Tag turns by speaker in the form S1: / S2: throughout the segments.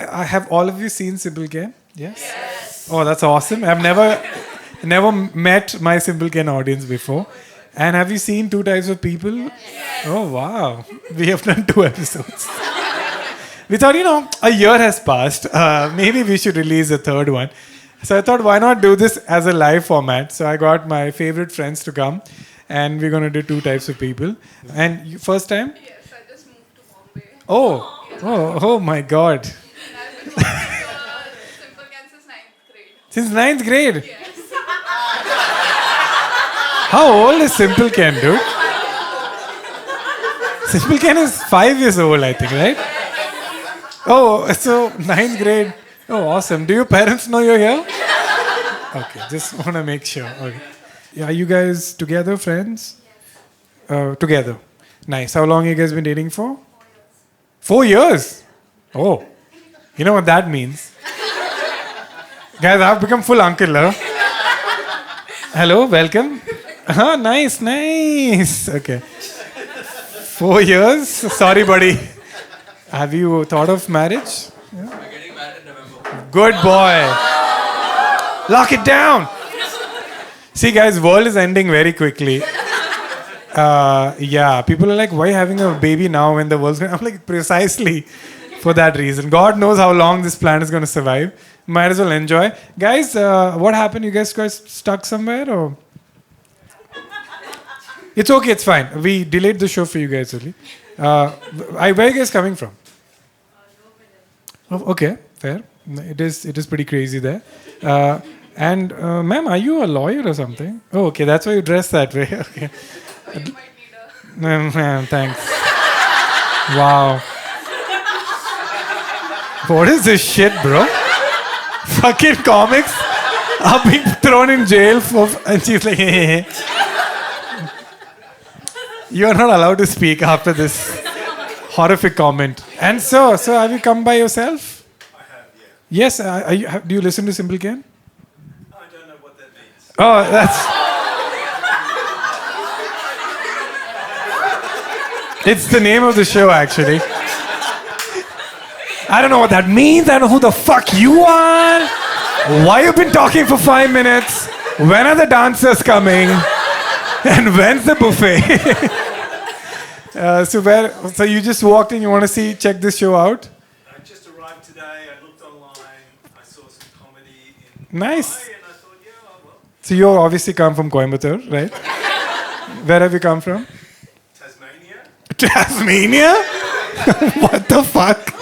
S1: I have all of you seen Simple Ken? Yes. Oh, that's awesome. I've never met my Simple Ken audience before. And have you seen Two Types of People? Yes. Oh, wow. We have done 2 episodes. We thought, a year has passed. Maybe we should release a 3rd one. So I thought, why not do this as a live format? So I got my favorite friends to come. And we're going to do 2 types of people. And first time?
S2: Yes, I just moved to Bombay.
S1: Oh my God.
S2: And I've been watching Simple Ken since 9th grade.
S1: Since 9th grade?
S2: Yes.
S1: How old is Simple Ken, dude? Simple Ken is 5 years old, I think, right? Oh, so 9th grade. Oh, awesome. Do your parents know you're here? Okay, just want to make sure. Okay. Yeah, are you guys together, friends? Together. Nice. How long you guys been dating for? 4 years. Oh, you know what that means. Guys, I've become full uncle, huh? Hello, welcome. Nice. Okay. 4 years? Sorry, buddy. Have you thought of marriage?
S3: We're getting married in November.
S1: Good boy. Lock it down. See, guys, world is ending very quickly. People are like, why having a baby now when the world's going? I'm like, precisely for that reason. God knows how long this planet is going to survive. Might as well enjoy. Guys, what happened? You guys stuck somewhere or? It's okay, it's fine. We delayed the show for you guys only. Where are you guys coming from? Oh, okay, fair. It is pretty crazy there. Ma'am, are you a lawyer or something? Oh, okay, that's why you dress that way. Okay.
S2: So you might need a...
S1: Thanks. Wow. What is this shit, bro? Fucking comics are being thrown in jail for... And she's like, hey. You are not allowed to speak after this horrific comment. And so have you come by yourself?
S4: I have, yeah.
S1: Yes. Do you listen to Simple Ken?
S4: I don't know what that means.
S1: Oh, that's... It's the name of the show, actually. I don't know what that means. I don't know who the fuck you are. Why you been talking for 5 minutes? When are the dancers coming? And when's the buffet? So you just walked in, you want to check this show out?
S4: I just arrived today, I looked online, I saw some comedy in
S1: Nice.
S4: Mumbai, and I thought, yeah, well,
S1: So you obviously come from Coimbatore, right? Where have you come from?
S4: Tasmania.
S1: Tasmania? What the fuck?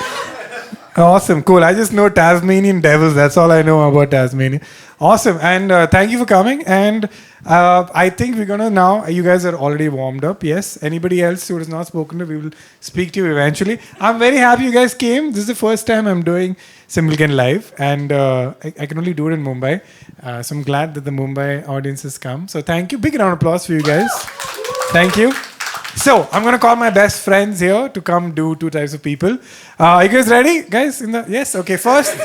S1: Awesome, cool. I just know Tasmanian devils. That's all I know about Tasmania. Awesome, and thank you for coming. And I think we're gonna now. You guys are already warmed up. Yes. Anybody else who has not spoken to, we will speak to you eventually. I'm very happy you guys came. This is the first time I'm doing Simple Ken live, and I can only do it in Mumbai. So I'm glad that the Mumbai audience has come. So thank you. Big round of applause for you guys. Thank you. So, I'm going to call my best friends here to come do 2 types of people. Are you guys ready? Guys, yes? Okay, first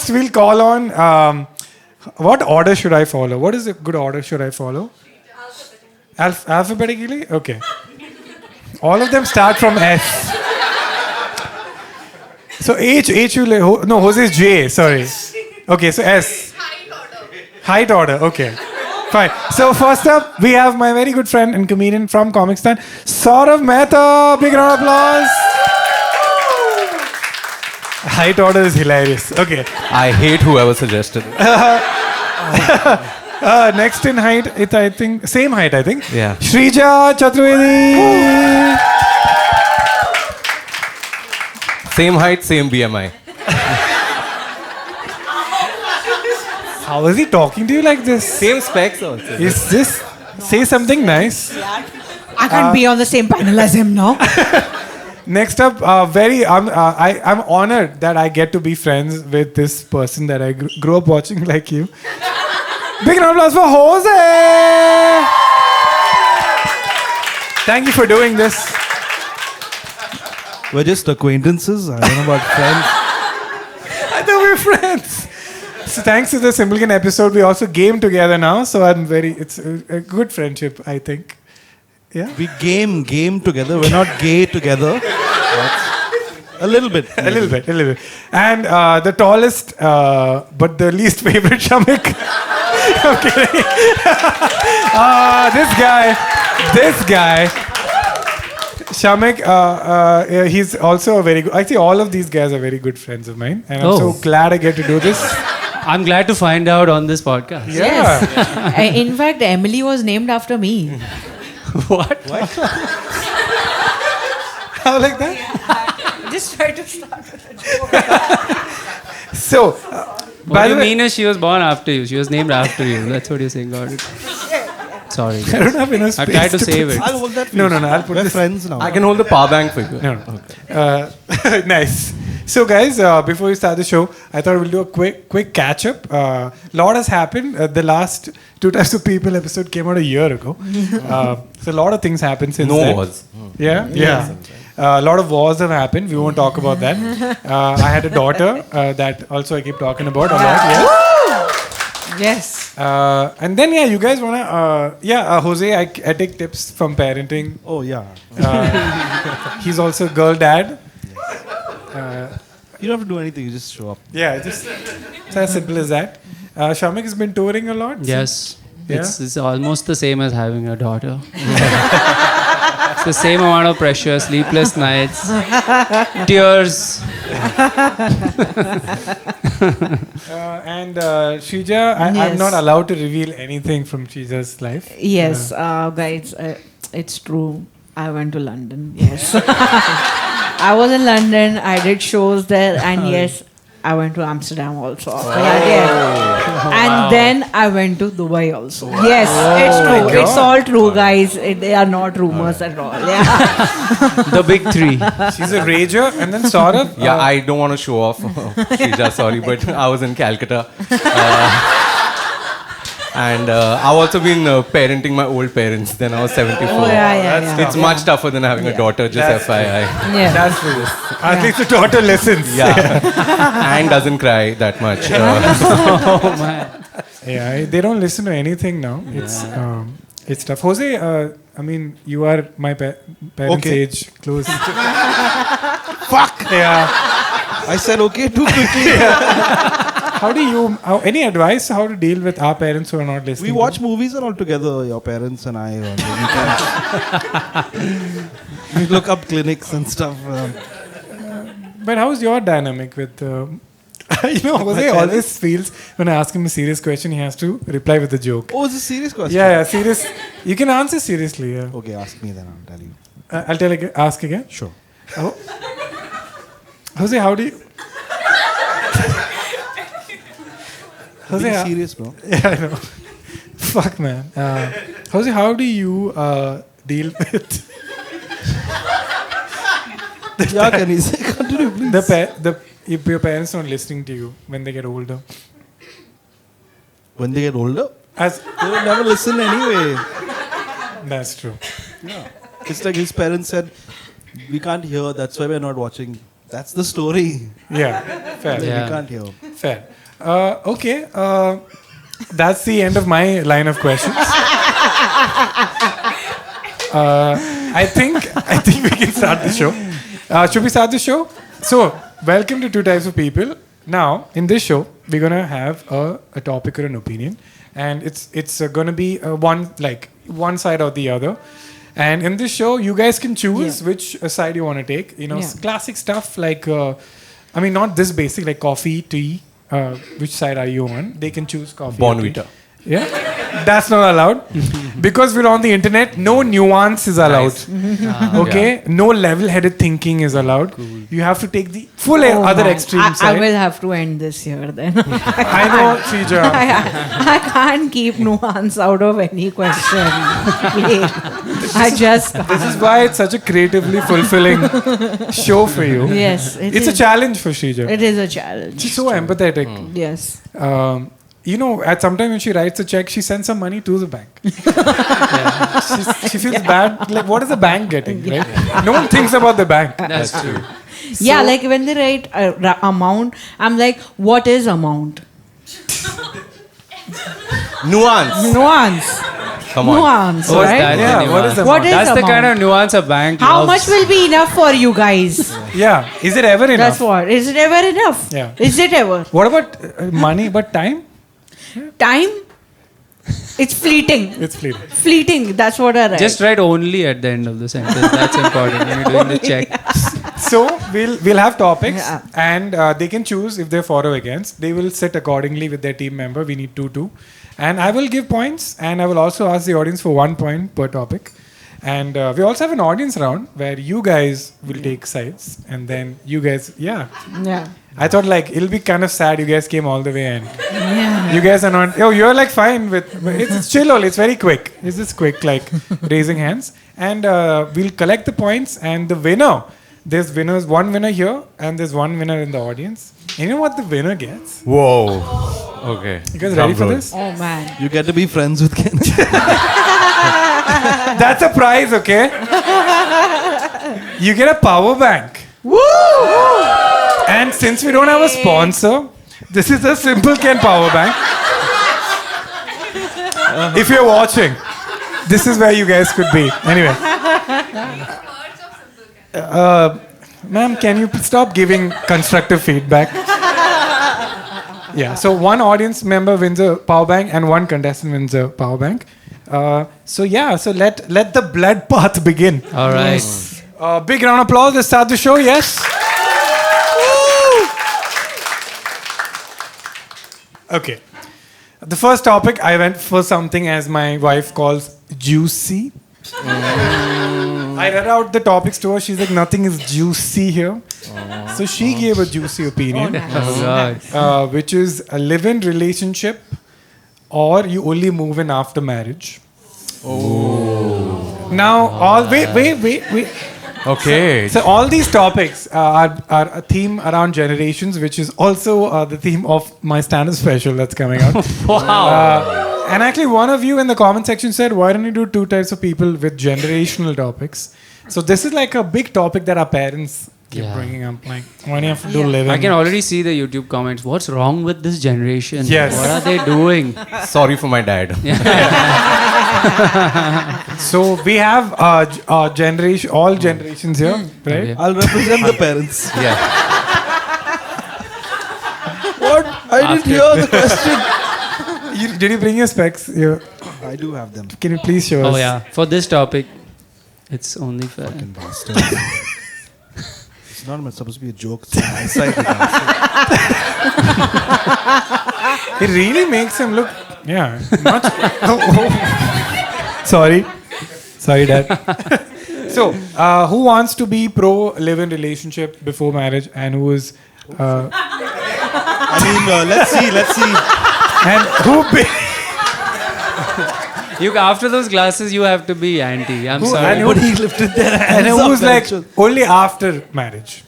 S1: we'll call on... what order should I follow? What is a good order should I follow? Alphabetically? Okay. All of them start from S. So Jose is J, sorry. Okay, so S.
S2: Height order.
S1: Height order, okay. Fine. So first up, we have my very good friend and comedian from Comicstan, Saurav Mehta. Big round of applause. Height order is hilarious. Okay.
S3: I hate whoever suggested it.
S1: Next in height, I think same height. I think.
S3: Yeah.
S1: Shrija Chaturvedi.
S3: Same height, same BMI.
S1: How is he talking to you like this?
S3: Same specs also.
S1: Is this? Say something nice.
S5: I can't be on the same panel as him now.
S1: Next up, I'm honored that I get to be friends with this person that I grew up watching like you. Big round of applause for Jose! Thank you for doing this.
S6: We're just acquaintances. I don't know about friends.
S1: I thought we were friends. So thanks to the Simple Ken episode, we also game together now. So it's a good friendship, I think. Yeah.
S6: We game together. We're not gay together. A little bit.
S1: A little bit. And the tallest, but the least favorite Shamik. I'm kidding. This guy. Shamik, he's also a very good. Actually, all of these guys are very good friends of mine, and I'm so glad I get to do this.
S7: I'm glad to find out on this podcast.
S1: Yeah.
S5: In fact, Emily was named after me.
S7: What?
S1: How like that?
S5: Just try to start with a joke.
S1: So,
S7: What
S1: by
S7: do
S1: the
S7: you
S1: way,
S7: mean she was born after you? She was named after you. That's what you're saying, got it. Sorry.
S1: I don't have enough
S7: I
S1: space.
S7: tried to save it.
S6: I'll hold that.
S1: No. I'll put
S6: We're
S1: this.
S6: friends now.
S3: I can hold the power bank for you.
S1: No. Nice. So, guys, before we start the show, I thought we'll do a quick catch up. Lot has happened. The last Two Types of People episode came out a year ago. So, a lot of things happened since
S3: No
S1: then.
S3: wars.
S1: Yeah. A lot of wars have happened. We won't talk about that. I had a daughter that also I keep talking about a lot.
S5: Yes.
S1: And then, you guys want to... Jose, I take tips from parenting.
S6: Oh, yeah.
S1: He's also a girl dad.
S6: You don't have to do anything. You just show up.
S1: Yeah, just it's as simple as that. Shamik has been touring a lot.
S7: Yes.
S1: Yeah?
S7: It's almost the same as having a daughter. It's the same amount of pressure, sleepless nights, tears.
S1: And Shrija, I'm
S5: Yes.
S1: not allowed to reveal anything from Shrija's life.
S5: Yes, guys, it's true. I went to London. Yes. I was in London. I did shows there. And yes, I went to Amsterdam also. And then I went to Dubai also. Yes, it's true. It's all true, guys. They are not rumors at all. Yeah.
S7: The big three.
S1: She's a rager. And then Saurabh.
S3: Yeah, I don't want to show off, Shrija, sorry, but I was in Calcutta. And I've also been parenting my old parents. Then I was 74.
S5: Oh, yeah.
S3: It's much tougher than having a daughter, just FYI.
S5: Yeah.
S1: That's true. At least the daughter listens.
S3: Yeah. And doesn't cry that much.
S7: Oh, man.
S1: Yeah, they don't listen to anything now. It's tough. Jose, I mean, you are my parents'
S6: Okay.
S1: age, close. Fuck! Yeah.
S6: I said okay too quickly.
S1: How do you, any advice how to deal with our parents who are not listening?
S6: We watch movies and all together, your parents and I. We look up clinics and stuff.
S1: But how's your dynamic with... Jose always feels when I ask him a serious question, he has to reply with a joke.
S6: Oh, it's a serious question.
S1: Yeah, serious. You can answer seriously. Yeah.
S6: Okay, ask me then. I'll tell you.
S1: I'll ask again.
S6: Sure.
S1: Jose, how do you... Jose,
S6: Be serious, bro.
S1: Yeah, I know. Fuck, man. Jose, how do you deal with
S6: Yeah, can you say? Continue, please.
S1: if your parents not listening to you when they get older?
S6: When they get older,
S1: As
S6: they will never listen anyway.
S1: that's true.
S6: It's like his parents said, we can't hear, that's why we're not watching. That's the story.
S1: Yeah, fair.
S7: Yeah.
S6: We can't hear.
S1: Fair. Okay. That's the end of my line of questions. I think we can start the show. Should we start the show? So, welcome to Two Types of People. Now, in this show, we're gonna have a topic or an opinion, and it's gonna be one side or the other. And in this show, you guys can choose which side you want to take. Classic stuff like, not this basic, like coffee, tea. Which side are you on? They can choose coffee. or tea.
S3: Bonvita.
S1: Yeah? That's not allowed. Because we're on the internet, no nuance is allowed. Okay? No level-headed thinking is allowed. You have to take the full other
S5: man.
S1: extreme
S5: I
S1: side.
S5: will have to end this here then.
S1: I know, Shrija.
S5: I can't keep nuance out of any question. Please. I just can't.
S1: This is why it's such a creatively fulfilling show for you.
S5: Yes,
S1: It's a challenge for Shrija.
S5: It is a challenge.
S1: She's so empathetic.
S5: Yes.
S1: At some time when she writes a check, she sends some money to the bank. She feels bad. Like, what is the bank getting? Right? No one thinks about the bank.
S7: That's true.
S5: Yeah, like when they write amount, I'm like, what is amount?
S3: Nuance.
S5: Nuance.
S3: Come on.
S5: Nuance,
S7: What's
S5: right?
S7: that?
S1: Yeah, what is the
S5: What is
S7: That's the
S5: amount?
S7: kind of nuance a bank
S5: How
S7: loves.
S5: much will be enough for you guys?
S1: Yeah. Is it ever enough?
S5: That's what. Is it ever enough?
S1: Yeah.
S5: Is it ever?
S1: What about money? But time?
S5: Time? It's fleeting.
S1: It's fleeting.
S5: Fleeting. That's what I write.
S7: Just write only at the end of the sentence. That's important when you're doing the check.
S1: So we'll have topics,
S5: Yeah.
S1: and they can choose if they're for or against. They will sit accordingly with their team member. We need 2-2, and I will give points, and I will also ask the audience for 1 point per topic. And we also have an audience round where you guys will take sides, and then you guys,
S5: Yeah.
S1: I thought like it'll be kind of sad. You guys came all the way, and
S5: Yeah.
S1: you guys are not. Oh, you're like fine with. It's chill. All. It's very quick. It's just quick, like raising hands, and we'll collect the points, and the winner. There's winners. One winner here, and there's one winner in the audience. And you know what the winner gets?
S3: Whoa. Okay.
S1: You guys
S3: Drum
S1: ready for
S3: roll.
S1: this?
S5: Oh man.
S6: You get to be friends with Ken.
S1: That's a prize, okay? You get a power bank.
S5: Woo!
S1: And since we don't have a sponsor, this is a Simple Ken power bank. If you're watching, this is where you guys could be. Anyway.
S2: Words of Simple Ken.
S1: Ma'am, can you stop giving constructive feedback? Yeah, so one audience member wins a power bank and one contestant wins a power bank. So let the blood path begin.
S7: All right.
S1: Big round of applause. Let's start the show. Yes. Woo! Okay. The first topic, I went for something as my wife calls juicy. I read out the topics to her. She's like, nothing is juicy here. So she gave a juicy opinion,
S7: Oh, God.
S1: which is a live-in relationship or you only move in after marriage. Oh. Now, wait.
S3: Okay.
S1: So all these topics are a theme around generations, which is also the theme of my stand-up special that's coming out.
S7: Wow.
S1: And actually, one of you in the comment section said, why don't you do 2 types of people with generational topics? So this is like a big topic that our parents keep
S7: Yeah.
S1: bringing up. Like, why do you have to do living?
S7: I can already see the YouTube comments. What's wrong with this generation?
S1: Yes.
S7: What are they doing?
S3: Sorry for my dad.
S1: So we have generation, all generations here, right?
S7: Okay.
S6: I'll represent the parents.
S3: Yeah.
S6: What? I didn't hear the question.
S1: Did you bring your specs?
S6: I do have them.
S1: Can you please show us?
S7: Oh, yeah. For this topic, it's only fair.
S6: Bastard. It's not supposed to be a joke. It's an eyesight.
S1: It really makes him look, much. Sorry, Dad. So, who wants to be pro live-in relationship before marriage, and who is,
S6: I mean, let's see.
S1: and who?
S7: After those glasses, you have to be anti. I'm sorry.
S1: and who-
S6: Nobody lifted their hands
S1: and who's
S6: up,
S1: like
S6: man.
S1: only after marriage?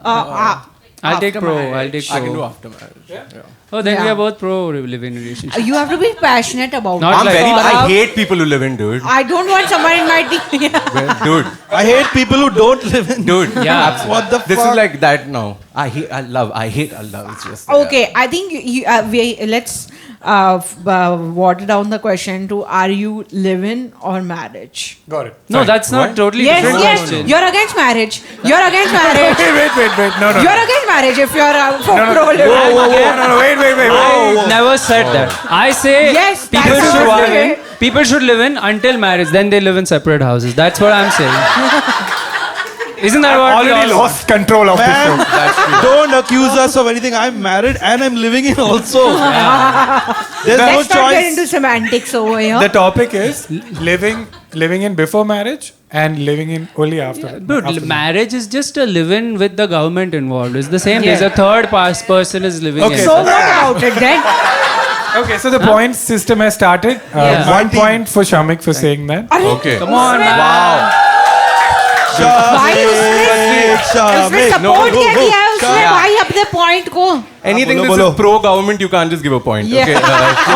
S7: I'll take pro.
S5: marriage.
S7: I'll take
S3: I can do
S7: pro.
S3: after marriage.
S7: Oh, then we
S5: Yeah.
S7: are both pro live-in relationship.
S5: You have to be passionate about
S7: Not
S5: it.
S3: I'm
S7: like-
S3: very. I
S5: Saurabh,
S3: hate people who live in, dude.
S5: I don't want someone in my team.
S3: Dude.
S6: I hate people who don't live in.
S3: Dude.
S7: Yeah.
S6: What the
S3: This
S6: fuck?
S3: is like that now. I hate. I love. I hate. I love. It's just.
S5: Okay, I think let's water down the question to: are you live-in or marriage?
S1: Got it.
S7: No, that's not
S3: What?
S7: totally
S5: Yes,
S7: different
S5: yes.
S7: question.
S5: You're against marriage. You're against marriage.
S1: Wait. No.
S5: You're against marriage if you're for pro live-in.
S1: No, wait.
S7: I never said that. I say
S5: Yes,
S7: people
S5: that's
S7: should
S5: what
S7: live
S5: I
S7: in. People should live in until marriage. Then they live in separate houses. That's what I'm saying. Isn't that what we
S1: Already
S7: all
S1: lost control of this show.
S6: Man, don't accuse us of anything. I'm married and I'm living in also. There's no
S5: Let's not get into
S6: choice.
S5: semantics over here.
S1: The topic is living in before marriage and living in only after.
S7: Dude,
S1: after
S7: marriage is just a live-in with the government involved. It's the same.
S5: Yeah.
S7: There's a third person is living
S1: Okay,
S7: in.
S5: So what about it then?
S1: Okay, so the point system has started.
S7: Yeah.
S1: 1 point for Shamik for saying that.
S3: Okay.
S7: Come on, man.
S3: Wow.
S5: भाई उसने support क्या किया है उसने
S3: Yeah.
S5: भाई अपने point को
S3: Anything
S6: bolo,
S3: that's
S6: bolo.
S3: pro government, you can't just give a point.
S5: Yeah.
S3: Okay.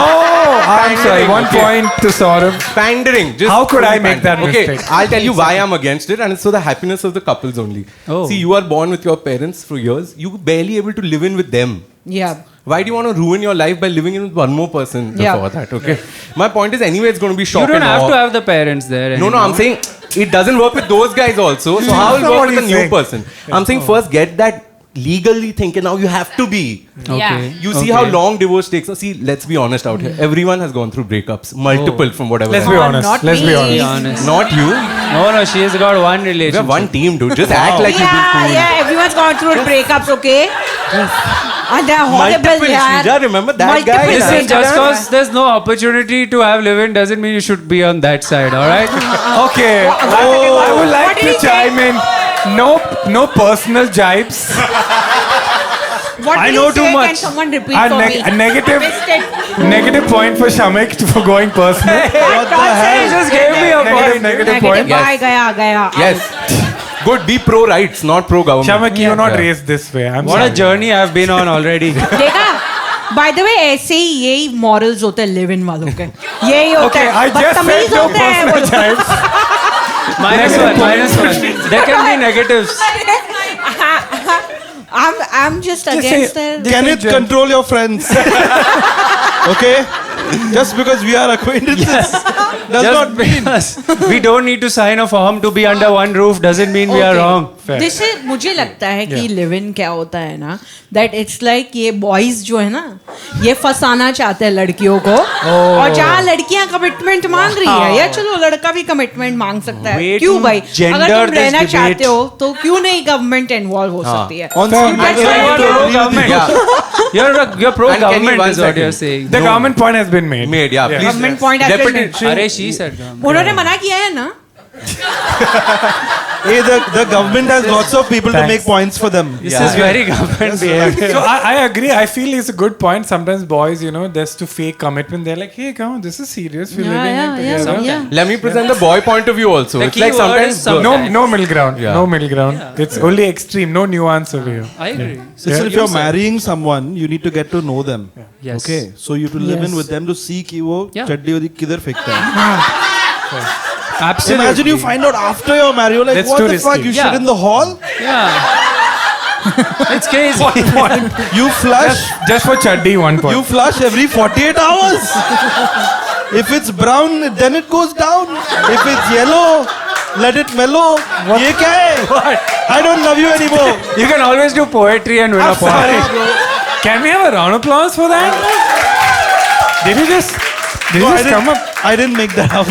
S1: Oh, I'm sorry. 1
S3: Okay.
S1: point to Saurabh.
S3: Pandering. Just
S1: How could I
S3: only
S1: make that
S3: pandering.
S1: mistake?
S3: Okay, I'll tell you why I'm against it, and it's for the happiness of the couples only.
S7: Oh.
S3: See, you are born with your parents for years. You barely able to live in with them.
S5: Yeah.
S3: Why do you want to ruin your life by living in with one more person
S5: Yeah.
S3: before that? Okay. My point is, anyway, it's going to be shock
S7: You don't
S3: and
S7: have
S3: awe.
S7: to have the parents there.
S3: No, I'm saying it doesn't work with those guys also. So how will it
S1: So
S3: work
S1: what
S3: with a
S1: he's
S3: new
S1: saying.
S3: person? I'm saying first get that legally thinking. Now you have to be.
S7: Okay.
S3: You see how long divorce takes. See, let's be honest out here. Everyone has gone through breakups, multiple from whatever.
S1: Let's
S3: I
S1: be
S3: know.
S1: honest.
S5: not
S1: Let's be
S5: me.
S7: Be
S1: honest.
S7: honest.
S3: Not you.
S7: No, she's got one
S3: We
S7: relationship.
S3: have one team, dude. Just act like you've been
S5: Yeah,
S3: cool.
S5: yeah, everyone's gone through breakups, okay? And they're horrible,
S3: Multiple,
S5: yeah.
S3: Shrija, remember that
S5: Multiple
S3: guy?
S7: Listen,
S5: breakups.
S7: just because there's no opportunity to have live-in doesn't mean you should be on that side, alright?
S1: Okay. I would like
S5: What did
S1: to
S5: he say?
S1: chime in. No personal jibes.
S5: What
S1: I
S5: did
S1: know
S5: he
S1: too
S5: say?
S1: much.
S5: Can someone repeat
S1: A
S5: for
S1: neg-
S5: me?
S1: a negative-
S5: Missed it.
S1: Negative point for Shamik for going personal.
S6: What the hell?
S7: He just gave me a point.
S1: Negative point.
S3: Yes.
S5: Bye, gaya.
S3: Yes. Good. Be pro rights, not pro government.
S1: Shamak, you are not
S3: Yeah.
S1: raised this way. I'm
S7: What
S1: sorry.
S7: a journey I've been on already.
S5: देखा? By the way, ऐसे ही यही morals होते हैं live-in वालों के. यही होता
S1: Okay,
S5: है.
S1: I just said
S5: बदतमीज
S1: no
S5: होते हैं वो
S1: personal
S5: लोग.
S1: jibes.
S7: -1. There can be negatives.
S5: I'm just
S1: Just
S5: against
S1: say-
S5: the.
S6: Kenneth, control your friends. Okay? Just because we are acquaintances does
S7: Just
S6: not mean.
S7: because we don't need to sign a form to be under one roof doesn't mean we are
S5: Okay.
S7: wrong.
S1: Fair.
S5: जैसे मुझे लगता है कि live in क्या होता है ना that it's like ये बॉयज जो है ना ये फंसाना चाहते हैं लड़कियों को और जहाँ लड़कियां कमिटमेंट मांग रही है या चलो लड़का भी कमिटमेंट मांग सकता है
S7: Way
S5: क्यों
S7: to
S5: भाई
S7: gender
S5: अगर तुम
S7: this
S5: रहना
S7: debate.
S5: चाहते हो तो क्यों नहीं गवर्नमेंट इन्वॉल्व हो सकती है
S6: On
S1: Fair.
S6: some
S5: That's
S6: level,
S5: why
S6: I
S5: you
S6: have to
S5: are
S6: agree with you.
S3: Yeah.
S7: You're pro
S3: And Kenny,
S7: government
S3: one
S7: is what
S3: second.
S7: you're saying.
S1: The government point has been made.
S3: Made, yeah. Please.
S5: Government point
S3: Repetition.
S7: Are she said government.
S5: उन्होंने मना किया है ना
S6: Hey, the government has lots of people to
S1: Thanks.
S6: make points for them.
S7: This is very government behavior.
S1: So I agree. I feel it's a good point. Sometimes boys, there's to fake commitment. They're like, hey, come on, this is serious. We're living in together.
S5: yeah.
S3: Let me present the boy point of view also.
S7: The
S3: It's
S7: key
S3: like
S7: word
S3: sometimes.
S7: is sometimes.
S1: No middle ground.
S3: Yeah.
S1: No middle ground. It's only extreme. No nuance over here.
S7: I agree.
S6: So if you're marrying someone, you need to get to know them.
S7: Yes.
S6: Okay, so you have to live in
S5: Yes.
S6: with them to see कि वो
S7: Yeah.
S6: चड्डी वाली किधर फेंकता है.
S7: Absolutely.
S6: Imagine you find out after you're married, you're like,
S1: That's
S6: what
S1: too
S6: the fuck?
S1: risky.
S6: You
S7: Yeah.
S6: shit in the hall?
S7: Yeah. It's crazy.
S6: You flush?
S1: Just for chaddi, 1 point.
S6: You flush every 48 hours. If it's brown, then it goes down. If it's yellow, let it mellow. ये क्या है? I don't love you anymore.
S7: You can always do poetry and win a point.
S1: Can we have a round of applause for that? Did you just
S6: No,
S1: come up?
S6: I didn't make that up.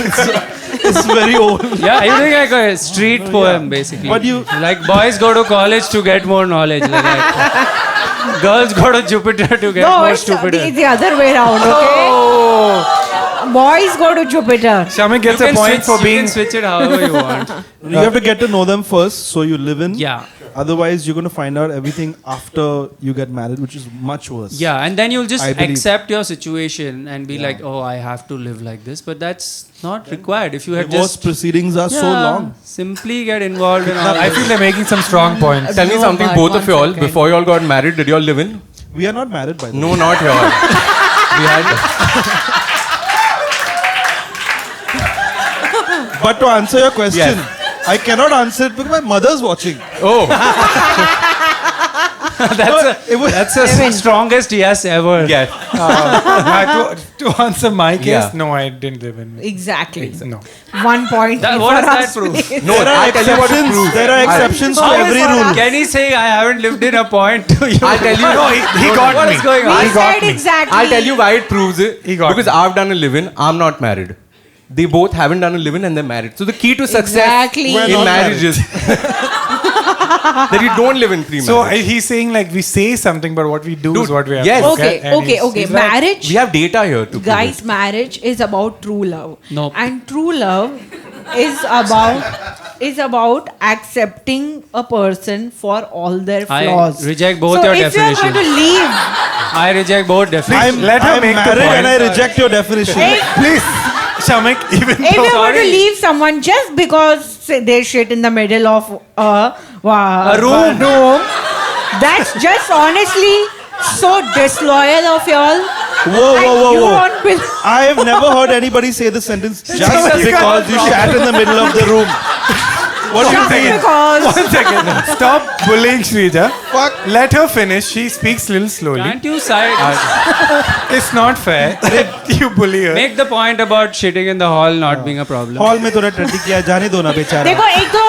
S6: It's very old.
S7: Yeah, you're doing like a street poem basically.
S6: But you-
S7: like boys go to college to get more knowledge. Like that. Girls go to Jupiter to get
S5: No,
S7: more
S5: it's
S7: stupider.
S5: the other way around, okay? Boys go to Jupiter.
S1: Shamik gets
S7: You
S1: a
S7: can
S1: point
S7: switch,
S1: for
S7: you
S1: being.
S7: can switch it however you want.
S6: You have to get to know them first, so you live in.
S7: Yeah.
S6: Otherwise, you're going to find out everything after you get married, which is much worse.
S7: Yeah, and then you'll just
S6: I believe.
S7: accept your situation and be like, oh, I have to live like this. But that's not required. If you had
S6: Divorce
S7: just
S6: proceedings are so
S7: Yeah,
S6: long.
S7: simply get involved in all
S1: I feel they're making some strong points.
S3: Tell me
S5: No,
S3: something,
S5: but
S3: both of
S5: one
S3: y'all,
S5: second.
S3: before y'all got married, did y'all live in?
S6: We are not married, by the way.
S3: No, not y'all. We had.
S6: But to answer your question, I cannot answer it because my mother's watching.
S3: Oh,
S7: that's the strongest yes ever.
S3: yes.
S1: To answer my case,
S3: Yeah.
S1: no, I didn't live in.
S5: Exactly.
S1: No.
S5: 1 point.
S7: What
S5: for
S7: does that
S5: us,
S7: prove?
S5: please.
S3: No,
S6: There are
S3: I'll tell you what it
S6: exceptions.
S3: proves.
S6: There are exceptions to
S5: How is
S6: every
S5: for
S6: rule.
S5: us?
S7: Kenny saying I haven't lived in a point to you.
S3: I'll tell you. No, he got
S7: What
S3: me.
S7: is going
S5: We
S7: on?
S1: He got
S5: said
S1: me.
S5: exactly.
S3: I'll tell you why it proves it.
S1: He got
S3: Because
S1: me.
S3: I've done a live-in, I'm not married. They both haven't done a live-in and they're married. So the key to success
S5: Exactly. We're
S3: in
S6: not
S3: marriage is that you don't live in pre-marriage.
S1: So he's saying like we say something, but what we do
S3: Dude,
S1: is what we have.
S3: yes.
S1: to
S5: Okay,
S1: look at, and
S5: okay,
S1: he's-
S5: okay.
S1: he's right.
S5: Marriage,
S3: we have data here to prove
S5: guys,
S3: it.
S5: marriage is about true love.
S7: Nope.
S5: And true love is about accepting a person for all their
S7: I
S5: flaws.
S7: reject both
S5: so
S7: your
S5: if you're going to leave,
S7: I reject both definitions.
S1: Let her
S6: I'm
S1: make the
S6: married
S1: point.
S6: and I reject your definition.
S1: Please, Shamik, even
S5: if
S1: though.
S5: you're going to leave someone just because say, they shit in the middle of a
S7: room.
S5: that's just honestly so disloyal of y'all.
S6: Whoa, whoa, whoa,
S5: You
S6: whoa.
S5: won't believe.
S6: I have never heard anybody say the sentence just
S1: Jesus
S6: because you shat in the middle of the room. What do you
S5: Just
S6: think?
S5: because.
S1: One second. Stop bullying Shrija.
S6: Fuck.
S1: Let her finish. She speaks little slowly.
S7: Can't you side?
S1: It's not fair. You bully her.
S7: Make the point about shitting in the hall not being a problem.
S6: Hall में तूने टट्टी किया जाने दो ना बेचारा.
S5: देखो एक तो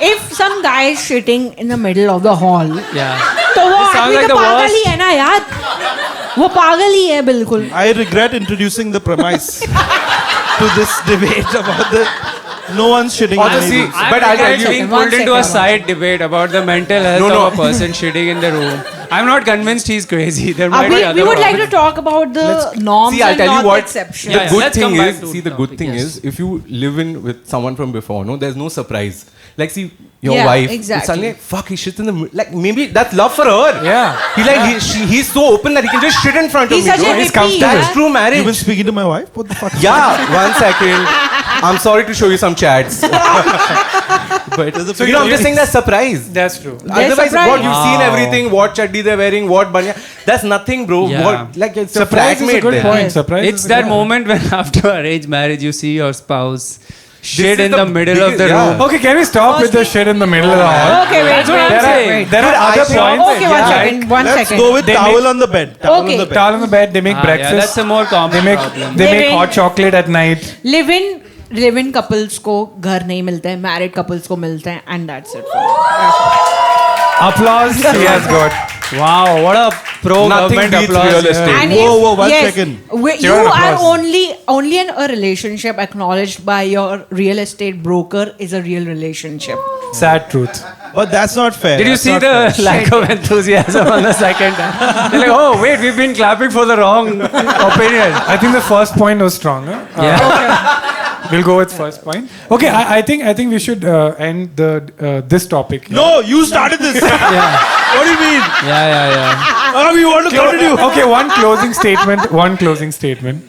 S5: if some guy is shitting in the middle of the hall,
S7: Yeah.
S5: तो वो
S7: It sounds
S5: आदमी
S7: like
S5: तो
S7: the
S5: पागल
S7: worst.
S5: ही है ना यार. वो पागल ही है बिल्कुल.
S6: I regret introducing the premise to this debate about the no one's shitting in
S3: Honestly,
S6: any.
S3: but I'll tell you.
S7: being
S5: One
S7: pulled into a
S5: second.
S7: side debate about the mental health
S3: No, no.
S7: of a person shitting in the room. I'm not convinced he's crazy. There might be
S5: We
S7: other
S5: would like to
S7: problems.
S5: talk about the norms
S3: See, I'll
S5: and
S3: tell
S5: not
S3: you what.
S5: the exceptions.
S3: The
S7: Yeah,
S3: good
S7: let's
S3: thing
S7: come back
S3: is,
S7: to
S3: see, the good
S7: topic,
S3: thing
S7: yes.
S3: is, if you live in with someone from before, no, there's no surprise. Like, see, your
S5: Yeah,
S3: wife,
S5: exactly.
S3: it's suddenly, fuck, he shits in the like maybe that's love for her.
S1: Yeah.
S3: He's so open that he can just shit in front
S5: He's
S3: of me.
S5: such a
S3: bro.
S5: hippie,
S3: He's comfortable. That's
S5: yeah.
S3: true
S6: You've
S3: marriage.
S6: been speaking to my wife? What the fuck?
S3: Yeah, one second. I'm sorry to show you some chats. But
S6: So
S3: you know, I'm just saying that's surprise.
S1: That's true.
S3: Otherwise,
S5: surprise.
S3: what you've seen
S7: Wow.
S3: everything, what chaddi they're wearing, what banya, that's nothing, bro.
S7: Yeah.
S3: What, like it's
S1: Surprise
S3: a
S1: is a
S3: flatmate
S1: good
S3: there.
S1: point.
S5: Yes.
S1: Surprise.
S7: It's
S1: is a
S7: that
S1: good
S7: moment when after arranged marriage you see your spouse shit
S3: is
S7: in
S3: the
S7: the middle of the
S3: biggest- yeah.
S7: room.
S1: Okay, can we stop with the shit in the middle of the hall?
S5: Okay, wait,
S7: That's what I'm
S5: wait,
S7: saying.
S5: wait.
S1: There are
S3: Dude,
S1: other
S3: I saw-
S1: points.
S5: Okay, one second, one
S6: Let's
S5: second.
S6: go with
S1: They
S6: towel
S1: make-
S6: on the bed. Towel
S5: Okay.
S6: on the bed.
S1: Towel on the bed. They make breakfast.
S7: Yeah, that's a more common
S1: they make
S7: problem.
S1: they make
S5: Living-
S1: hot chocolate at night.
S5: Live in couples को घर नहीं मिलते हैं, married couples को मिलते हैं, and that's it.
S1: Applause she has got.
S7: Wow, what a pro
S3: Nothing
S7: government
S3: beats
S7: applause.
S3: real
S7: here.
S3: estate.
S5: And
S6: Whoa,
S5: if-
S6: whoa, one
S5: yes,
S6: second.
S5: You
S1: Give an
S5: are
S1: applause.
S5: only in a relationship acknowledged by your real estate broker is a real relationship.
S1: Sad truth.
S6: But that's not fair.
S7: Did you
S6: That's
S7: see
S6: not
S7: the
S6: fair.
S7: lack of enthusiasm on the second time? They're like, oh, wait, we've been clapping for the wrong opinion.
S1: I think the first point was stronger.
S7: Yeah.
S1: We'll go with first point. Okay, I think we should end the this topic.
S6: No, you started this.
S7: Yeah.
S6: What do you mean?
S7: Yeah.
S6: Oh, you want to continue?
S1: Okay, one closing statement. One closing statement.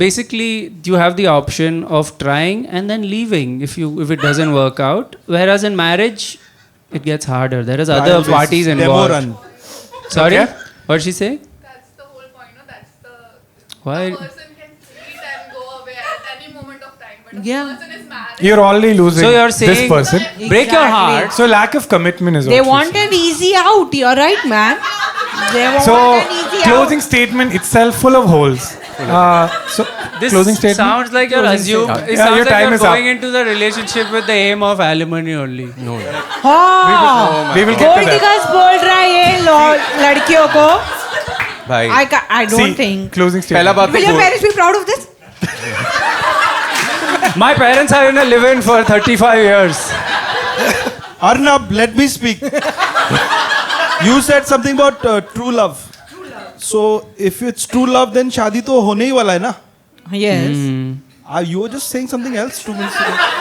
S7: Basically, you have the option of trying and then leaving if it doesn't work out. Whereas in marriage, it gets harder. There is other
S6: Always
S7: parties
S6: demo
S7: involved.
S6: run.
S7: Sorry,
S1: Okay.
S7: what did she say?
S2: That's the whole point, no? That's the
S7: Why?
S2: a person can cheat and go away at any moment of time, but if
S5: Yeah.
S2: a person is married,
S1: You're already losing
S7: So you're
S1: this
S7: saying-
S1: person.
S7: Break your
S5: Exactly.
S7: heart.
S1: So lack of commitment is
S5: They
S1: what she's
S5: want
S1: saying.
S5: an easy out. You're right, man. They want
S1: So
S5: an easy
S1: closing
S5: out.
S1: statement itself full of holes. So
S7: This
S1: closing statement.
S7: sounds like you're
S1: Closing
S7: assuming.
S1: statement.
S7: It
S1: Yeah,
S7: sounds
S1: your
S7: like
S1: time
S7: you're
S1: is up.
S7: going into the relationship with the aim of alimony only.
S3: No.
S5: हाँ.
S1: We will get to
S5: Gold
S1: that.
S5: diggers बोल रहा है ये लड़कियों को.
S3: Bhai.
S5: I don't
S1: See,
S5: think.
S1: closing statement.
S3: पहला बात
S5: Will
S3: तो
S5: your
S3: बोल-
S5: parents be proud of this?
S7: My parents are in a live-in for 35 years.
S6: Arnab, let me speak. You said something about true love. So if it's true love, then शादी तो होने ही वाला है ना?
S5: Yes.
S6: You were just saying something else 2 minutes ago.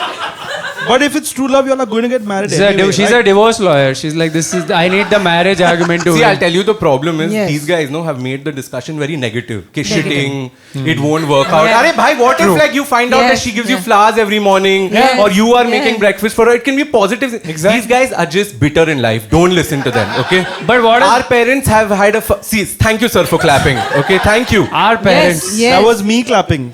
S6: But if it's true love, you're not going to get married anyway,
S7: She's
S6: right?
S7: a divorce lawyer. She's like, I need the marriage argument to
S3: See,
S7: win.
S3: I'll tell you the problem is
S5: Yes.
S3: these guys have made the discussion very negative. Okay, shitting, it won't work out.
S5: Yeah.
S3: Arey bhai, what if like you find out that
S5: Yes,
S3: she gives you
S5: yeah.
S3: flowers every morning,
S5: Yes,
S3: or you are
S5: yeah.
S3: making breakfast for her? It can be positive.
S1: Exactly.
S3: These guys are just bitter in life. Don't listen to them. Okay.
S7: But what if
S3: Our parents have had a. See, thank you, sir, for clapping. Okay, thank you.
S7: our parents,
S5: Yes.
S6: That was me clapping.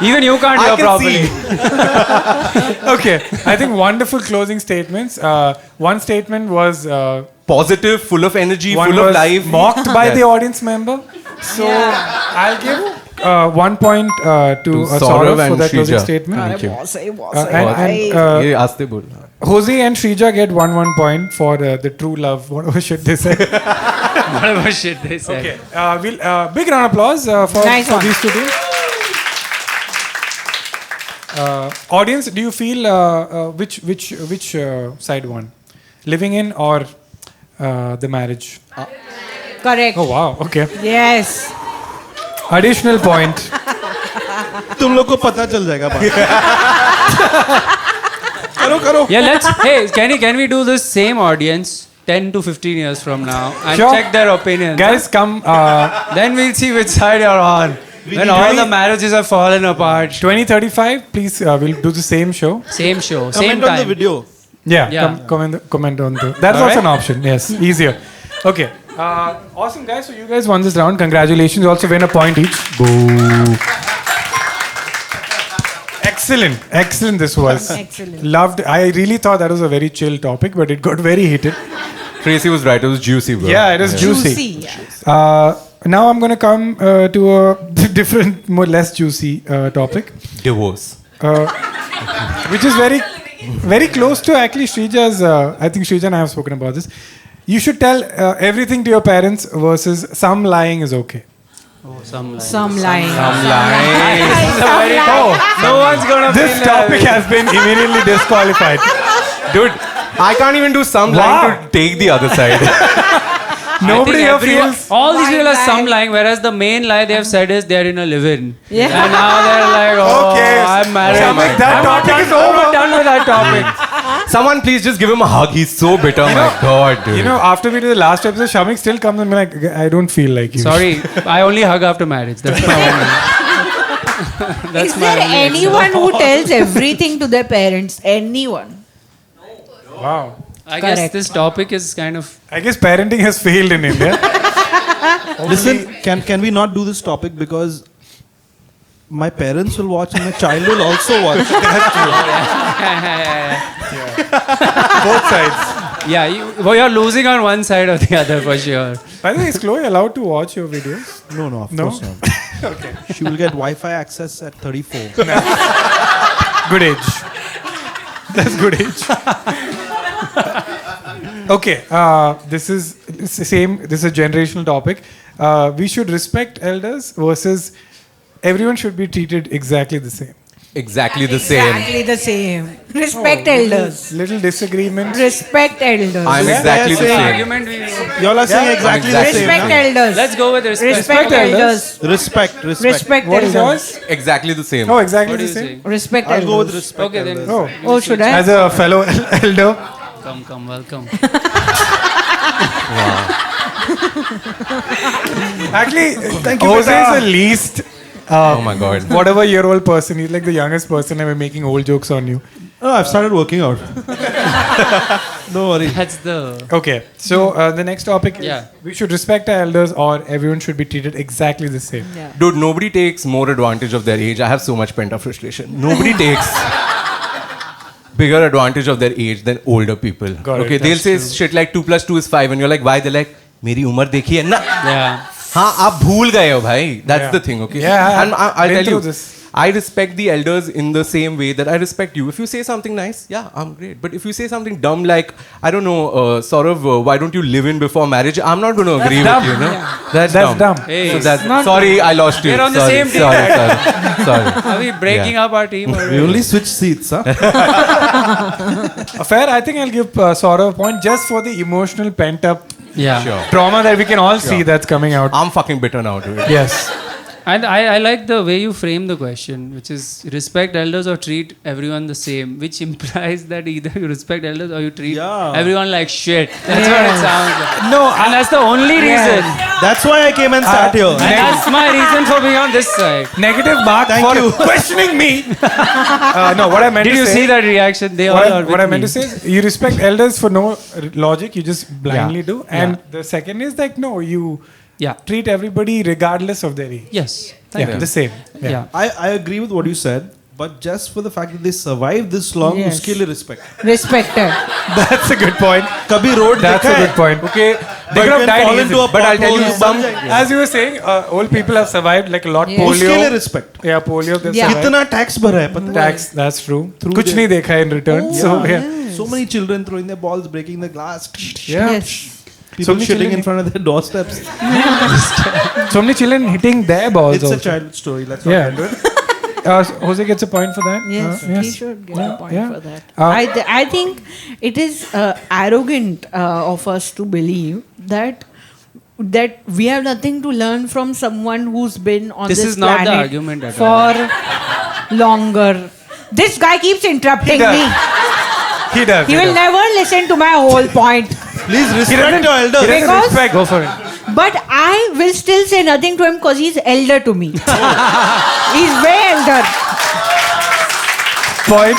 S7: even you can't
S3: I
S7: hear
S3: can
S7: properly.
S3: see.
S1: Okay, I think wonderful closing statements. One statement was
S3: Positive, full of energy,
S1: one
S3: full of
S1: was
S3: life.
S1: mocked by
S3: Yes.
S1: the audience member. So I'll give 1 point to
S3: Saurav
S1: Saurav for
S3: and
S1: that closing
S3: Shrija.
S1: statement.
S3: Thank you.
S1: And
S3: ये आस्ते बोल.
S1: Jose and Shrija get 1 point for the true love. Whatever shit they say.
S7: Whatever shit they said.
S1: Okay, we'll big round of applause
S5: Nice
S1: for
S5: one.
S1: these two teams. Audience, do you feel which side won? Living in or the marriage?
S5: Correct.
S1: Oh wow, okay.
S5: Yes.
S1: Additional point.
S6: तुम लोग को पता चल जाएगा बाद में. करो.
S7: Yeah, can we do this same audience 10 to 15 years from now and
S1: Sure.
S7: check their opinions?
S1: Guys, come
S7: Then we'll see which side you're on. When all the marriages have fallen apart.
S1: 2035, please, we'll do the same show.
S7: Same show, same
S6: Comment on the
S7: time.
S6: video.
S1: Yeah,
S7: Yeah.
S1: comment on the. That's
S7: All
S1: also
S7: right.
S1: an option. Yes, easier. Okay. Awesome, guys. So you guys won this round. Congratulations. You also win a point each. Boo. Excellent. Excellent this was.
S5: Excellent.
S1: Loved. I really thought that was a very chill topic, but it got very heated.
S3: Tracy was right. It was juicy, bro.
S1: Yeah, it is juicy.
S5: Yeah.
S1: Now I'm going to come to a different, more less juicy topic,
S3: Divorce.
S1: which is very, very close to actually Srija's. I think Srija and I have spoken about this. You should tell everything to your parents versus some lying is okay.
S7: Oh, some line.
S5: Some lying.
S3: Some lying.
S7: No one's gonna
S1: This
S7: feel
S1: topic has been immediately disqualified.
S3: Dude, I can't even do some line to take the other side.
S1: Nobody here feels.
S7: All these people are
S5: Why
S7: some
S5: lie?
S7: lying, whereas the main lie they have said is they're in a live-in.
S5: Yeah.
S7: And now they're like, oh,
S1: Okay.
S7: I'm married.
S1: Shamik, that
S7: I'm not
S1: topic
S7: done-
S1: is
S7: I'm
S1: over.
S7: not done with that topic.
S3: Someone please just give him a hug. He's so bitter. My God, dude.
S1: You know, after we did the last episode, Shamik still comes and be like, I don't feel like you.
S7: Sorry, I only hug after marriage. That's my only. That's
S5: Is
S7: my
S5: there
S7: only
S5: anyone who tells everything to their parents? Anyone?
S1: Wow.
S7: I guess
S5: Correct.
S7: this topic is kind of.
S1: I guess parenting has failed in India.
S6: Listen, can we not do this topic because my parents will watch and my child will also watch.
S1: Both sides.
S7: Yeah, you're losing on one side or the other for sure.
S1: By the way, is Chloe allowed to watch your videos?
S6: No, of
S1: No?
S6: course not. Okay. She will get Wi-Fi access at 34.
S1: Good age. That's good age. Okay, this is it's the same. This is a generational topic. We should respect elders versus everyone should be treated exactly the same.
S3: Exactly the same.
S5: Exactly the same. Respect elders.
S1: Little disagreement.
S5: Respect elders.
S3: I'm exactly the
S6: same.
S3: same.
S7: Argument we.
S6: Y'all are saying exactly the same.
S5: Respect
S6: na?
S5: elders.
S7: Let's go with respect.
S5: Respect elders.
S6: Respect.
S5: Respect
S1: What is
S5: elders.
S1: yours?
S3: Exactly the same.
S1: Oh, exactly
S7: What do
S1: the
S7: you
S1: same.
S7: say?
S5: Respect
S6: I'll
S5: elders.
S6: go with respect.
S7: Okay, then.
S6: elders.
S1: Oh,
S5: Oh, should I?
S1: as a fellow elder.
S7: Come, welcome.
S1: Actually,
S6: Thank you,
S1: Jose
S6: beta.
S1: is the least.
S3: Oh my God.
S1: Whatever year-old person, he's like the youngest person ever making old jokes on you.
S6: Oh, I've started working out. Don't worry.
S7: That's the.
S1: Okay, so the next topic is
S7: Yeah.
S1: we should respect our elders or everyone should be treated exactly the same.
S5: Yeah.
S3: Dude, nobody takes more advantage of their age. I have so much pent up frustration. Nobody takes bigger advantage of their age than older people.
S1: Got it,
S3: Okay, they'll
S1: that's
S3: say
S1: true.
S3: shit like 2 + 2 is 5, and you're like, why? They're like, मेरी उम्र देखी है ना?
S7: Yeah.
S3: हाँ, आप भूल गए हो भाई. That's
S1: Yeah.
S3: the thing, okay?
S1: Yeah,
S3: and I'll
S1: been
S3: tell you,
S1: through this.
S3: I respect the elders in the same way that I respect you. If you say something nice, yeah, I'm great. But if you say something dumb like, I don't know, sort of, why don't you live in before marriage? I'm not going to agree
S1: dumb.
S3: with you, no?
S5: Yeah.
S3: That's
S1: That's dumb.
S7: Hey,
S3: So that's,
S5: not
S3: sorry, I lost you.
S7: We're on the
S3: sorry,
S7: same team.
S3: sorry.
S7: Are we breaking up our team? Or
S6: We only switch seats, huh?
S1: Fair, I think I'll give Saurav a point just for the emotional pent-up
S7: Yeah.
S3: Sure.
S1: trauma that we can all see that's coming out.
S3: I'm fucking bitter now, dude.
S1: Yes.
S7: And I like the way you frame the question, which is respect elders or treat everyone the same, which implies that either you respect elders or you treat
S6: Yeah.
S7: everyone like shit. That's what it sounds like.
S1: No,
S7: And that's the only reason.
S6: That's why I came and sat here.
S7: And that's my reason for being on this side.
S1: negative mark
S6: Thank
S1: for
S6: you.
S1: questioning me. No, what I meant
S7: Did
S1: to
S7: you
S1: say.
S7: see that reaction? They all are
S1: What I
S7: with
S1: meant
S7: me.
S1: to say is you respect elders for no logic, you just blindly do. And the second is like, no, you
S7: Yeah.
S1: treat everybody regardless of their age.
S7: Yes. Thank
S1: Yeah,
S7: you.
S1: the same.
S7: Yeah.
S6: I agree with what you said, but just for the fact that they survived this long,
S5: Yes.
S6: उसके लिए respect.
S5: Respected.
S1: That's a good point.
S6: कभी road
S1: That's
S6: देखा
S1: a
S6: है?
S1: good point.
S3: Okay,
S1: They
S6: But
S1: could have
S6: when
S1: died
S6: fall
S1: easily.
S6: into a
S3: but I'll tell you
S6: pothole,
S3: some.
S1: As you were saying, old people have survived like a lot.
S5: Yes.
S6: उसके लिए
S1: Polio.
S6: respect.
S1: Yeah, polio. They've
S5: Yeah.
S1: survived.
S6: कितना tax भरा है पता है?
S1: Tax. That's true. कुछ नहीं देखा in return. So yeah.
S6: So many children throwing their balls, breaking the glass.
S1: Yeah.
S5: Yes.
S6: People
S1: many
S6: shitting
S1: children-
S6: in front of their doorsteps.
S1: So many children hitting their balls.
S6: It's a
S1: also.
S6: childhood story. Let's not
S1: Yeah.
S6: get into it.
S1: Jose gets a point for that.
S5: Yes,
S1: Yes.
S5: he should get a point
S1: yeah.
S5: for that.
S1: Uh,
S5: I think it is arrogant of us to believe that we have nothing to learn from someone who's been on
S7: This
S5: this
S7: is not the
S5: planet
S7: argument at
S5: for longer. This guy keeps interrupting
S1: does.
S5: me.
S1: He does.
S5: He will never listen to my whole point.
S6: Please respect your elders.
S1: He doesn't
S5: Because-
S1: respect. Go for it.
S5: But I will still say nothing to him because he's elder to me. He's way elder.
S1: Point.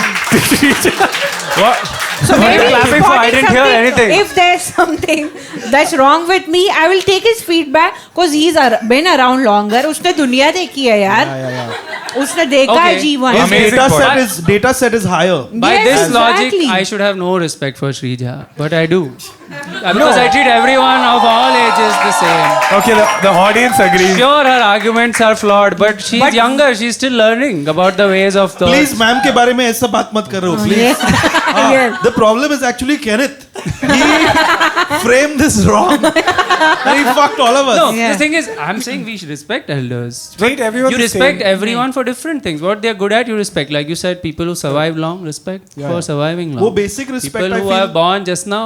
S5: So maybe
S7: clapping
S5: he's
S7: for? I
S5: spotting
S7: didn't hear
S5: something.
S7: anything.
S5: If there's something that's wrong with me, I will take his feedback because he's been around longer. उसने दुनिया देखी है यार. उसने देखा है
S7: Okay.
S5: जीवन.
S6: His
S1: Amazing
S6: data set is higher.
S7: By
S5: Yes,
S7: this logic,
S5: exactly.
S7: I should have no respect for Shrija, but I do. Because I treat everyone of all ages the same.
S1: Okay, the audience agrees.
S7: Sure, her arguments are flawed, but she's younger. She's still learning about the ways of thought.
S6: Please, ma'am के बारे में ऐसा बात मत करो, please.
S5: Yes.
S6: The problem is actually Kenneth. He framed this wrong. And he fucked all of us.
S7: No,
S5: Yeah.
S7: the thing is, I'm saying we should respect elders.
S1: Treat everyone
S7: You
S1: the
S7: respect
S1: same.
S7: everyone for different things. What they're good at, you respect. Like you said, people who survive long, respect for surviving long.
S6: वो basic respect
S7: People
S6: I
S7: who
S6: feel.
S7: are born just now,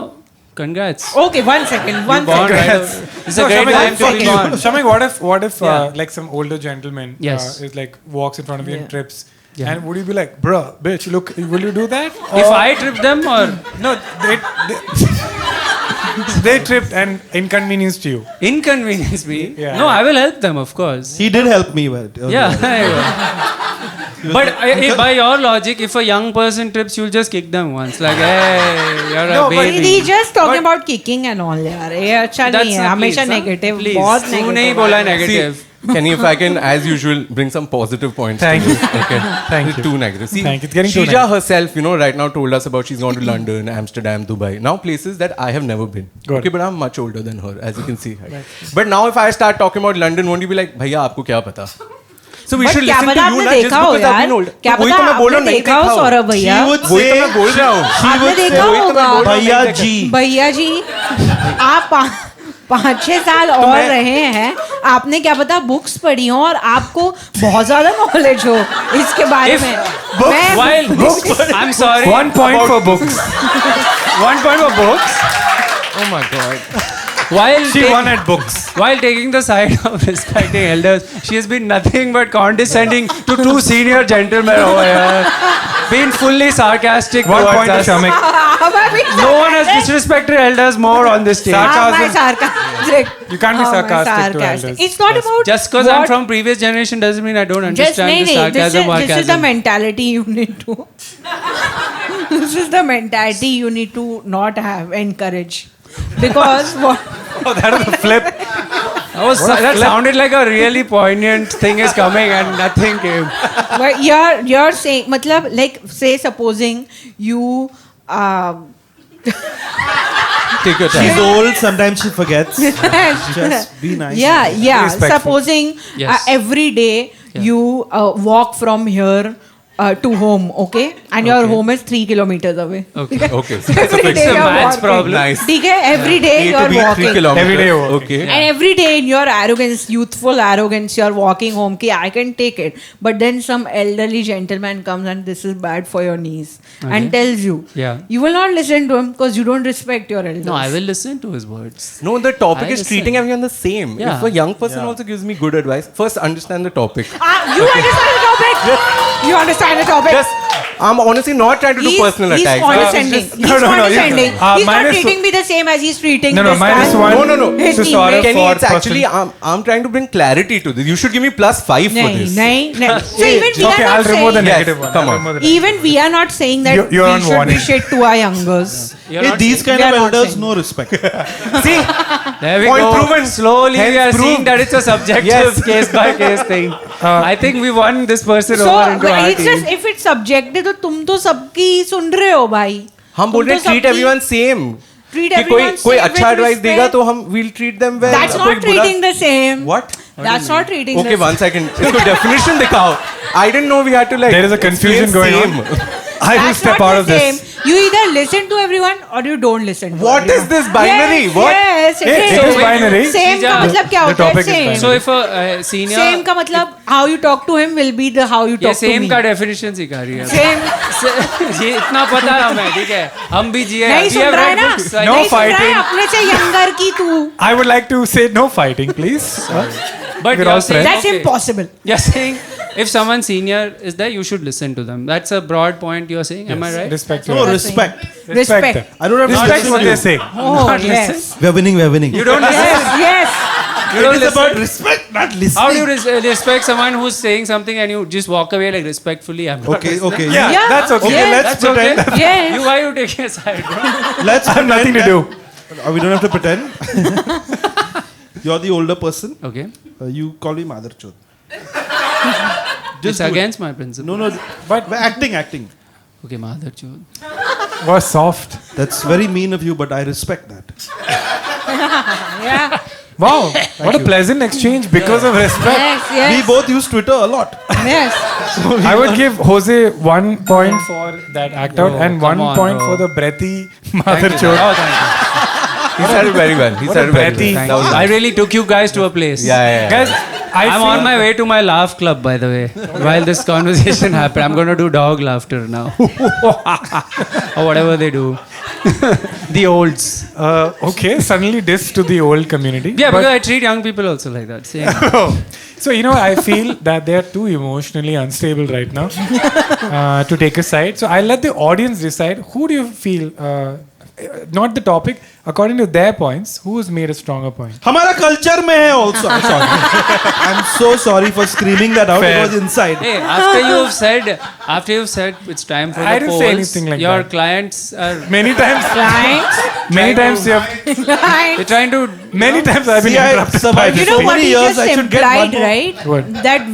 S7: congrats.
S5: Okay, one second. One
S7: Born
S5: second.
S7: right away. It's a great
S1: Shamik,
S7: time to be born.
S1: Shamik, what if
S7: Yeah.
S1: like some older gentleman
S7: Yes.
S1: is like walks in front of you and
S5: Yeah.
S1: trips,
S7: Yeah.
S1: and would you be like, bruh, bitch, look, will you do that?
S7: If
S1: Or-
S7: I trip them or
S1: no, they tripped and inconvenienced you.
S7: inconvenience me,
S1: Yeah.
S7: no, I will help them, of course.
S6: He did help me with.
S7: Yeah. But by your logic, if a young person trips, you'll just kick them once. Like, hey, you're
S1: No,
S7: a
S1: but
S7: baby.
S5: He's just talking about kicking and all यार. ये अच्छा नहीं है. हमेशा
S7: please,
S5: negative.
S7: please.
S5: बहुत
S7: तू नहीं
S5: negative.
S7: बोला negative.
S3: Kenny, if I can, as usual, bring some positive points.
S1: Thank
S3: to
S1: you.
S3: this. Okay.
S1: Thank you.
S3: Too negative. See,
S1: Thank you. It's getting too
S3: Shrija
S1: negative.
S3: herself, right now told us about she's gone to London, Amsterdam, Dubai. Now places that I have never been.
S1: Good.
S3: Okay, but I'm much older than her, as you can see. But now if I start talking about London, won't you be like, भैया आपको क्या पता? So we
S5: But
S3: should
S5: क्या
S3: listen
S5: पता
S3: to you
S5: आपने
S3: ना, just
S5: देखा हो
S3: because I've
S5: यार.
S3: been older.
S5: क्या
S3: तो वही
S5: पता
S3: तो मैं बोल रहा
S5: आपने
S3: हूँ, नहीं
S5: देखा हो
S3: देखा
S5: सौरभ
S6: She
S5: भैया.
S6: would
S3: वही तो
S6: say,
S3: मैं बोल रहा हूँ.
S5: आपने देखा
S3: वही तो मैं
S5: होगा.
S3: बोल रहा हूँ,
S6: भैया
S3: नहीं देखा.
S6: जी.
S5: भैया जी, आप 5-6 साल और रहे हैं. आपने क्या पता बुक्स पढ़ी हो और आपको बहुत ज्यादा नॉलेज हो इसके बारे
S7: If-
S5: में.
S7: While I'm sorry.
S1: 1 point for books.
S7: 1 point for books.
S3: Oh my god.
S7: While
S1: She won at books.
S7: While taking the side of respecting elders, she has been nothing but condescending to two senior gentlemen over here. Been fully sarcastic
S1: 1
S7: towards
S1: point to
S7: us.
S1: Shamik.
S7: No one has disrespected elders more on this stage.
S5: sarcastic.
S1: You can't be sarcastic to elders.
S5: It's not about
S7: Just because I'm
S5: what-
S7: from previous generation doesn't mean I don't
S5: Just
S7: understand the
S5: this
S7: sarcasm.
S5: is the mentality you need to. This is the mentality you need to not have, encourage. Because what?
S1: Oh, that was a flip.
S7: That sounded like a really poignant thing is coming and nothing came.
S5: But you're saying, matlab, like say supposing you.
S3: Take your time.
S6: She's old, sometimes she forgets. Just be nice.
S5: Yeah.
S1: Respectful.
S5: Supposing
S7: Yes.
S5: every day you walk from here to home, okay, and your home is 3 kilometers away.
S7: Okay.
S3: Okay. So that's a
S5: Every
S3: fix.
S5: day
S7: It's a
S5: you're
S7: maths
S5: walking.
S7: problem.
S3: Nice.
S5: ठीक है? Every day
S3: A to
S5: you're
S3: B, 3
S5: walking.
S3: kilometers.
S1: Every day you're walking.
S3: Okay.
S5: And every day in your arrogance, youthful arrogance, you're walking home. Ki, I can take it. But then some elderly gentleman comes and this is bad for your knees and tells you.
S7: Yeah.
S5: You will not listen to him because you don't respect your elders.
S7: No, I will listen to his words.
S3: No, the topic
S7: I
S3: is
S7: listen.
S3: treating everyone the same.
S7: Yeah.
S3: If a young person also gives me good advice, first understand the topic.
S5: You understand the topic? You understand the topic?
S3: Just, I'm honestly not trying to do personal
S5: he's
S3: attacks.
S5: condescending.
S3: Just-
S5: He's
S1: No, you
S5: condescending.
S1: can.
S5: He's not
S1: minus
S5: treating me the same as he's treating
S1: No,
S5: this
S1: minus
S5: guy.
S1: one.
S3: No.
S5: His
S1: To Saurabh
S5: teammate.
S3: Kenny,
S1: for
S3: it's actually, I'm trying to bring clarity to this. You should give me +5 for
S5: Nahin,
S3: this.
S5: nahin. So even we
S1: Okay,
S5: are
S1: I'll
S5: not
S1: remove the
S5: saying,
S3: Yes,
S1: negative one.
S3: come
S1: I'll
S3: on.
S1: remove the negative.
S5: even we are not saying that
S1: You're
S5: we
S1: on
S5: should
S1: warning.
S5: be shit to our youngers.
S7: You're
S6: Hey,
S7: not
S6: these kind
S5: We
S6: of
S5: are not
S6: elders,
S5: saying.
S6: no respect.
S3: See?
S7: There we
S3: Point
S7: go.
S3: proven.
S7: Slowly we are
S3: Hence
S7: seeing
S3: proved.
S7: that it's a subjective
S3: Yes.
S7: case by case thing. I think we won this person
S5: So
S7: over into our
S5: it's
S7: team.
S5: just if it's subjective तो तुम तो सबकी सुन रहे हो भाई.
S3: हम बोल रहे हैं treat everyone same.
S5: Treat
S3: कि कोई
S5: everyone
S3: कोई
S5: same
S3: अच्छा
S5: with
S3: एडवाइस
S5: respect.
S3: देगा तो हम we'll treat them well.
S5: That's
S3: कोई
S5: not
S3: बुरा-
S5: treating the same.
S3: What?
S5: That's not treating
S3: Okay,
S5: the
S3: one second. इसको definition दिखाओ. I didn't know we had to like.
S1: There is a confusion
S3: explain
S1: going on.
S3: same.
S1: I will
S5: That's
S1: step
S5: not
S1: out
S5: the
S1: of this.
S5: same. You either listen to everyone or you don't listen to
S3: What
S5: everyone.
S3: is this binary?
S5: Yes,
S3: What?
S5: Yes, it
S1: It
S5: is.
S1: is binary.
S5: Same का
S7: The
S5: मतलब क्या होता
S1: topic
S5: है?
S1: is
S5: Same.
S1: binary.
S7: So if a senior
S5: Same का मतलब how you talk to him will be the how you
S7: ये
S5: talk to
S7: same
S5: me.
S7: का definition सिखा रही है
S5: Same.
S7: ये इतना पता है हमें ठीक है हम भी जिए
S5: नहीं
S7: we
S5: सुन
S7: have
S5: रहा है
S7: read
S5: ना?
S7: books.
S1: No
S5: नहीं सुन रहा है
S1: fighting.
S5: अपने से younger की तू.
S1: I would like to say no fighting, please.
S7: But
S1: We're
S7: you're
S1: all
S7: saying,
S1: friends.
S5: That's impossible.
S7: You're saying if someone senior is there, you should listen to them. That's a broad point you're saying. Am I right?
S1: Respect.
S6: No,
S1: your-
S6: respect.
S5: Respect.
S6: I don't have to
S1: Respect
S6: listen
S1: what
S6: to
S1: they
S6: you.
S1: say.
S5: Oh
S7: Not
S5: yes.
S6: We're winning, we're winning.
S7: You don't listen.
S5: Yes. Yes.
S7: You don't
S6: It is about
S7: listen.
S6: respect, not listening.
S7: How do you respect someone who's saying something and you just walk away like respectfully? I'm not
S6: Okay,
S7: listening.
S6: okay.
S1: Yeah,
S5: Yeah.
S1: that's okay.
S6: Okay, let's
S7: That's
S6: pretend.
S7: okay.
S5: Yes.
S7: You, why are you taking a side, bro?
S6: Let's
S1: I have nothing to do.
S6: We don't have to pretend. You're the older person.
S7: Okay.
S6: You call me Mother Chod.
S7: It's
S6: do it.
S7: against my principle.
S6: No, but acting.
S7: Okay, mother chod.
S1: Was soft.
S6: That's very mean of you, but I respect that.
S5: Yeah.
S1: Wow, what a pleasant exchange because of respect.
S5: Yes,
S6: We
S5: yes.
S6: both use Twitter a lot.
S5: Yes.
S1: I would give Jose 1 point for that act out and 1
S7: come on,
S1: point
S7: bro.
S1: for the breathy mother
S7: Thank you.
S1: chode.
S7: Oh, thank you.
S3: He said it very well. He said it very
S1: breathy-
S3: well.
S7: Thank you. I really took you guys to a place.
S3: Yeah.
S1: Guys,
S7: I'm on my way to my laugh club, by the way. While this conversation happened, I'm going to do dog laughter now. Or whatever they do. The olds.
S1: Okay, suddenly diss to the old community.
S7: Yeah,
S1: But-
S7: because I treat young people also like that. Same.
S1: So, I feel that they are too emotionally unstable right now to take a side. So, I'll let the audience decide who do you feel, not the topic, according to their points, who has made a stronger point?
S6: हमारा culture में है also. I'm sorry. I'm so sorry for screaming that out.
S1: Fair.
S6: It was inside.
S7: Hey, after you've said it's time for
S1: I
S7: the
S1: didn't
S7: polls,
S1: say anything like
S7: your
S1: that.
S7: clients are
S1: Many times,
S5: Clients.
S7: they're trying to
S1: many times I've been
S6: See, I
S1: interrupted by
S6: survived
S1: this.
S5: You know
S6: so
S5: what
S6: many
S5: he
S6: years,
S5: just
S6: I should get
S5: implied,
S6: one more.
S5: right?
S1: What?
S5: That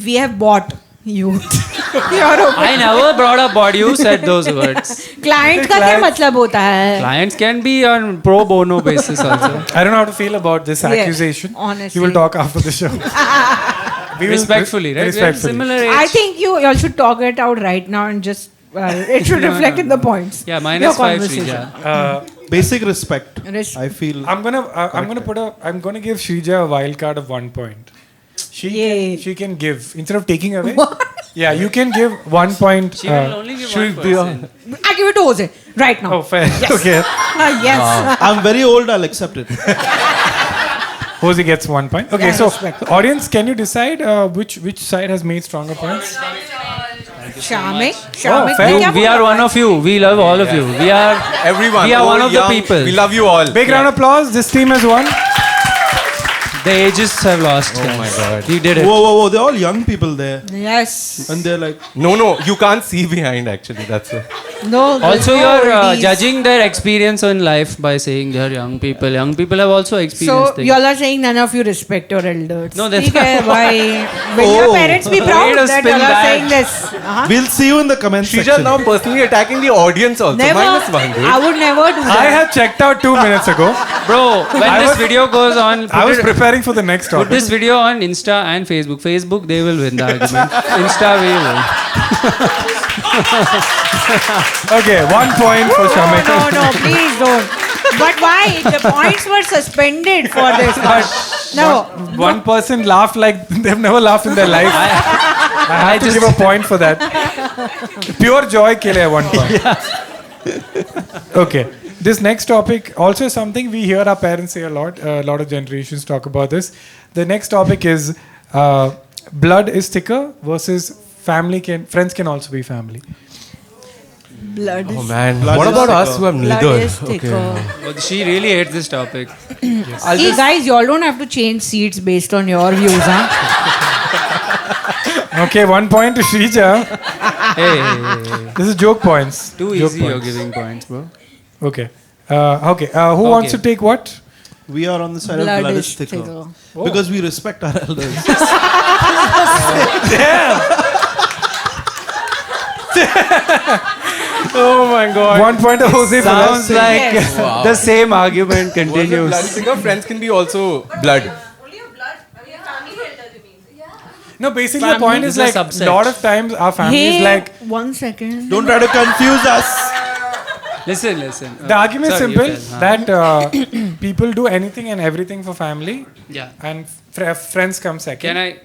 S5: we have bought you. You're okay.
S7: I never brought up body. You said those words.
S5: Client का क्या मतलब होता है?
S7: Clients can be on pro bono basis also.
S1: I don't know how to feel about this
S5: Yeah,
S1: accusation.
S5: honestly.
S1: You will talk after the show. We will-
S7: Respectfully, right? We have
S1: Respectfully.
S7: similar age.
S5: I think you all should talk it out right now and just it should reflect in the points.
S7: Yeah,
S5: Your
S7: minus 5
S5: conversation.
S7: Shrija.
S6: Basic respect.
S5: Res-
S6: I feel.
S1: I'm gonna give Shrija a wild card of 1 point.
S5: Yay.
S1: She can give instead of taking away. Yeah, you can give 1 point.
S7: She will only give one person.
S5: I give it to Jose right now.
S1: Oh, fair. Okay.
S5: Yes.
S6: I'm very old. I'll accept it.
S1: Jose gets 1 point. Okay,
S5: Yeah,
S1: so
S5: respect.
S1: audience, can you decide which side has made stronger points?
S5: Shamik.
S1: Oh, fair.
S5: ने क्या
S7: We are
S5: बोला?
S7: one of you. We love all of you. We are
S3: Everyone.
S7: We are one
S3: old,
S7: of the
S3: young,
S7: people.
S3: We love you all.
S1: Big round of applause. This team has won.
S7: The ages have lost. Oh
S3: my God.
S7: We did it.
S6: Whoa. They're all young people there.
S5: Yes.
S6: And they're like,
S3: No, you can't see behind actually. That's it.
S5: No.
S7: Also,
S5: no
S7: you're
S5: oldies.
S7: judging their experience in life by saying they're young people. Young people have also experienced
S5: So
S7: things.
S5: y'all are saying none of you respect your elders.
S7: No, that's
S5: ठीक है, why? Will your parents be proud
S7: Way to
S5: that
S7: spin
S5: y'all are
S7: that.
S5: saying this?
S6: we'll see you in the comment
S3: Shrija
S6: section.
S3: now personally attacking the audience also.
S5: Never.
S3: -1, dude.
S5: I would never do that.
S1: I have checked out 2 minutes ago.
S7: Bro, when
S1: I
S7: this
S1: was-
S7: video goes on,
S1: I was preparing for the next
S7: put
S1: topic.
S7: this video on Insta and Facebook. Facebook, they will win the argument. Insta, we will.
S1: Okay, 1 point for Shamik.
S5: No, please don't. But why? The points were suspended for this one. No.
S1: One person laughed like they've never laughed in their life. I have to give a point for that. Pure joy ke liye 1 point. Okay. This next topic also is something we hear our parents say a lot. A lot of generations talk about this. The next topic is blood is thicker versus friends can also be family.
S5: Blood
S3: Oh
S5: is,
S3: man.
S6: Blood
S3: What
S6: is
S3: about
S6: thicker.
S3: us who have
S5: blood
S3: neither?
S5: is thicker.
S7: Oh, she really hates this topic.
S5: See, guys, y'all don't have to change seats based on your views, huh?
S1: Okay, 1 point to Shrija.
S7: Hey,
S1: This is joke points.
S7: too
S1: Joke
S7: easy you're
S1: points.
S7: giving points, bro.
S1: Okay. Who wants to take what?
S6: We are on the side of blood is thicker. Because we respect our elders.
S7: Oh my god.
S1: 1 point of Jose for that.
S7: Sounds like
S5: Yes.
S7: the same argument
S3: Was it blood
S7: continues.
S3: thicker? Friends can be also blood.
S2: Only your blood. I mean, family elders, you mean? Yeah.
S1: No, basically the
S5: Family
S1: point is
S7: is a
S1: like
S7: subset.
S1: lot of times our family is like
S5: 1 second.
S6: Don't try to confuse us.
S7: Listen.
S1: the argument is
S7: Sorry, you
S1: simple
S7: tell,
S1: that people do anything and everything for family
S7: Yeah.
S1: and friends come second.
S7: Can I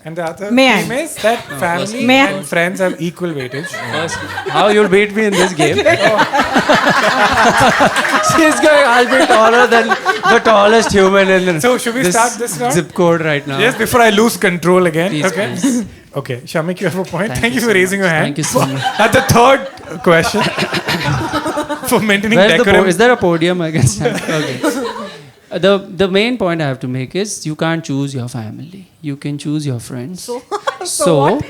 S1: And the other
S5: May I?
S1: thing is that family
S5: May I?
S1: and friends have equal weightage.
S7: first, how you'll beat me in this game? She's going, I'll be taller than the tallest human in
S1: So should we start this round?
S7: zip code right now.
S1: Yes, before I lose control again.
S7: Please,
S1: okay.
S7: please.
S1: Okay, Shamik, you have a point. Thank you
S7: you
S1: for
S7: so
S1: raising your hand.
S7: Thank you so much.
S1: At the third question, for maintaining
S7: Where's the
S1: decorum.
S7: is there a podium I can stand? Okay. the main point I have to make is you can't choose your family. You can choose your friends. So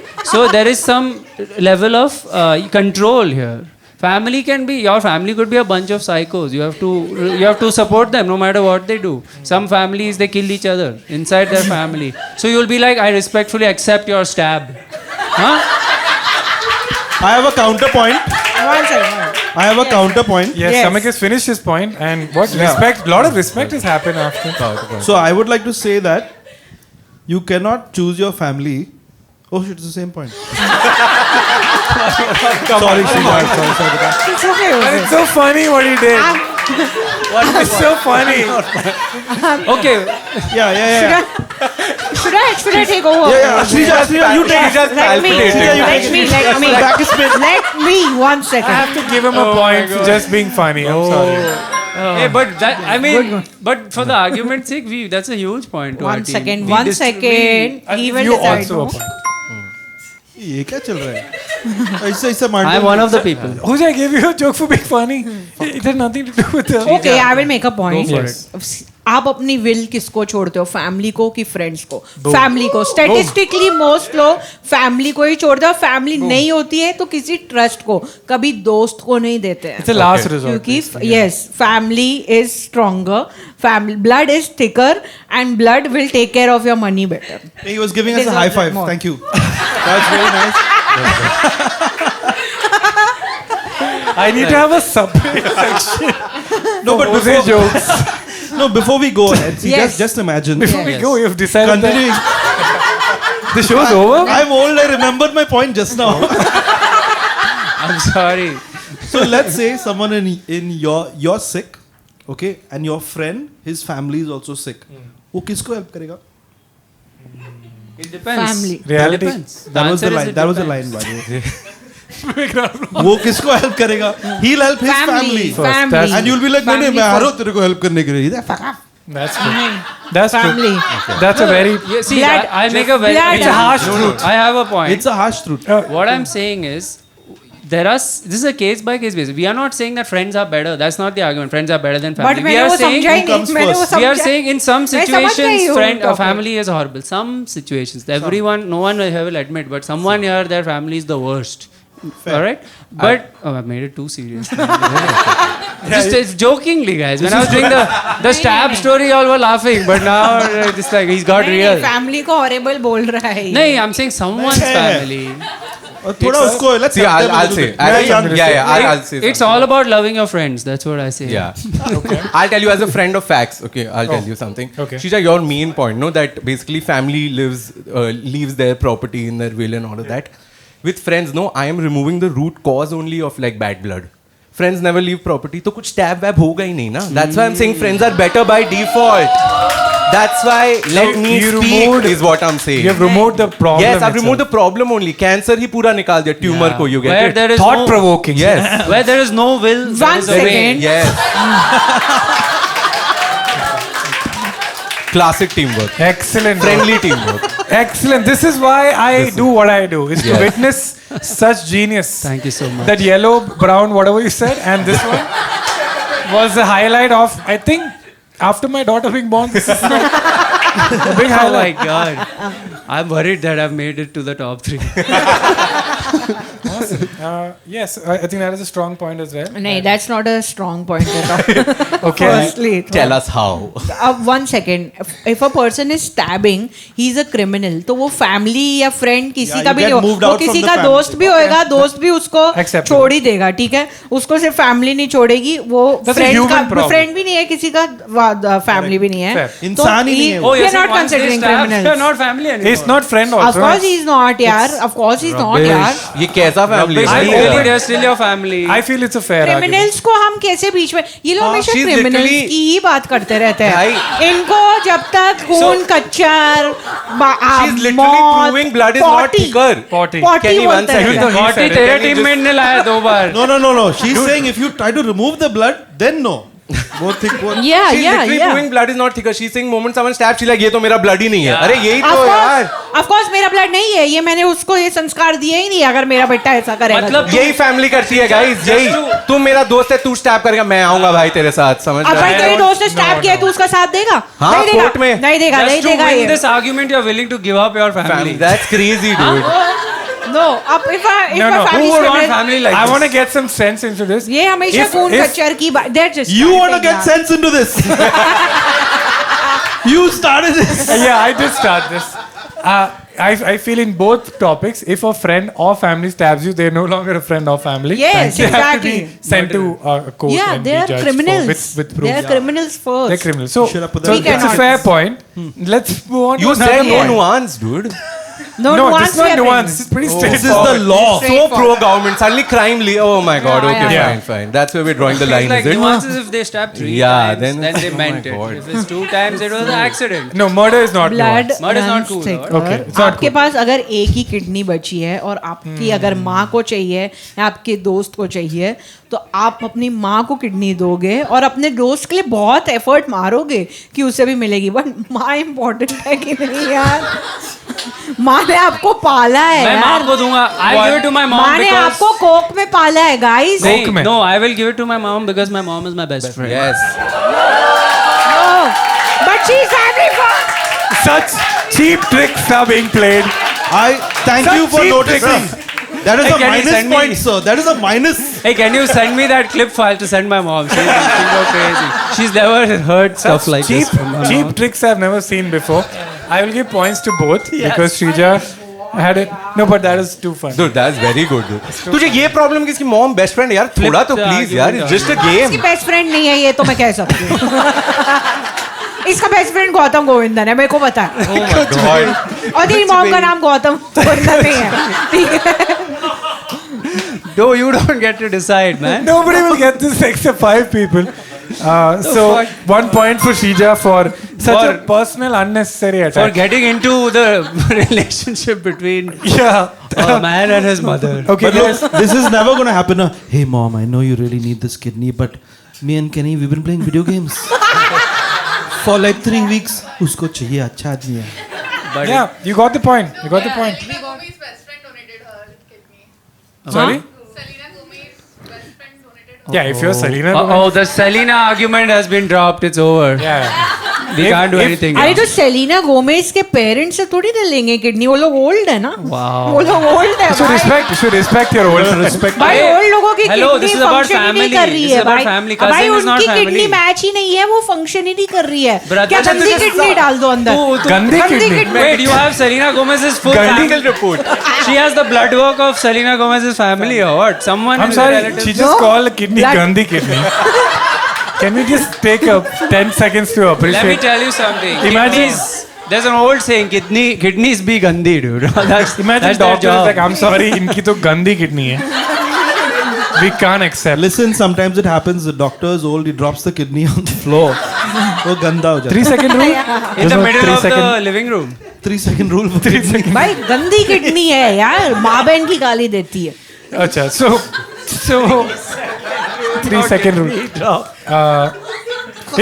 S7: there is some level of control here. Family can be, your family could be a bunch of psychos. You have to support them no matter what they do. Some families, they kill each other inside their family. So you'll be like, I respectfully accept your stab. Huh?
S6: I have a counterpoint.
S5: One second.
S6: I have a counterpoint.
S1: Yes,
S5: Yes.
S1: Samik has finished his point, and what respect? A lot of respect has happened after.
S6: So I would like to say that you cannot choose your family. Oh shit, it's the same point. Sorry, Sridhar. Sorry.
S5: It's okay.
S1: And it's so funny what he did. It's so funny.
S7: Okay.
S6: Yeah.
S5: Should I take over?
S6: Yeah. Sridhar, you take it.
S5: Let me. Let me. 1 second.
S1: I have to give him a point for just being funny. I'm sorry.
S7: Hey, but that, I mean, but for the argument's sake, that's a huge point to our
S5: One
S7: team.
S5: second.
S7: We
S5: 1 second. He will
S1: You
S5: decide.
S1: also a point.
S6: ये क्या चल रहा है? ऐसा Mandu.
S7: I'm one of the people.
S1: Who's I gave you a joke for being funny? It had nothing to do with the.
S5: Okay, I will make a point.
S7: Go for
S5: आप अपनी will किसको छोड़ते हो, फैमिली को कि friends को? Family को. Statistically most लोग फैमिली को ही छोड़ते हैं. फैमिली नहीं होती है तो किसी ट्रस्ट को, कभी दोस्त को नहीं देते हैं.
S1: It's a last resort.
S5: क्योंकि yes, family is stronger, family blood is thicker, and blood will take care of your money better.
S6: He was giving us a
S5: Deserve
S6: high five.
S5: more.
S6: Thank you. That's very nice.
S1: I need to have a subway section.
S6: No, but
S1: Jose
S6: before,
S1: jokes.
S6: no, before we go ahead, see,
S5: Yes.
S6: just imagine.
S1: Before we go, you've decided that
S6: Continuing.
S1: the show's over.
S6: I'm old. I remembered my point just now.
S7: I'm sorry.
S6: So let's say someone in you're sick, okay, and your friend, his family is also sick. वो किसको help करेगा?
S7: It depends.
S5: Family.
S1: Reality.
S7: It depends.
S6: That was the
S7: answer is
S6: line.
S7: it
S6: That was the
S7: depends.
S6: line, by the way. वो किसको help करेगा? He'll help his family.
S5: Family.
S6: And you'll be like, नहीं मैं आ रहा हूँ तेरे को help करने के लिए. Fuck off.
S1: That's true. That's
S5: Family.
S1: true. That's a very.
S7: Yeah, see,
S5: Blood.
S7: I make a very.
S5: Blood.
S1: It's a harsh truth.
S7: I have a point.
S6: It's a harsh truth.
S7: What I'm saying is, this is a case by case basis. We are not saying that friends are better. That's not the argument. Friends are better than family.
S5: But
S7: We
S5: मैंने
S7: are
S5: वो
S7: saying
S5: समझा ही
S6: comes
S5: नहीं. मैंने वो
S6: first?
S7: we are
S5: समझा.
S7: saying in some
S5: मैं समझ गई
S7: situations,
S5: हूँ
S7: friend or
S5: topic.
S7: family is horrible. Some situations, everyone, no one will admit, but someone here, their family is the worst. All right, but I made it too serious. Just it's jokingly, guys. When I was doing the stab story, all were laughing, but now just like he's got real.
S5: Family को horrible बोल रहा है.
S7: No, I'm saying someone's family.
S6: और थोड़ा उसको let's
S3: See,
S6: help them a
S3: I'll
S6: little
S3: say.
S6: bit.
S3: I'll say.
S7: It's all about loving your friends. That's what I say.
S3: Yeah. I'll tell you as a friend of facts. Okay, I'll tell you something.
S1: Okay.
S3: Shija, your main point, no, that basically family leaves their property in their will and all of that. With friends, no, I am removing the root cause only of like bad blood. Friends never leave property, तो कुछ tab wab होगा ही नहीं ना. That's why I'm saying friends are better by default. That's why let me
S1: you
S3: speak
S1: removed-
S3: is what I'm saying.
S1: You have removed the problem.
S3: Yes, I've removed the problem only. Cancer ही पूरा निकाल दिया. Tumor को you get
S7: Where
S3: it.
S7: there is
S1: Thought
S7: no,
S1: provoking.
S3: Yes.
S7: where there is no will, there
S5: One
S7: is a way.
S5: second.
S3: Yes. Classic teamwork.
S1: Excellent.
S3: Friendly teamwork.
S1: Excellent. This is why I do what I do. Is to
S3: Yes.
S1: witness such genius.
S7: Thank you so much.
S1: That yellow, brown, whatever you said, and this one was the highlight of. I think after my daughter being born, this is a big
S7: Oh my
S1: highlight.
S7: god. I'm worried that I've made it to the top 3.
S1: Yes, I think that is a strong point as well.
S5: नहीं, that's not a strong point at all.
S1: Okay.
S5: Firstly,
S3: Tell us how.
S5: 1 second. If a person is stabbing, he's a criminal. तो वो family या friend किसी
S6: Yeah,
S5: का
S6: you
S5: भी
S6: get
S5: नहीं हो.
S6: moved
S5: वो
S6: out from
S5: किसी
S6: the
S5: का
S6: family.
S5: दोस्त भी होएगा, दोस्त भी उसको
S1: Acceptable.
S5: छोड़ ही देगा, ठीक है? उसको सिर्फ family नहीं छोड़ेगी, वो
S1: That's a
S5: friend
S1: human
S5: का
S1: problem.
S5: friend भी नहीं है, किसी का family भी नहीं है.
S1: Fair.
S5: तो
S6: इंसान ही नहीं है वो.
S7: Oh,
S5: we
S7: you're
S5: are not
S7: saying once they
S5: considering
S7: stab,
S5: criminals.
S7: you're not family anymore.
S1: It's not friend also.
S5: Of course he's not, yaar. Of course he's not, yaar.
S3: ये कैसा family
S7: Rubbish.
S3: है?
S7: Really, they're still your family.
S1: I feel it's a fair argument.
S5: Criminals को हम कैसे बीच में, ये लोग हमेशा
S3: she's
S5: क्रिमिनल्स
S3: literally-
S5: की ही बात करते रहते हैं.
S3: भाई-
S5: इनको जब तक खून कच्चर
S3: She's literally proving blood is not thicker.
S1: Potty.
S3: Kenny, one
S5: बोलते हैं.
S3: second.
S1: तो he
S7: Hottie
S1: said it.
S7: तेरे
S3: Can you
S7: टीममेट ने लाया 2 बार.
S6: No. She's saying if you try to remove the blood, then no. Both thick. Both.
S5: Yeah,
S3: She's
S5: yeah,
S3: literally
S5: yeah.
S3: proving blood is not thicker. She's saying moment someone stabs, she's like ये तो मेरा blood ही नहीं है. अरे यही तो यार.
S5: Of course मेरा ब्लड नहीं है, ये मैंने उसको ये संस्कार दिए ही नहीं अगर मेरा बेटा ऐसा करेगा.
S7: मतलब
S3: यही फैमिली करती है गाइस. यही तू मेरा दोस्त है, तू स्टैब करेगा, मैं आऊंगा भाई तेरे साथ. समझ
S5: अब
S3: रहा
S5: भाई
S3: है?
S5: तेरे दोस्त ने स्टैप किया है, तू उसका साथ देगा?
S3: हाँ,
S5: नहीं देगा,
S3: कोर्ट में.
S5: नहीं देगा, नहीं
S7: just to
S5: देगा
S7: win
S5: ये.
S7: this argument, you're willing to give up your family.
S3: That's crazy, dude.
S5: No, अब if
S1: No,
S5: my
S1: no.
S5: family
S7: Who would want
S5: spread-
S7: family like
S1: I
S7: this?
S1: want to get some sense into this.
S5: ये हमेशा
S1: If-
S5: खून
S1: if-
S5: कच्चर की बात. They're just
S6: You want to
S5: starting,
S6: get
S5: यार.
S6: sense into this? You started this.
S1: Yeah, I did start this. I feel in both topics, if a friend or family stabs you, they're no longer a friend or family.
S5: Yes,
S1: They have to
S5: exactly.
S1: be sent to a court
S5: Yeah,
S1: and be
S5: they are
S1: judged
S5: criminals.
S1: with proof.
S5: They are criminals first.
S1: They're criminals. So,
S6: Should I put
S1: so
S6: that-
S5: We
S1: it's a
S5: cannot.
S1: fair point. Let's move on
S3: You
S1: to another
S3: said no
S1: point.
S3: nuance, dude.
S5: No,
S1: No,
S5: nuance
S1: this is not
S5: we are
S1: nuance.
S5: bringing.
S1: It's pretty
S6: This is
S1: straightforward.
S6: the law.
S3: So pro government. Suddenly crime. Oh my god.
S5: Yeah,
S3: Okay,
S1: yeah.
S3: fine, fine. That's where we're drawing the
S7: It's
S3: line,
S7: like
S3: is it?
S7: nuances if they stab 3
S3: Yeah,
S7: times,
S3: then-
S7: then they
S3: oh my
S7: meant it.
S3: God.
S7: If it's 2 times, it was an accident.
S1: No, murder is not
S5: Blood
S1: nuance.
S7: Murder is not
S5: runs
S7: cool,
S5: thicker.
S1: Okay, it's not
S5: आपके
S1: cool.
S5: पास अगर एक ही kidney बची है और आपकी अगर माँ को चाहिए या आपके दोस्त को चाहिए तो आप अपनी माँ को किडनी दोगे और अपने दोस्त के लिए बहुत एफर्ट मारोगे कि उसे भी मिलेगी. बट माँ इम्पोर्टेंट है कि नहीं यार? माँ ने आपको पाला है
S7: मैं माँ
S5: यार.
S7: को दूंगा. I'll give it to my mom
S5: माँ ने
S7: because
S5: आपको कोक में पाला है गाइस.
S1: कोक में.
S7: no, I will give it to my mom because my mom is my best friend.
S3: Yes.
S5: But she is everyone.
S1: Such cheap tricks are being played.
S6: I thank
S1: Such
S6: you for
S1: cheap
S6: noticing. That is
S7: Hey,
S6: a
S7: can you
S6: minus
S7: send me-
S6: point, sir. That is a minus.
S7: Hey, can you send me that clip file to send my mom? She'll go crazy. She's never heard stuff like
S1: cheap,
S7: this from my
S1: cheap
S7: mom.
S1: tricks I've never seen before. I will give points to both because Shrija had it. No, but that is too fun.
S3: Dude, that's very good, dude. तुझे ये problem किसकी mom best friend यार थोड़ा तो
S7: Flip the
S3: please यार
S7: argument
S3: it's just a
S5: इसकी
S3: game.
S5: Best friend नहीं है ये तो मैं कह सकती हूँ. इसका बेस्ट फ्रेंड गौतम गोविंदन है, मेरे को पता है. और तेरी मॉम का नाम गौतम गोविंदन नहीं है. ठीक है.
S7: No, you don't get to decide, man.
S1: Nobody will get this except 5 people. So 1 point for Shrija for such a personal, unnecessary
S7: For
S1: attack.
S7: getting into the relationship between
S1: Yeah.
S7: a man and his mother.
S1: Okay,
S6: But
S1: guys.
S6: look, this is never going to happen. Hey, mom, I know you really need this kidney, but me and Kenny, we've been playing video games for like 3 weeks. उसको चाहिए अच्छा आदमी है.
S7: But
S1: Yeah, you got the point. You got the point.
S2: Selena Gomez's best friend donated her kidney.
S1: Sorry?
S2: Selena Gomez's best friend donated her.
S1: Yeah, if you're Selena.
S7: oh, the Selena argument has been dropped. It's over.
S1: Yeah.
S7: We can't do
S1: if-
S7: anything.
S5: अरे
S7: now.
S5: तो Selina Gomez के parents से थोड़ी ना लेंगे kidney. वो लोग old है ना.
S7: Wow.
S5: वो लोग ओल्ड है
S1: You should
S5: भाई.
S1: respect. You should respect your old. Respect.
S5: भाई
S7: Hey,
S5: ओल्ड लोगों की
S7: hello,
S5: kidney
S7: this is about
S5: function ही नहीं
S7: family.
S5: कर रही
S7: This is
S5: है
S7: about
S5: भाई.
S7: family.
S5: भाई
S7: Cousin is not
S5: उनकी किडनी
S7: family.
S5: मैच ही नहीं है, वो फंक्शन ही नहीं कर रही है.
S7: Brother,
S5: क्या
S7: then
S5: गंदी
S7: this is
S5: किडनी डाल दो अंदर.
S1: गंदी kidney.
S7: Wait, you have Selena Gomez's full
S1: Gandhi
S7: family report. She has the blood work of Selena Gomez's family or what? Someone
S1: I'm
S7: in the
S1: sorry.
S7: relatives-
S1: She just
S5: No.
S1: called kidney
S5: Blood.
S1: Gandhi kidney. Can we just take a 10 seconds to
S7: Let me
S1: appreciate?
S7: tell you something.
S1: Imagine-
S7: Kidneys, there's an old saying, kidneys be gandhi, dude. that's,
S1: Imagine
S7: that's their
S1: doctor is
S7: job.
S1: like, I'm sorry, इनकी तो गंदी kidney है. We can't accept.
S6: Listen, sometimes it happens. The doctor is old. He drops the kidney on the floor. वो गंदा हो जाता
S1: 3 second rule.
S7: in
S1: There's
S7: the
S1: no
S7: middle
S1: 3
S7: of the
S1: second.
S7: living room.
S6: 3 second rule.
S1: 3 second.
S5: भाई गंदी kidney है यार. माँ बहन की गाली देती है.
S1: अच्छा, so 3 second rule.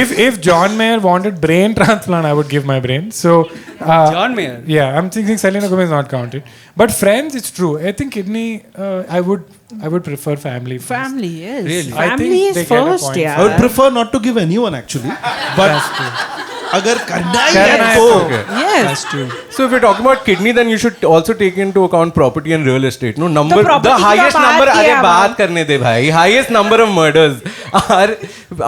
S1: If John Mayer wanted brain transplant, I would give my brain. So
S7: John Mayer.
S1: yeah, I'm thinking Selena Gomez is not counted. But friends, it's true. I think kidney. I would prefer family. first.
S5: Family, yes.
S7: Really?
S1: I
S5: Family
S1: think
S5: is
S1: they get a
S5: first,
S1: point.
S6: I would
S5: यार.
S6: prefer not to give anyone actually. But
S1: That's true.
S6: अगर करना ही
S1: करना
S6: है
S1: है
S6: तो
S1: तो
S5: Yes.
S7: That's true.
S3: So if we talk about kidney, then you should also take into account property and real estate. No number,
S5: property
S3: the
S5: की
S3: highest
S5: तो बात
S3: number.
S5: किया
S3: अरे
S5: हम.
S3: बात करने दे भाई. Highest number of murders are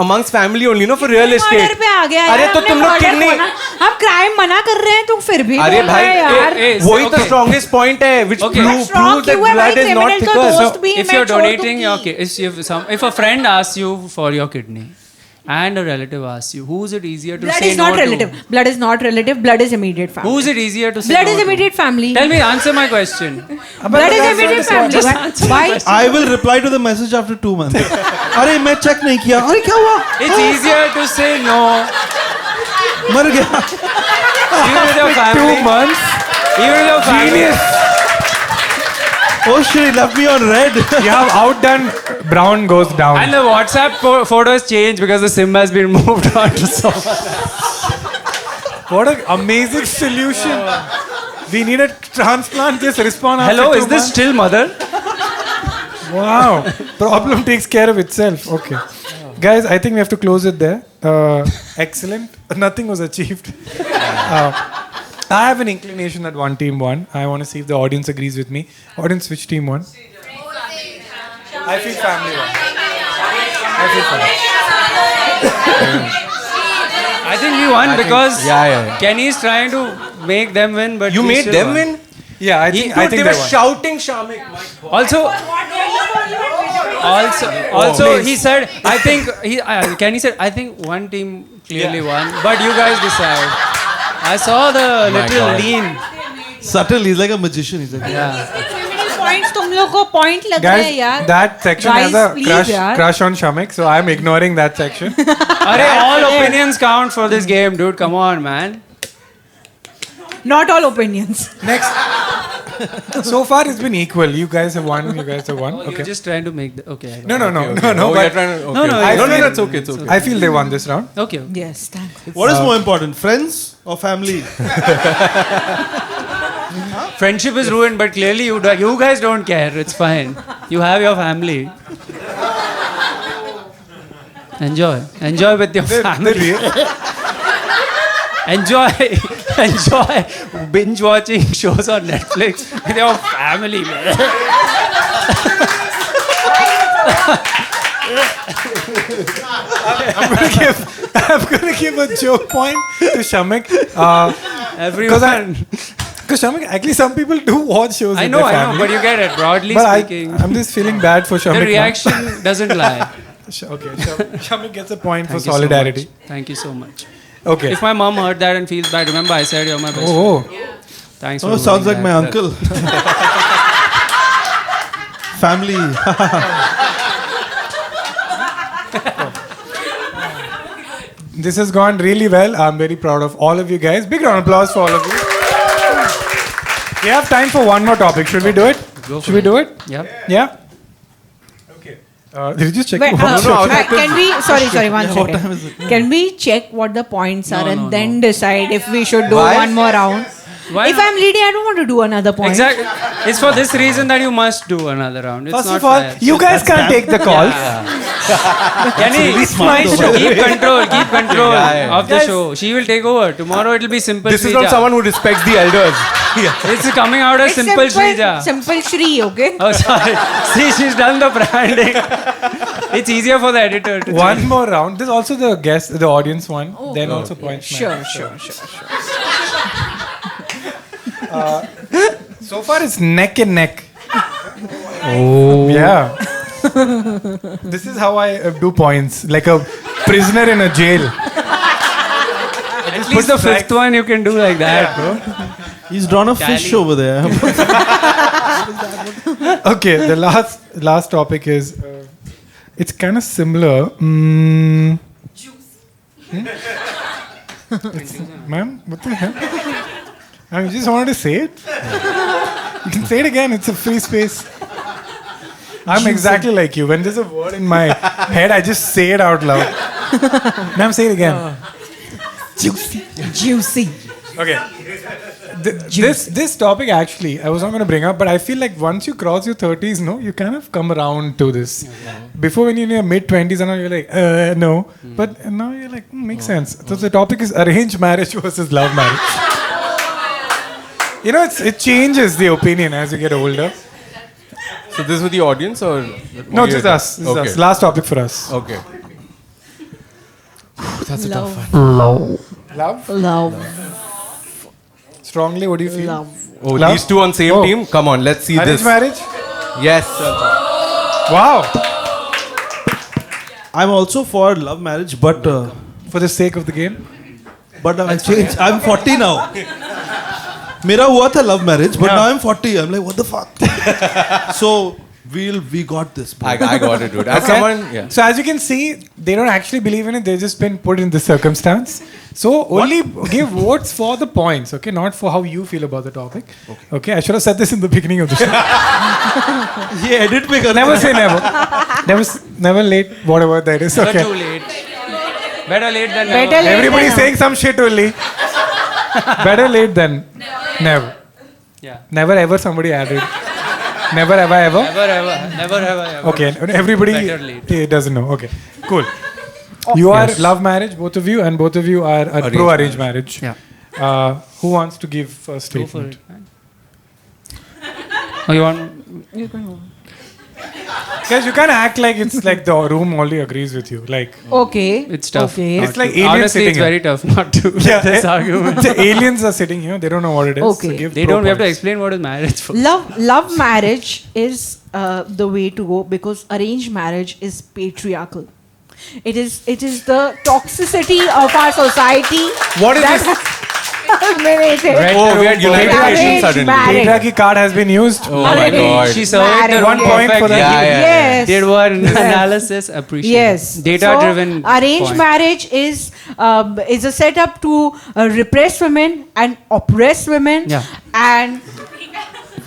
S3: amongst family only, no, for real estate.
S5: Murder पे आ गया
S3: अरे
S5: यार,
S3: तो
S5: हमने
S3: तुम लोग
S5: murder
S3: किडनी.
S5: को ना- हम क्राइम मना कर रहे हैं तुम फिर भी
S3: अरे
S5: बोल
S3: भाई,
S5: रहे हैं यार.
S7: ए-
S3: वही तो
S7: okay.
S3: strongest point है, which
S1: Okay.
S3: proves
S5: Strong
S3: that
S5: क्यों है भाई?
S3: blood is not
S5: Criminal का
S3: thicker.
S5: दोस्त भी
S7: If
S5: मैं
S7: you're
S5: छोड़
S7: donating your
S5: दूंगी.
S7: if a friend asks you for your kidney and a relative asks you, who's it easier to
S5: Blood
S7: say
S5: is not
S7: no
S5: relative.
S7: to?
S5: Blood is not relative. Blood is immediate family.
S7: Who's it easier to say
S5: Blood
S7: no
S5: is
S7: to?
S5: immediate family.
S7: Tell me, answer my question.
S5: Blood is immediate family. Why?
S6: I will reply to the message after 2 months. अरे मैं check नहीं किया. अरे क्या हुआ?
S7: It's easier to say no,
S6: मर गया.
S7: even with your
S1: 2
S7: family.
S1: months.
S7: Even with your family.
S1: Genius.
S6: Oh shit, he left me on red.
S1: You have outdone Brown goes down.
S7: And the WhatsApp photos changed because the SIM has been moved on to someone.
S1: What an amazing solution. We need a transplant. Just respond after
S7: Hello,
S1: 2
S7: is this
S1: months.
S7: still mother?
S1: Wow. Problem takes care of itself. Okay. Guys, I think we have to close it there. Excellent. Nothing was achieved. I have an inclination that one team won. I want to see if the audience agrees with me. Audience, which team won? I feel family won. I feel family.
S7: I think we won because
S3: yeah.
S7: Kenny is trying to make them win, but
S3: You
S7: we
S3: made
S7: still
S3: them
S7: won.
S3: win?
S1: Yeah, I
S3: Dude,
S1: think, I think
S3: they
S1: they
S3: were
S1: won.
S3: shouting Shamik.
S7: Also, he said, I think, Kenny said, I think one team clearly won, but you guys decide. I saw the little
S3: God.
S7: lean.
S6: Subtle, he's like a magician. He's like,
S7: Yeah.
S5: Points तुम लोग को point लग रहे हैं
S1: Guys,
S5: यार.
S1: that section
S5: Guys,
S1: has a
S5: please, yaar.
S1: crush on Shamik, so I'm ignoring that section.
S7: All opinions count for this game, dude. Come on, man.
S5: Not all opinions.
S1: Next. So far, it's been equal. You guys have won. You guys have won.
S7: You're
S1: Okay.
S7: just trying to make the. Okay. I got
S1: No.
S3: Oh,
S1: But
S3: you're trying to, okay.
S7: No,
S1: I
S3: no,
S1: feel-
S3: it's okay, it's okay.
S1: I feel they won this round.
S7: it. Okay.
S5: Yes, thank you.
S6: what is more important, friends or family?
S7: Friendship is ruined, but clearly you guys don't care. It's fine. You have your family. Enjoy with your family. Enjoy binge watching shows on Netflix with your family, man.
S1: I'm gonna give a joke point to Shamik.
S7: Everyone.
S1: Because Shamik, actually, some people do watch shows
S7: I
S1: with
S7: know,
S1: their family.
S7: but you get it. Broadly
S1: But
S7: speaking,
S1: I'm just feeling bad for Shamik.
S7: the
S1: now.
S7: reaction doesn't lie.
S1: Okay, Shamik gets a point
S7: Thank
S1: for
S7: you so
S1: solidarity.
S7: much. Thank you so much.
S1: Okay.
S7: If my mom heard that and feels bad, remember I said you're my best friend.
S1: Oh,
S7: Thanks for
S6: Oh, sounds like
S7: ruining
S6: my
S7: that.
S6: uncle. Family.
S1: this has gone really well. I'm very proud of all of you guys. Big round of applause for all of you. We have time for one more topic. Should we do it? Should we do it?
S7: Yeah.
S1: Yeah? Okay. Did you just check?
S5: Wait,
S1: what-
S5: can we? Sorry, one second. Can we check what the points are and then decide if we should do one more round?
S7: Why
S5: If
S7: not?
S5: I'm leading, I don't want to do another point.
S7: Exactly. It's for this reason that you must do another round. It's
S1: First
S7: not
S1: of all,
S7: fair.
S1: you guys can't take the calls.
S7: Kenny,
S6: It's my show.
S7: keep control
S3: Yeah.
S7: of the show. She will take over. Tomorrow it will be simple
S3: This is from
S7: Shrija.
S3: someone who respects the elders.
S7: It's coming out as
S5: It's
S7: simple Shrija.
S5: Simple Shri, okay?
S7: Oh, sorry. See, she's done the branding. It's easier for the editor to
S1: One more round. There's also the guest, the audience one. Then also points. matter.
S5: Sure.
S1: So far, it's neck and neck. Oh. Yeah. This is how I do points. Like a prisoner in a jail.
S7: At least the fifth one you can do like that, bro.
S6: He's drawn a fish over there.
S1: Okay, the last topic is it's kind of similar. Ma'am, what the hell? I just wanted to say it. You can say it again. It's a free space. I'm exactly like you. When there's a word in my head, I just say it out loud. Ma'am, say it again.
S5: Juicy.
S1: Okay. This topic actually I was not going to bring up, but I feel like once you cross your 30s, no, you kind of come around to this. Before, when you're in your mid 20s, and you're like, no, but now you're like, makes sense. So the topic is arranged marriage versus love marriage. You know, it changes the opinion as you get older.
S3: So this with the audience or?
S1: No, just us. This is us. Last topic for us.
S3: Okay. That's a tough one.
S1: Love. Strongly, what do you feel?
S5: Love.
S3: Oh,
S1: Love?
S3: these two on same team? Come on, let's see
S1: Arranged
S3: this.
S1: marriage?
S3: Yes.
S1: Wow.
S6: I'm also for love marriage, but
S1: For the sake of the game.
S6: I changed. I'm 40 now. मेरा हुआ था love marriage, but now I'm 40. I'm like, what the fuck? So We got this. Bro.
S3: I got it, dude. As
S1: Okay.
S3: someone, yeah.
S1: So as you can see, they don't actually believe in it. They've just been put in this circumstance. So only give votes for the points, okay? Not for how you feel about the topic. Okay. I should have said this in the beginning of the show.
S6: Yeah, edit me.
S1: Never say never. Never late. Whatever that is.
S7: Never
S1: Okay.
S7: too late. Better late than
S5: Better
S7: never.
S5: late.
S1: Everybody's saying some shit only. Better late than never.
S7: Yeah.
S1: Never ever somebody added. Never ever ever.
S7: Never ever. Never ever. ever.
S1: Okay. Everybody
S7: Better late.
S1: doesn't know. Okay. Cool. You are love marriage, both of you, and both of you are pro arranged marriage.
S7: Yeah.
S1: Who wants to give first
S7: Go for
S1: statement?
S7: it, man. Oh, you want?
S5: You can go.
S1: Guys, you can't act like it's like the room only agrees with you. Like,
S5: Okay.
S7: It's tough.
S5: Okay.
S7: not
S1: It's like
S7: to.
S1: aliens
S7: Honestly,
S1: sitting
S7: it's
S1: here.
S7: very tough not to.
S1: Yeah,
S7: This argument.
S1: the aliens are sitting here. They don't know what it is.
S5: Okay.
S1: So give
S7: They
S1: pro
S7: don't. We have to
S1: points.
S7: explain what is marriage for.
S5: Love marriage is the way to go because arranged marriage is patriarchal. It is the toxicity of our society.
S3: What is
S5: that
S3: this?
S5: has culminated
S7: Red
S3: Oh, we are
S7: room.
S3: United
S5: Arranged
S3: Nations suddenly.
S5: marriage.
S1: Patriarchy card has been used.
S3: Oh my
S5: Arranged
S3: god.
S7: She surveyed the
S5: marriage.
S7: room
S1: 1 point for
S7: perfectly.
S1: that.
S3: Yeah, yeah.
S5: Yes.
S7: Did one analysis. Appreciate.
S5: Yes.
S7: Data-driven.
S5: So, arranged
S7: point.
S5: marriage is a setup to repress women and oppress women.
S7: Yeah.
S5: And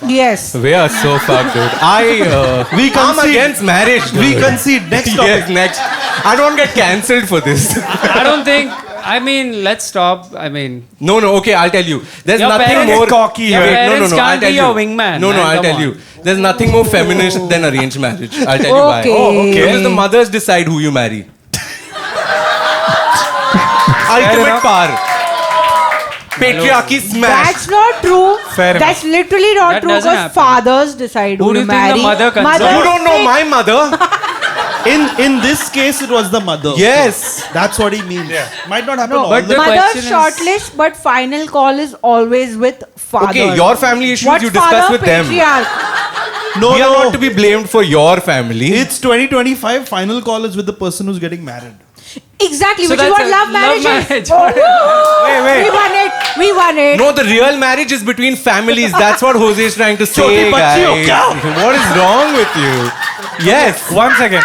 S5: yes.
S3: We are so fucked, dude.
S6: We
S3: I'm
S6: concede.
S3: against marriage.
S6: We
S3: dude.
S6: concede. Next topic.
S3: Yes, next. I don't get cancelled for this.
S7: I don't think. I mean, let's stop. I mean,
S3: No, okay, I'll tell you. There's
S7: Your
S3: nothing
S7: parents
S3: more
S1: cocky
S7: Your
S1: here.
S3: Wait,
S7: parents
S3: I'll
S7: can't
S3: tell
S7: be
S3: you.
S7: your wingman,
S3: No,
S7: man,
S3: I'll
S7: come
S3: tell
S7: on.
S3: you. There's nothing more feminist than arranged marriage. I'll tell you why.
S5: Okay. Oh, okay.
S3: Because the mothers decide who you marry. Ultimate power. Patriarchy smash.
S5: That's not true.
S1: Fair enough.
S5: That's literally not
S7: That
S5: true
S7: doesn't
S5: because
S7: happen.
S5: fathers decide
S7: Who
S5: who
S7: do
S5: to
S7: you think the
S5: marry.
S7: mother controls?
S3: You don't know my mother.
S6: In this case, it was the mother.
S3: Yes.
S6: That's what he means. Might not happen all
S7: but
S6: the
S7: the
S6: time.
S5: Mother
S7: question is-
S5: shortlist, but final call is always with father.
S3: Okay, your family issues
S5: what
S3: you discuss
S5: father?
S3: with them.
S5: Patriarch.
S6: No,
S3: We are
S6: no.
S3: not to be blamed for your family.
S6: It's 2025. Final call is with the person who's getting married.
S5: Exactly,
S7: So
S5: which is
S7: that's
S5: what
S7: a
S5: love marriage
S7: marriage.
S5: is. Oh, woo!
S1: Wait.
S5: We won it. We won it.
S3: No, the real marriage is between families. That's what Jose is trying to say,
S6: Choti bachchi ho
S3: guys.
S6: kya?
S3: What is wrong with you? Yes.
S1: 1 second.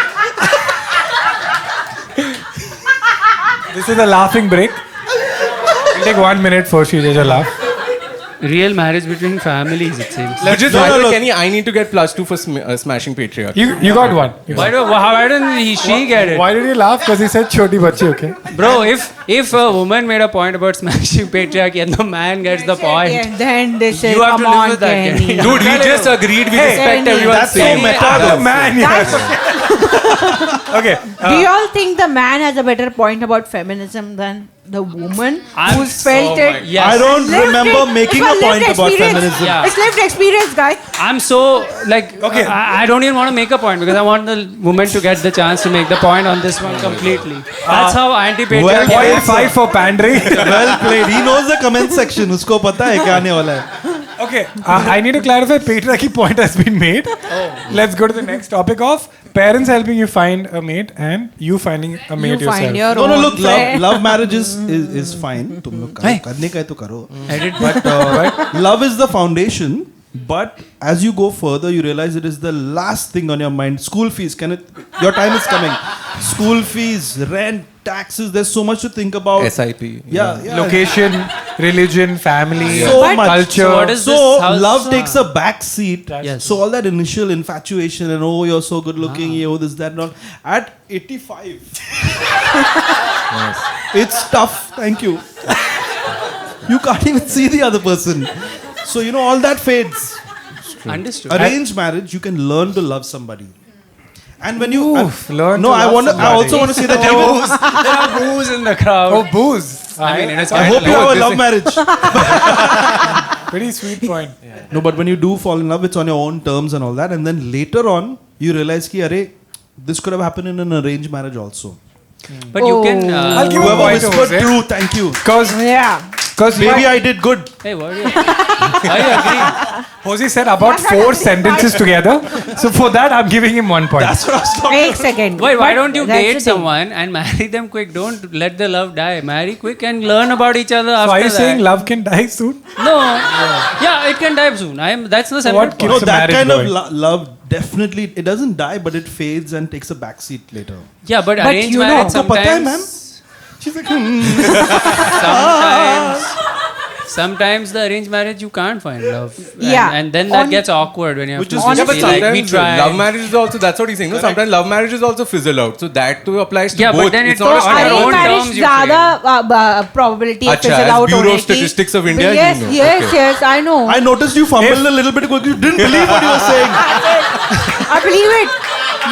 S1: This is a laughing break. We'll take 1 minute for Shreeja to laugh.
S7: Real marriage between families, it seems.
S3: Let's just
S6: No.
S3: Kenny, I need to get +2 for smashing patriarchy.
S1: You got one. You got
S7: Why didn't she get it?
S1: Why did you laugh? Because he said choti bachi, okay?
S7: Bro, if a woman made a point about smashing patriarchy and the man gets the point,
S5: Yeah, then they say,
S7: You have
S5: come
S7: to live
S5: on,
S7: with that,
S5: Kenny.
S7: Kenny.
S3: Dude, we just agreed. We respect
S5: Kenny,
S3: everyone's
S6: that's so
S3: saying.
S6: meta.
S1: I'm the man here. Okay.
S5: Do you all think the man has a better point about feminism than the woman who's felt
S3: so
S5: it?
S7: yes.
S6: I don't
S5: Lived
S6: remember
S5: it.
S6: making
S5: It's
S6: a
S5: lived
S6: point about
S5: experience.
S6: feminism.
S7: Yeah.
S5: It's lived experience, guys.
S7: I'm so like
S1: Okay.
S7: I don't even want to make a point because I want the woman to get the chance to make the point on this one completely. That's how anti-patriarchy.
S6: well,
S7: is.
S1: 0.5 for pandering.
S6: Well played. He knows the comment section. उसको पता है क्या आने वाला है.
S1: Okay, I need to clarify. Patriarchy point has been made. Let's go to the next topic of parents helping you find a mate and you finding a mate
S5: You
S1: yourself.
S5: find your
S6: No,
S5: own
S6: look,
S5: friend.
S6: love marriage is fine. तुम लोग करो, करने का है तो करो.
S7: Edit.
S6: But love is the foundation. But as you go further, you realize it is the last thing on your mind. School fees, your time is coming. School fees, rent, taxes. There's so much to think about.
S3: SIP.
S6: Yeah.
S1: Location, religion, family,
S6: So
S5: But-
S6: much.
S1: culture.
S7: So what is
S6: So
S7: this house?
S6: love takes a back seat.
S7: Yes.
S6: So all that initial infatuation and oh you're so good looking, oh this that and all. At 85, it's tough. Thank you. You can't even see the other person. So you know all that fades.
S7: Understood.
S6: Arranged marriage, you can learn to love somebody. And when you
S1: learn
S6: no,
S1: to
S6: I
S1: love
S6: want. I
S1: somebody.
S6: also want to say that even,
S7: There are booze in the crowd.
S1: Oh, booze.
S7: I mean, it is
S6: I hope you have a love marriage.
S1: Pretty sweet point.
S6: No, but when you do fall in love, it's on your own terms and all that. And then later on, you realize ki, arey, this could have happened in an arranged marriage also.
S7: But you can.
S1: I'll give
S6: Whoever
S1: point to
S6: whispered
S1: Jose.
S6: true, thank you.
S1: Because
S5: Yeah.
S6: Maybe I did good.
S7: Hey, what are you? Why are you agreeing?
S1: Jose said about 4 sentences together. So for that, I'm giving him 1 point.
S6: That's what I was talking
S5: Wait a second.
S7: Wait, why
S5: But
S7: don't you
S5: that's the
S7: date
S5: thing.
S7: someone and marry them quick? Don't let the love die. Marry quick and learn about each other
S1: So
S7: after
S1: are you
S7: that.
S1: saying love can die soon?
S7: No. Yeah, it can die soon. That's the
S1: what
S7: separate
S1: keeps
S6: No,
S1: a
S6: that
S1: marriage
S6: kind
S1: going?
S6: of love definitely it doesn't die, but it fades and takes a backseat later.
S7: Yeah, but arranged
S5: you know-
S7: marriage
S6: आपको पता है,
S7: sometimes.
S6: She's like,
S7: Sometimes the arranged marriage you can't find love.
S5: Yeah.
S7: And then that
S5: On-
S7: gets awkward when you have
S6: Which
S7: to
S6: is-
S3: Yeah, but
S7: be like, we
S3: sometimes
S7: tried.
S3: love marriage is also, that's what he's saying. No? Sometimes love marriages also fizzle out. So that too applies to
S7: Yeah, but
S3: both.
S7: then
S3: it's
S7: it's
S3: not a
S7: also-
S3: straight
S7: Our
S5: arranged
S7: own
S3: out.
S5: marriage
S7: terms you
S5: ज़्यादा probability है
S3: अच्छा,
S5: fizzle
S3: as
S5: out
S3: Bureau
S5: होने
S3: of
S5: की.
S3: Statistics of India, you
S5: Yes,
S3: know.
S5: yes,
S3: Okay.
S5: yes, I know.
S6: I noticed you fumbled a little bit because you didn't believe what you were saying.
S5: I believe it.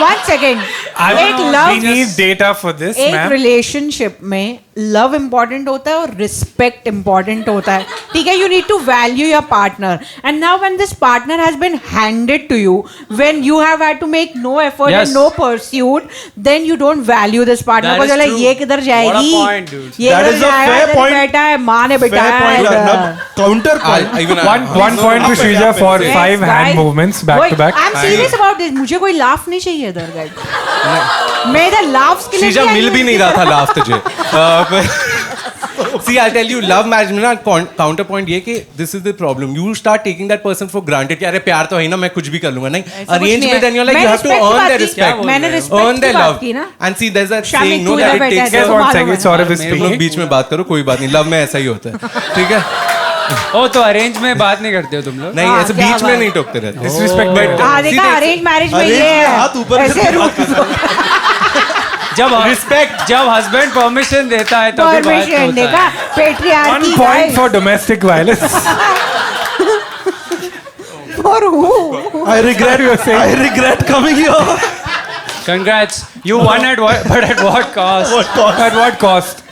S5: 1 second. एक
S1: We
S5: love
S1: need data for this,
S5: एक
S1: ma'am.
S5: Relationship में love important होता है और respect important होता है ठीक है you need to value your partner and now when this partner has been handed to you when you have had to make no effort and
S7: Yes.
S5: No pursuit then you don't value this partner
S7: That
S5: को
S7: is
S5: चला
S7: true.
S5: ये किधर
S7: What a
S5: जाएगी
S7: point, dude.
S5: ये
S6: That
S5: किधर
S6: is a
S5: जाएगा
S6: fair
S5: इधर
S6: point.
S5: बैठा है माँ ने
S6: Fair
S5: बिठाया
S6: point.
S5: है इधर।
S6: Counterpoint.
S3: Even
S1: One point to Shrija for
S5: Yes,
S1: 5 hand
S5: guys.
S1: movements back
S5: Wait,
S1: to back.
S5: I'm serious about this. मुझे कोई लाफ नहीं चाहिए इधर गाइस मैं इधर लाफ्स के लिए
S3: शीशा
S5: नहीं आई
S3: मिल भी
S5: हूँ।
S3: नहीं रहा था लाफ तुझे See, I'll tell you, love marriage में ना counterpoint ये कि this is the problem. You start taking that person for granted कि अरे प्यार तो है ना मैं कुछ भी कर लूँगा नहीं.
S5: ऐसा कुछ
S3: Arrange
S5: नहीं
S3: में
S5: है।
S3: then you're like you
S5: मैंने
S3: have to
S5: respect की
S3: earn
S5: बात
S3: their
S5: की।
S3: respect.
S5: मैंने respect
S3: Earn
S5: की
S3: their
S5: बात
S3: love.
S5: की ना।
S3: And see, there's that
S5: Shamik
S3: saying, no,
S5: तू
S3: that
S5: इधर
S3: it
S5: बैठा
S3: takes.
S5: है,
S1: Just
S5: तो
S1: one
S5: मालूम
S1: second,
S5: है।
S1: Saurav is
S3: तुम लोग
S1: speaking.
S3: बीच में बात करो कोई बात नहीं. Love में ऐसा ही होता है. ठीक है?
S7: ओ तो अरेंज में बात नहीं करते हो तुम लोग?
S3: नहीं
S5: हाँ,
S3: ऐसे
S5: क्या
S3: बीच में
S5: बात।
S3: नहीं टोकते रहते.
S1: Disrespect
S3: But,
S5: हाँ
S3: see,
S5: देखा
S3: that's-
S5: अरेंज मैरिज में
S6: Arrange
S5: ये
S6: में
S5: है
S6: हाथ ऊपर
S5: ऐसे
S6: करके बात
S5: रूल
S7: जब जब हस्बैंड परमिशन देता है तो फिर बात
S5: परमिशन
S7: होता
S5: देखा
S7: है.
S1: One
S5: patriarchy
S1: point for domestic violence.
S5: for who
S6: I regret coming here.
S7: Congrats, you won at what? But at what cost?
S6: What cost?
S1: At what cost?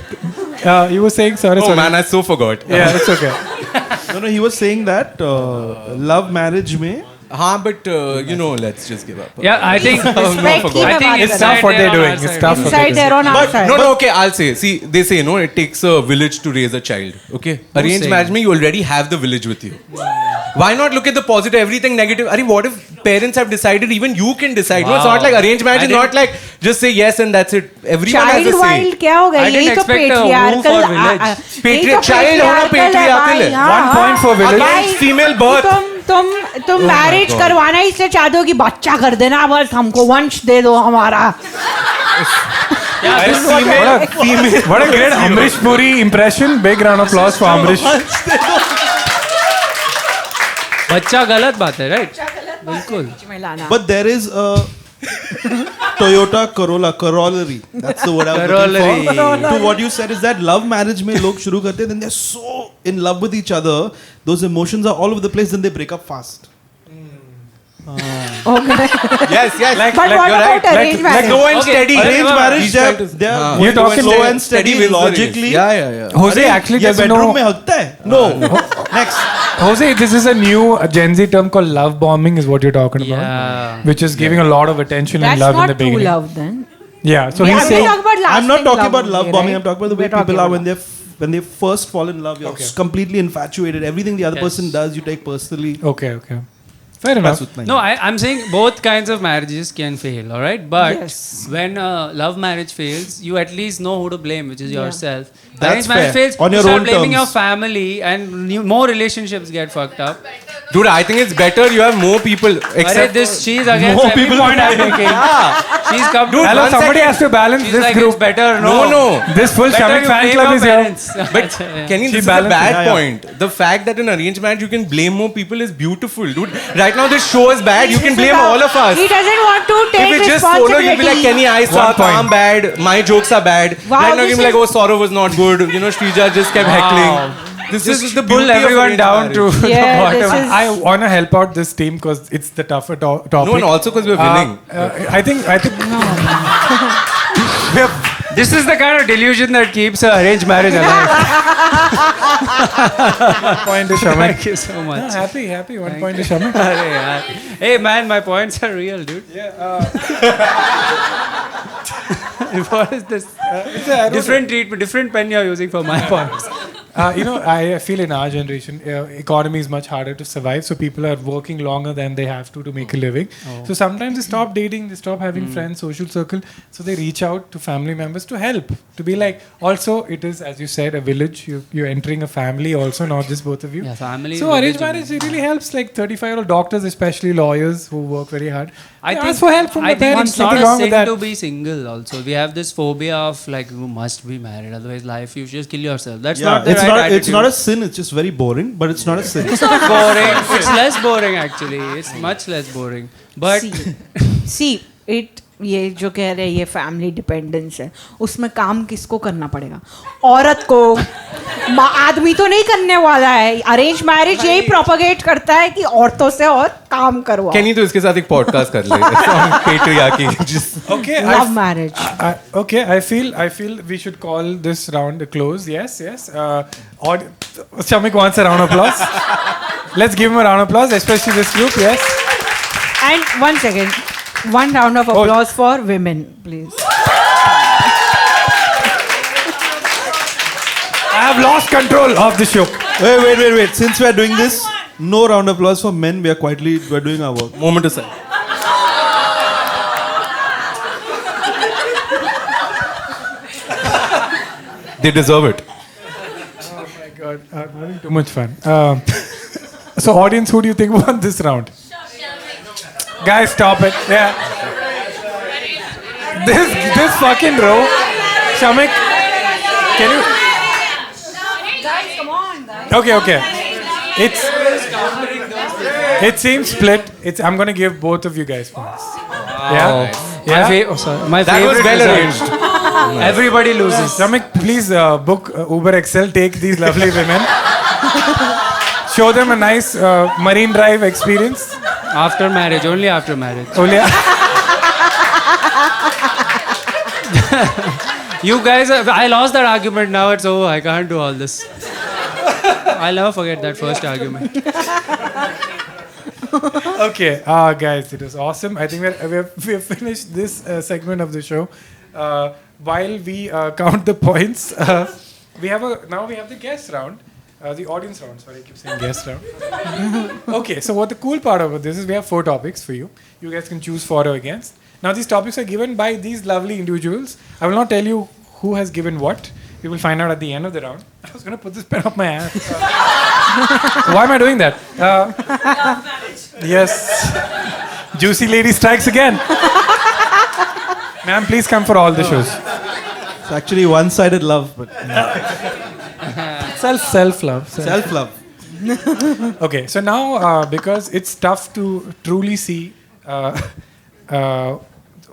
S1: You were saying sorry.
S3: Oh
S1: sorry.
S3: man, I so forgot.
S1: Yeah, it's okay.
S6: No, he was saying that love marriage में
S3: हाँ, but you know, let's just give up.
S7: Yeah, I think
S5: Respect की
S7: I
S5: मैं
S7: think
S5: बात
S7: it's
S5: कर
S1: tough
S7: right
S1: what
S7: there
S1: they're
S7: on
S1: doing.
S7: our
S1: It's
S7: side.
S1: tough what they're
S5: inside
S1: doing.
S5: there on our
S3: But
S5: side
S3: no, okay, I'll say. See, they say no, it takes a village to raise a child. Okay, arranged
S7: saying?
S3: marriage, you already have the village with you. Why not look at the positive, everything negative? Arey, what if parents have decided? Even you can decide. No, it's not
S7: Wow.
S3: like arranged marriage.
S7: I
S3: Is not like just say yes and that's it. Everyone has
S5: child
S3: a say.
S5: Wild क्या हो गया
S7: I
S5: यही
S7: didn't
S5: तो
S7: expect a woo for village.
S3: Child होना patriarchal है.
S1: 1 point for village.
S3: Against female birth.
S5: तुम marriage करवाना ही इसलिए चाहते हो कि बच्चा कर देना बस हमको वंश दे दो हमारा
S1: What a great Amrish Puri impression. Big round of applause for Amrish.
S7: बच्चा गलत बात है, right? बिल्कुल.
S6: but there is a Toyota Corolla corollary. That's the word I was looking for.
S7: Corollary.
S6: To what you said is that love marriage में लोग शुरू करते हैं, then they're so in love with each other, those emotions are all over the place, then they break up fast.
S3: Yes, yes.
S5: But what
S3: you're
S5: about
S3: right.
S5: arranged marriage?
S3: Slow and
S7: Okay.
S3: steady.
S6: Arranged marriage,
S3: He's
S6: they're,
S3: trying to-
S6: they're
S3: हाँ.
S1: You're talking
S6: slow
S1: steady-
S6: and steady
S3: wins the race.
S6: logically.
S3: Yeah.
S1: Jose
S6: अरे,
S1: actually
S6: ये
S1: doesn't
S6: bedroom
S1: know.
S6: में हकता है? No. Next.
S1: Jose, this is a new Gen Z term called love bombing, is what you're talking about.
S7: Yeah.
S1: Which is giving a lot of attention and
S5: That's
S1: love in
S5: not
S1: the
S5: true
S1: beginning.
S5: love then
S1: Yeah, so
S5: Yeah,
S1: he's
S5: I'm
S1: saying.
S5: talking about
S6: I'm not
S5: lasting
S6: talking about love
S5: only,
S6: bombing.
S5: right?
S6: I'm talking about the way
S5: We're talking
S6: people are
S5: about
S6: when they first fall in love. You're completely infatuated. Everything the other
S7: Yes.
S6: person does, you take personally.
S1: Okay. Fair enough.
S6: That's उतना ही.
S7: No, I'm saying both kinds of marriages can fail, all right? But
S5: Yes.
S7: when a love marriage fails, you at least know who to blame, which is yourself.
S6: That's
S7: Arranged marriage
S6: fair.
S7: fails,
S6: On
S7: you
S6: your
S7: start
S6: own
S7: blaming
S6: terms.
S7: your family and more relationships get fucked up.
S3: Dude, I think it's better you have more people.
S7: Arey,
S3: Except
S7: this she's against
S6: More
S7: every
S6: people
S7: point I'm making. She's come to
S1: Hello,
S3: one
S1: somebody
S3: second.
S1: has to balance
S7: She's
S1: this
S7: like,
S1: group.
S7: it's better,
S3: No.
S1: This full
S7: Better
S1: Shamik
S7: you
S1: fan
S7: blame
S1: club
S7: your
S1: is here.
S7: parents.
S3: But Kenny, this is a
S1: balanced
S3: bad
S6: it. Yeah.
S3: point. The fact that in arranged marriage you can blame more people is beautiful, dude. Right now this show is bad. You can blame all of us.
S5: He doesn't want to
S3: If
S5: take
S3: it's just solo,
S5: responsibility.
S3: you'll be like, Kenny, I
S1: One
S3: suck,
S1: point.
S3: I'm bad, my jokes are bad.
S5: Wow,
S3: right now
S5: this
S3: you'll be like,
S5: is-
S3: oh, Saurav was not good. You know, Shrija just kept heckling. This is the
S7: pull
S3: beauty of
S7: everyone
S3: arranged
S7: down
S3: marriage.
S7: to
S5: Yeah,
S7: the bottom.
S5: this is-
S1: I want to help out this team because it's the tougher topic.
S3: No, and also because we're winning.
S1: I think.
S7: This is the kind of delusion that keeps an arranged marriage alive.
S1: Point to Shamik.
S7: Thank you so much.
S1: Happy. 1 point to Shamik.
S7: Arey yaar. Hey man, my points are real, dude. What is this? Different treatment, different pen you're using for my points.
S1: I feel in our generation, economy is much harder to survive. So people are working longer than they have to make a living. So sometimes they stop dating, they stop having friends, social circle. So they reach out to family members to help. To be like, also it is, as you said, a village. You're entering a family also, not just both of you.
S7: Yeah, family.
S1: So arranged marriage, it really helps. Like 35-year-old doctors, especially lawyers who work very hard.
S7: I
S1: They
S7: think
S1: ask for help from
S7: I
S1: the
S7: think
S1: parents.
S7: it's not
S1: Nothing
S7: a
S1: wrong with
S7: sin
S1: that.
S7: to be single. Also, we have this phobia of like you must be married, otherwise life you just kill yourself. That's
S6: Yeah,
S7: not the
S6: it's
S7: right
S6: not.
S7: attitude.
S6: It's not a sin. It's just very boring. But it's not a sin.
S7: It's not boring. It's less boring actually. It's much less boring. But
S5: see it ये जो कह रहे हैं ये family dependence है उसमें काम किसको करना पड़ेगा औरत को आदमी तो नहीं करने वाला है अरेंज मैरिज यही प्रोपगेट करता है कि औरतों से और काम करवाओ
S3: Kenny तो इसके साथ एक पॉडकास्ट कर ले on patriarchy.
S1: Okay,
S5: love marriage
S1: okay, I feel we should call this round a close. Yes. Shamik wants a round of applause. Let's give him a round of applause, especially this group. Yes.
S5: And one second one round of applause for women please
S1: I have lost control of the show.
S6: Wait. Since we are doing this, no round of applause for men. We're doing our work.
S3: Moment of silence. They deserve it.
S1: Oh my God, I'm having too much fun. So, audience, who do you think won this round? Guys, stop it. Yeah. This fucking row. Shamik, can you?
S5: guys come on guys
S1: Okay. It seems split. I'm gonna give both of you guys points. Yeah.
S7: my
S3: That was
S7: favorite
S3: well
S7: result.
S3: arranged.
S7: Everybody loses.
S1: Shamik, please book Uber XL. Take these lovely women. Show them a nice marine drive experience.
S7: After marriage, only after marriage.
S1: Only.
S7: You guys, I lost that argument. Now it's over. I can't do all this. I'll never forget that first argument.
S1: Okay, guys, it was awesome. I think we have finished this segment of the show. While we count the points, we have the guest round, the audience round. Sorry, I keep saying guest round. Okay, so what the cool part of this is we have 4 topics for you. You guys can choose for or against. Now these topics are given by these lovely individuals. I will not tell you who has given what. We will find out at the end of the round. I was going to put this pen up my ass. Why am I doing that? Yes. Juicy lady strikes again. Ma'am, please come for all the shows.
S6: It's actually one-sided love, but
S1: Self-love.
S6: self-love.
S1: Okay, so now because it's tough to truly see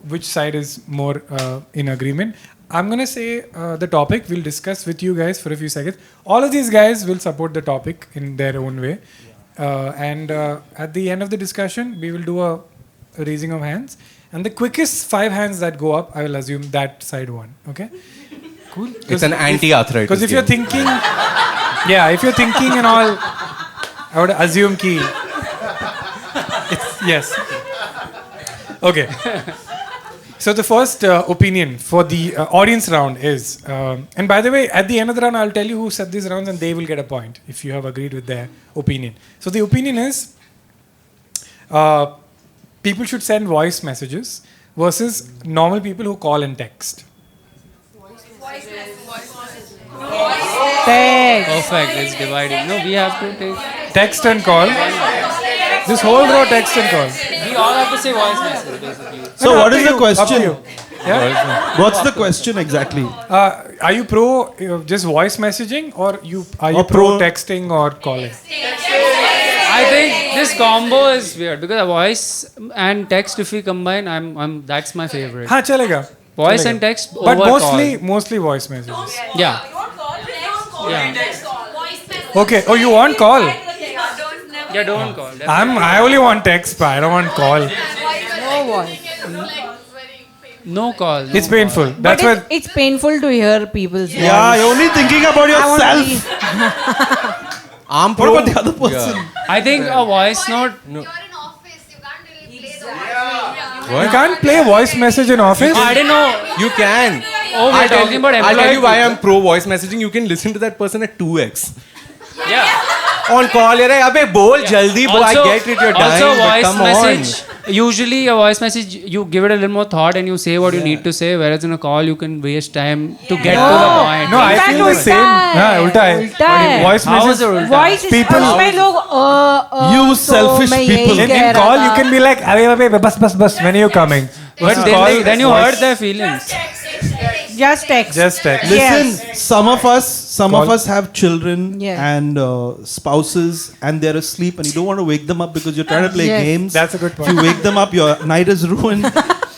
S1: which side is more in agreement, I'm going to say the topic we'll discuss with you guys for a few seconds. All of these guys will support the topic in their own way. And at the end of the discussion, we will do a raising of hands. And the quickest 5 hands that go up, I will assume that side won. Okay? Cool?
S3: It's an anti-arthritis.
S1: Because if you're
S3: game.
S1: thinking, if you're thinking and all, I would assume key. Yes. Okay. So the first opinion for the audience round is, and by the way, at the end of the round, I'll tell you who set these rounds and they will get a point if you have agreed with their opinion. So the opinion is, people should send voice messages versus normal people who call and text.
S5: text
S7: Perfect. It's dividing. No, we have to take.
S1: Text and call. This whole row text and call.
S7: We all have to say voice message basically.
S6: So
S1: No,
S6: what
S1: up
S6: is
S1: to
S6: the
S1: you, up to
S6: question?
S1: you. Yeah?
S6: What's the question exactly?
S1: Are you pro just voice messaging or are you
S6: Or
S1: pro
S6: pro-
S1: texting or calling?
S7: I think this combo is weird because voice and text, if we combine, that's my favorite.
S1: हाँ चलेगा.
S7: Voice
S1: चलेगा.
S7: and text
S1: But
S7: over
S1: mostly voice messages.
S7: call. Yeah.
S1: Okay. Oh, you want call?
S7: Yeah, don't call.
S1: I only want text, but I don't want call.
S7: No call.
S1: It's painful.
S5: but
S1: That's why.
S5: it's painful to hear people's
S6: Yeah, you're only thinking about
S5: I want to
S6: yourself.
S5: be-
S3: I'm
S6: What
S3: pro.
S6: about the other person?
S7: I think a voice note.
S2: You're in office, you can't really play the voice.
S1: You can't play voice message in office.
S7: I didn't know.
S3: You can.
S7: Oh, we're talking about
S3: I'll tell
S7: employed
S3: you why I'm pro voice messaging. You can listen to that person at 2x.
S7: Yeah.
S3: On call, you're like, "Abey, bol jaldi, bol. I get it, you're dying,
S7: also
S3: but
S7: voice
S3: come
S7: message.
S3: on."
S7: Usually, a voice message, you give it a little more thought and you say what you need to say. Whereas in a call, you can waste time to get to the point.
S1: No, I
S5: In fact,
S1: feel the
S5: ulta
S1: same.
S5: hai.
S1: हाँ, उल्टा है.
S5: उल्टा है.
S1: Voice
S7: How is
S1: message.
S7: it ulta?
S5: Voice is
S1: People-
S5: उसमें लोग
S6: You
S5: तो
S6: selfish
S5: मैं यही
S6: people.
S1: In
S5: कह रहा
S1: call,
S5: था.
S1: you can be like, "Abey, bus. When are you coming?"
S7: But then you hurt their feelings.
S5: Just text.
S1: Just text.
S6: Listen,
S5: Yes.
S6: some of us have children
S5: Yeah.
S6: and spouses, and they're asleep, and you don't want to wake them up because you're trying to play
S5: Yes.
S6: games.
S1: That's a good point.
S6: If you wake them up, your night is ruined.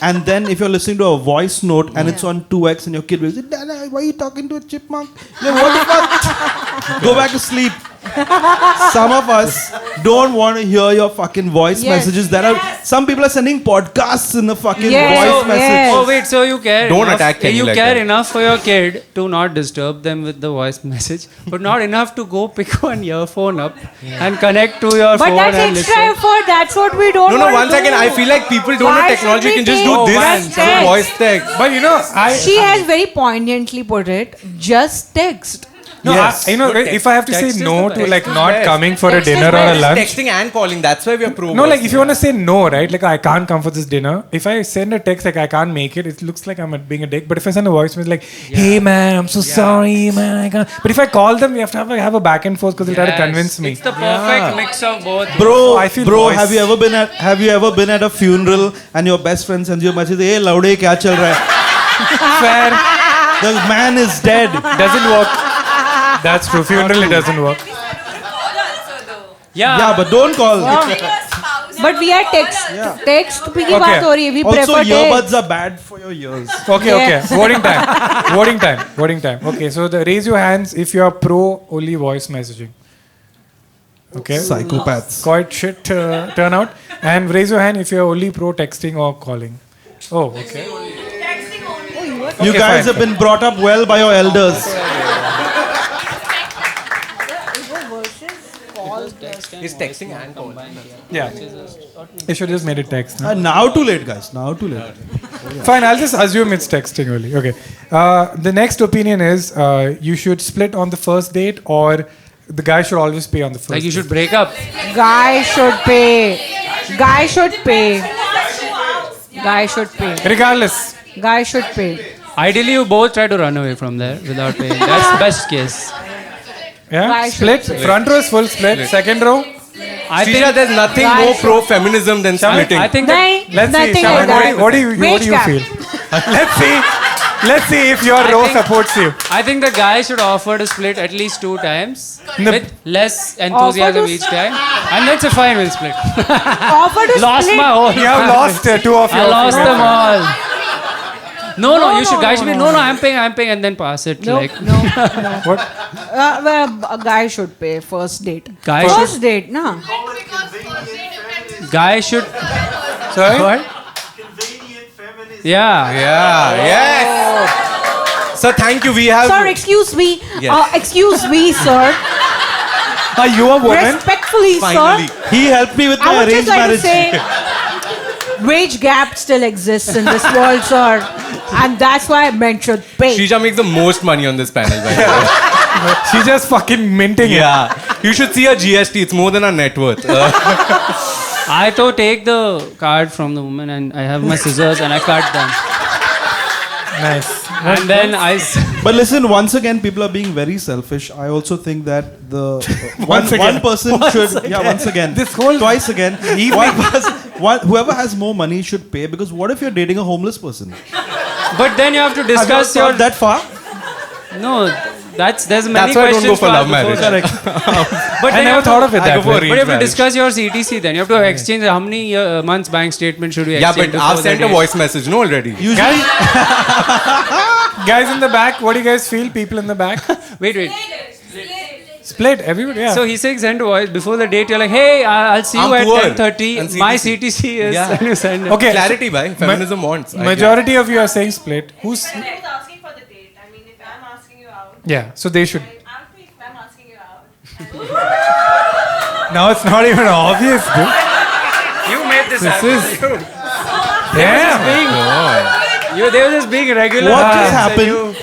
S6: And then if you're listening to a voice note and it's on 2x, and your kid will say, "Dada, why are you talking to a chipmunk?" You're like, what the fuck? Go back to sleep. Some of us don't want to hear your fucking voice
S5: Yes.
S6: messages. Some people are sending podcasts in the fucking
S5: Yes.
S6: voice
S5: So-
S6: message.
S5: yes.
S7: Oh wait, so you care?
S3: Don't
S7: enough,
S3: attack Kenny
S7: You
S3: like
S7: care
S3: that.
S7: enough for your kid to not disturb them with the voice message, but not enough to go pick one earphone up and connect to your
S5: But
S7: phone
S5: that's
S7: and
S5: extra
S7: listen.
S5: effort. That's what we don't
S3: No,
S5: want
S3: one
S5: to
S3: second.
S5: do.
S3: I feel like people don't
S5: Why
S3: know technology. You
S5: should
S3: can just
S5: we
S3: do
S5: take
S3: this.
S5: just
S3: So
S5: text?
S3: voice text.
S1: But you know,
S5: She has very poignantly put it. Just text.
S1: No,
S6: Yes.
S1: I, if I have to say
S3: Text is
S1: no
S3: the
S1: to
S3: best.
S1: like
S3: Text is
S1: not
S3: best.
S1: coming for a
S5: Text is
S1: dinner or a
S5: best.
S1: lunch.
S3: Texting and calling. That's why we are pro.
S1: No,
S3: voice.
S1: like if you want to say no, right? Like I can't come for this dinner. If I send a text like I can't make it, it looks like I'm being a dick. But if I send a voice message like, "Hey man, I'm so sorry, man, I can't." But if I call them, we have to have a back and forth because they'll try to convince me.
S7: It's the perfect mix of both.
S6: Bro,
S1: I feel
S6: bro,
S1: voice.
S6: have you ever been at a funeral and your best friend sends you a message, "Hey, laude, kya chal raha hai?"
S1: Fair.
S6: The man is dead.
S1: Doesn't work. That's true. Funeral it doesn't work.
S7: Yeah.
S6: Yeah, but don't call.
S5: But we are text. Text पे की
S1: Okay.
S5: बात हो रही है. We
S6: Also,
S5: prefer text.
S6: earbuds are bad for your ears.
S1: Okay,
S5: Yeah.
S1: okay. Voting time. Okay, so raise your hands if you are pro only voice messaging. Okay.
S6: Psychopaths.
S1: Quite shit turnout. And raise your hand if you are only pro texting or calling. Oh, okay.
S6: You
S1: Okay,
S6: guys
S1: fine.
S6: have been brought up well by your elders.
S3: Is texting and calling.
S1: Yeah. You should just made it text. No?
S6: Now too late, guys. Now too late.
S1: Fine, I'll just assume it's texting only. Okay. The next opinion is you should split on the first date or the guy should always pay on the first
S7: Like you
S1: date.
S7: should break up.
S5: Guy should pay. Guy should pay. Guy should pay.
S1: Regardless.
S5: Guy should pay.
S7: Ideally, you both try to run away from there without paying. That's best case.
S1: Yeah?
S5: Guy
S1: Split. Front row is full split. Second row.
S7: I
S3: Srisha,
S7: think.
S3: there's nothing
S5: Guys
S3: more
S5: should-
S3: pro-feminism than splitting.
S7: I think. That,
S5: Nahin,
S1: Let's see.
S5: nothing
S1: Shaman,
S5: like that.
S1: what do you
S5: Wage gap.
S1: feel? Let's see if your
S7: I
S1: row
S7: think-
S1: supports you.
S7: I think the guy should offer to split at least 2 times
S1: No.
S7: with less enthusiasm
S5: Offer to
S7: each time, and that's a fine. We'll split.
S5: Offer to
S7: Lost
S5: split.
S7: my whole.
S1: You have lost two of your.
S7: I lost them all. No,
S5: No,
S7: you should.
S5: no,
S7: Guy
S5: no,
S7: should be.
S5: no.
S7: No, I'm paying, and then pass it.
S5: No,
S7: like
S5: no.
S1: What?
S5: Well, a guy should pay first date.
S7: Guy
S5: First date, na?
S7: guy should.
S1: Sorry?
S7: What?
S4: Convenient feminism.
S7: Yeah.
S3: Yeah, yes. So thank you. We have.
S5: Sir, excuse me.
S3: Yes.
S5: Excuse me, sir.
S1: Are you a woman?
S5: Respectfully,
S3: Finally.
S5: sir.
S6: He helped me with
S5: I
S6: my
S5: would just
S6: arranged
S5: like to
S6: marriage.
S5: say, wage gap still exists in this world, sir. And that's why men should pay.
S3: Srisha makes the most money on this panel, by the way.
S1: She's just fucking minting it.
S3: Yeah. You should see her GST. It's more than her net worth.
S7: I to take the card from the woman, and I have my scissors, and I cut them,
S1: Nice.
S7: and then
S6: But listen, once again, people are being very selfish. I also think that the
S1: Once again.
S6: one person should. Yeah, once again.
S1: This whole
S6: twice again. Whoever has more money should pay, because what if you're dating a homeless person?
S7: But then you have to
S6: Have you
S7: discuss
S6: thought
S7: your.
S6: that far?
S7: No, there's many
S3: That's why I don't
S7: questions
S3: go for
S7: to
S3: love
S7: ask before
S3: marriage.
S7: that. But
S1: I
S7: then you
S1: never
S7: have to-
S1: thought of it
S3: I
S1: that
S3: go for
S1: way.
S3: arranged
S7: But you have to
S3: marriage.
S7: discuss your CTC then. You have to exchange how many months bank statement should we
S3: Yeah,
S7: exchange?
S3: but I've
S7: before the
S3: sent a
S7: date?
S3: voice message, no, already.
S6: Usually,
S1: Guys in the back, what do you guys feel? People in the back?
S7: Wait.
S1: Split. Everybody, yeah.
S7: So he's saying send a voice before the date. You're like, hey, I'll see
S3: I'm
S7: you at
S3: poor.
S7: 10:30.
S3: And
S7: My
S3: CTC.
S7: CTC is.
S3: Yeah.
S7: And you send it.
S1: Okay.
S3: Clarity, bhai. Feminism wants. I
S1: Majority of you are saying split. Who's...
S2: Who's asking for the date? I mean, if I'm asking you out,
S1: Yeah, so they should.
S2: I'll pay if I'm asking you out.
S1: Now it's not even obvious, dude.
S7: You made this
S1: This
S7: happen.
S1: is... Damn.
S7: They were just being regular.
S6: What just
S7: and
S6: happened?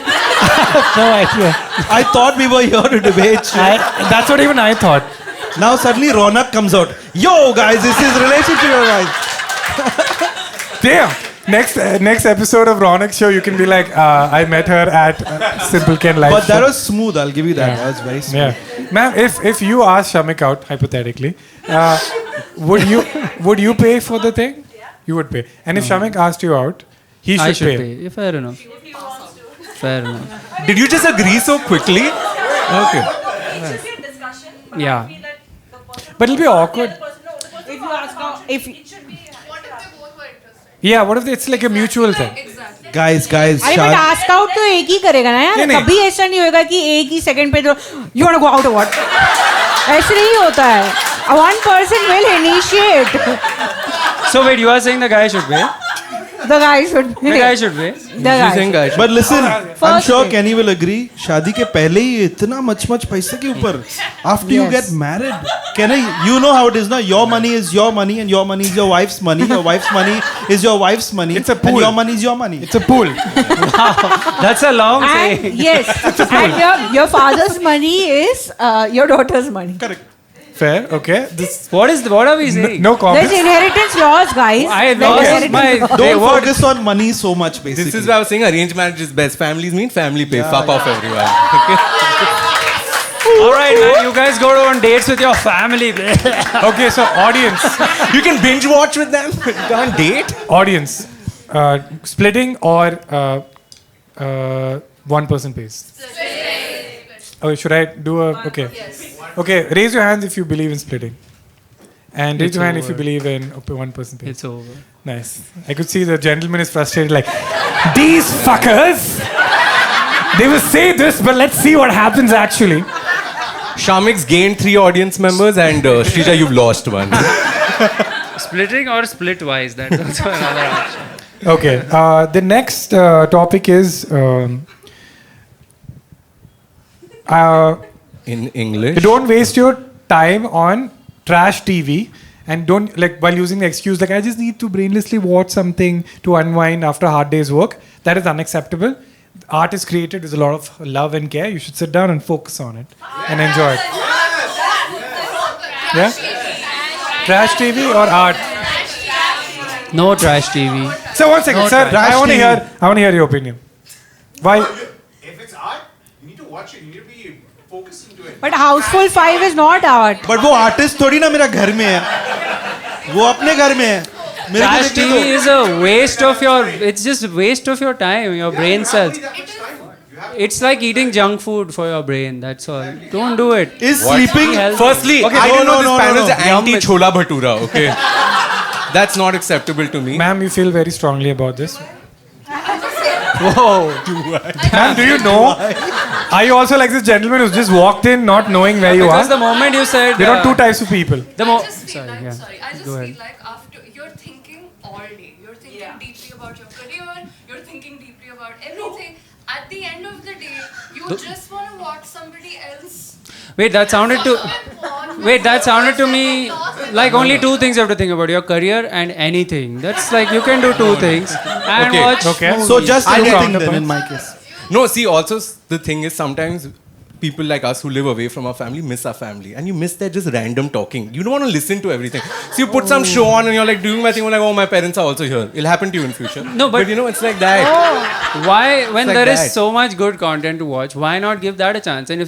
S1: No idea.
S6: I thought we were here to debate.
S1: That's what even I thought.
S6: Now suddenly Ronak comes out. Yo guys, this is relationship advice.
S1: Damn. Next episode of Ronak's show, you can be like, I met her at Simple Ken live
S6: But that
S1: show.
S6: was smooth. I'll give you that. That was very smooth.
S1: Yeah, ma'am. If you ask Shamik out hypothetically, would you pay for the thing? You would pay. And if Shamik asked you out, he should,
S7: I should
S1: pay.
S7: pay. Fair enough. Fair enough.
S3: Did you just agree so quickly? Okay.
S7: Yeah.
S1: But it'll be awkward.
S5: If you ask out, if
S2: What if they both were interested?
S1: Yeah. What if it's like a mutual thing?
S2: Exactly.
S6: Guys,
S5: अरे but ask out तो एक ही करेगा ना यार.
S1: नहीं.
S5: कभी ऐसा नहीं होगा कि एक ही सेकंड पे तो you want to go out और व्हाट. ऐसे नहीं होता है. One person will initiate.
S7: So wait, you are saying the guy should pay?
S5: The guy should.
S7: The guy should pay.
S5: The
S3: You
S5: guy.
S3: think I should?
S6: But listen, I'm
S5: First
S6: sure
S5: day.
S6: Kenny will agree. शादी के पहले ही इतना much पैसे के ऊपर. After you
S5: Yes.
S6: get married, Kenny, you know how it is now. Your money is your money, and your money is your wife's money. Your wife's money is your wife's money.
S1: It's a
S6: and
S1: pool.
S6: your money is your money.
S1: It's a pool.
S7: That's a long
S5: And
S7: saying.
S5: yes, and your father's money is your daughter's money.
S6: Correct.
S1: Fair. Okay. This
S7: What are we saying?
S1: no
S5: There's
S1: comments.
S5: inheritance laws, guys.
S7: I
S5: There's
S7: lost
S5: inheritance
S7: my.
S5: laws.
S7: They
S6: Don't
S7: what?
S6: focus on money so much, basically.
S3: This is why I was saying arranged marriage is best. Families mean family pay. Fuck off everyone. Okay?
S7: All right, man. You guys go on dates with your family.
S1: Okay. So audience,
S3: You can binge watch with them. You can't date.
S1: audience, splitting or one person pays. Oh, should I do a? Okay. Okay. Raise your hands if you believe in splitting, and raise
S7: It's
S1: your hand if you
S7: over.
S1: believe in one person pays.
S7: It's over.
S1: Nice. I could see the gentleman is frustrated. Like these fuckers. They will say this, but let's see what happens actually.
S3: Shamik's gained 3 audience members and Shrija, you've lost one.
S7: Splitting or split wise? That's also another option.
S1: Okay. The next topic is.
S3: In English.
S1: Don't waste your time on trash TV and don't like while using the excuse like I just need to brainlessly watch something to unwind after a hard day's work. That is unacceptable. Art is created with a lot of love and care. You should sit down and focus on it and enjoy it. Yeah? Trash TV or art?
S7: No trash TV.
S1: So one second, sir.
S6: trash
S1: I want to
S6: TV.
S1: hear your opinion. Why?
S4: If it's art, you need to watch it. You need to be focused into it.
S5: But Houseful 5 is not art.
S6: But वो artist थोड़ी ना मेरा घर में है. वो अपने घर में है. मेरे को
S7: Trash
S6: देखने
S7: TV
S6: दो.
S7: is a waste of your. It's just waste of your time, your brain cells. It's like eating junk food for your brain. That's all. Don't do it.
S6: Is sleeping.
S3: Firstly,
S6: Okay,
S3: I
S6: no,
S3: didn't know
S6: no,
S3: this
S6: no,
S3: panel
S6: no,
S3: is
S6: no.
S3: anti-chola bhatura, okay? That's not acceptable to me.
S1: Ma'am, you feel very strongly about this.
S7: Whoa.
S1: Ma'am, do you know? Are you also like this gentleman who's just walked in not knowing where you
S7: Because
S1: are?
S7: the moment you said.
S1: There are two types of people.
S7: The
S2: I
S7: mo-
S2: just feel
S7: Sorry,
S2: like,
S7: yeah.
S2: I just
S7: Go
S2: feel
S7: ahead.
S2: like after you're thinking all day, you're thinking deeply about your career, you're thinking deeply about everything. At the end of the day, you just want to watch somebody else.
S7: Wait, that sounded to. Wait, that sounded to me like only 2 things you have to think about: your career and anything. That's like you can do 2 things and
S3: Okay,
S7: watch.
S1: okay.
S7: movies.
S6: So just
S3: I'll
S6: anything
S1: counterpoint.
S6: then in my case.
S3: No, see, also the thing is sometimes people like us who live away from our family miss our family, and you miss their just random talking. You don't want to listen to everything. So you put some show on, and you're like doing my thing. You're like, oh, my parents are also here. It'll happen to you in future.
S7: No, but-
S3: you know, it's like that.
S7: Why, when
S3: like
S7: there is
S3: that.
S7: so much good content to watch, why not give that a chance? And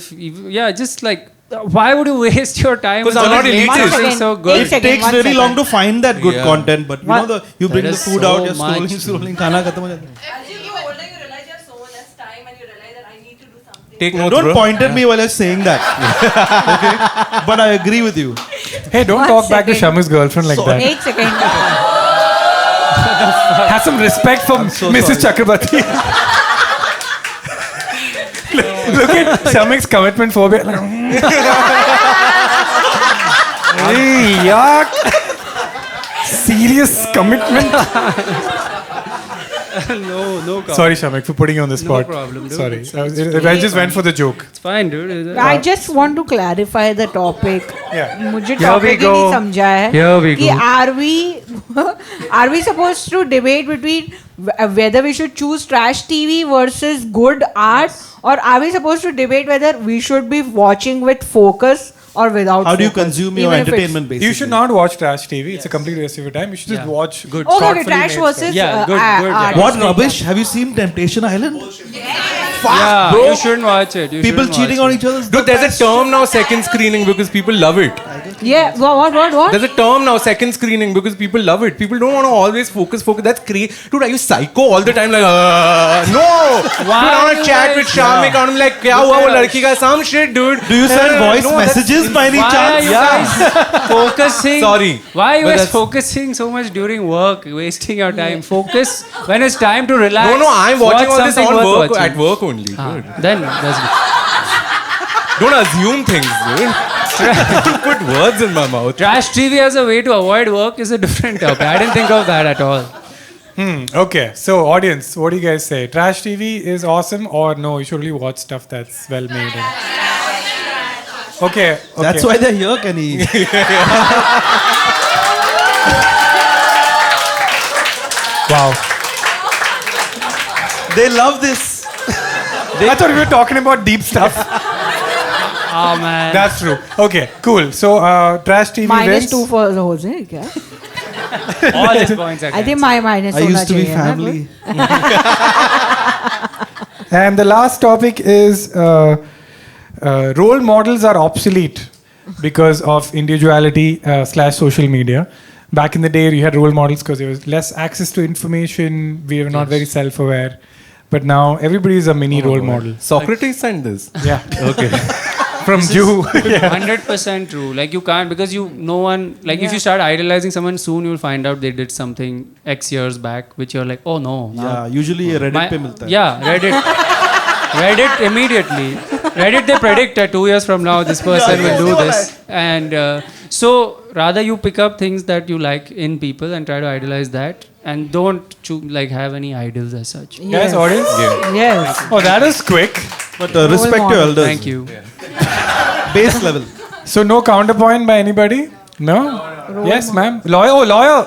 S7: yeah, just like, why would you waste your time?
S3: 'Cause
S7: on
S3: I'm not
S7: something
S3: elitist.
S7: something so
S5: One
S7: good?
S5: second.
S6: It takes very long to find that good
S3: Yeah.
S6: content, but you know you bring
S7: That
S6: the
S7: is
S6: food
S7: so
S6: out, you're
S7: much.
S6: scrolling, खाना खत्म हो जाता है.
S2: As you get older, you realize you have so less time and you realize that I need to do something.
S3: Take notes,
S6: Don't
S3: bro.
S6: point at me while you're saying that. Okay? But I agree with you.
S1: Hey, don't
S5: One
S1: talk back to
S5: second.
S1: Shamik's girlfriend like that.
S5: एक second.
S1: Have some respect for
S6: so
S1: Mrs. Chakrabarti. Look at Shamik's commitment phobia. Hey, yuck. Serious commitment.
S7: No problem.
S1: Sorry, Shamik, for putting you on the spot.
S7: problem, dude.
S1: Sorry.
S7: It's
S1: I just went for the joke.
S7: It's fine, dude.
S5: I just want to clarify the topic.
S1: Yeah.
S5: मुझे
S7: Here we
S5: topic he
S7: go.
S5: नहीं समझा है
S7: Here we
S5: कि
S7: go.
S5: are we supposed to debate between whether we should choose trash TV versus good art, or are we supposed to debate whether we should be watching with focus or without
S6: How do you
S5: focus?
S6: consume your
S5: Even if it's-
S6: entertainment basically?
S1: You should not watch trash TV. It's a complete waste of your time. You should just
S7: Yeah.
S1: watch good.
S5: Okay,
S1: thoughtfully
S5: trash
S1: made
S5: versus
S7: Yeah, good, good,
S5: art.
S6: What rubbish? Have you seen Temptation Island?
S7: Yeah,
S6: bro.
S7: you shouldn't watch it. You
S6: People
S7: shouldn't
S6: cheating
S7: watch
S6: on
S7: it.
S6: each other.
S3: Dude, there's a term now, second screening, because people love it.
S5: Yeah, what?
S3: There's a term now, second screening, because people love it. People don't want to always focus. That's crazy. Dude, are you psycho all the time? Like, no! Dude, I want to chat with Shamik and I'm like, kya hua wo ladki ka? Some shit, dude.
S6: Do you send voice
S3: No, that's
S6: messages by any
S7: Why are
S6: chance?
S7: you guys focusing?
S3: Sorry.
S7: Why are you
S3: But
S7: guys
S3: that's-
S7: focusing so much during work, wasting your time? Focus when it's time to relax.
S3: No, I'm watching
S7: watch
S3: all this
S7: something
S3: on
S7: worth
S3: work,
S7: watching.
S3: at work only.
S7: Ah,
S3: Dude.
S7: then that's good.
S3: Don't assume things, dude. You put words in my mouth.
S7: Trash TV as a way to avoid work is a different topic. I didn't think of that at all.
S1: Okay, so audience, what do you guys say? Trash TV is awesome, or no? You should only watch stuff that's well made. Okay.
S6: That's why they're here, Kenny.
S1: Wow.
S6: They love this.
S1: I thought we were talking about deep stuff.
S7: Oh man.
S1: That's true. Okay, cool. So trash TV wins.
S5: -2 for Jose, क्या?
S7: all his points are
S5: I think my minus
S6: I
S5: होना
S6: used to be
S5: चाहिए ना,
S6: family.
S1: And the last topic is role models are obsolete because of individuality / social media. Back in the day, you had role models because there was less access to information. We were not very self-aware. But now everybody is a mini role model.
S3: Socrates sent this.
S1: Yeah.
S3: Okay.
S1: From Jew.
S7: 100% true. Like you can't, because no one, like if you start idolizing someone, soon you'll find out they did something X years back, which you're like, oh no. now
S6: Yeah, usually Reddit
S7: my-
S6: पे मिलता है.
S7: Yeah, Reddit immediately. Reddit, they predict that 2 years from now this person will do this. And so rather you pick up things that you like in people and try to idolize that, and don't have any idols as such.
S1: Yes, audience?
S5: Yes.
S1: Oh, that is quick.
S6: But respect your
S5: model.
S6: elders.
S7: Thank you.
S6: Base level.
S1: So no counterpoint by anybody? No? Yes, ma'am. Lawyer? Oh, lawyer.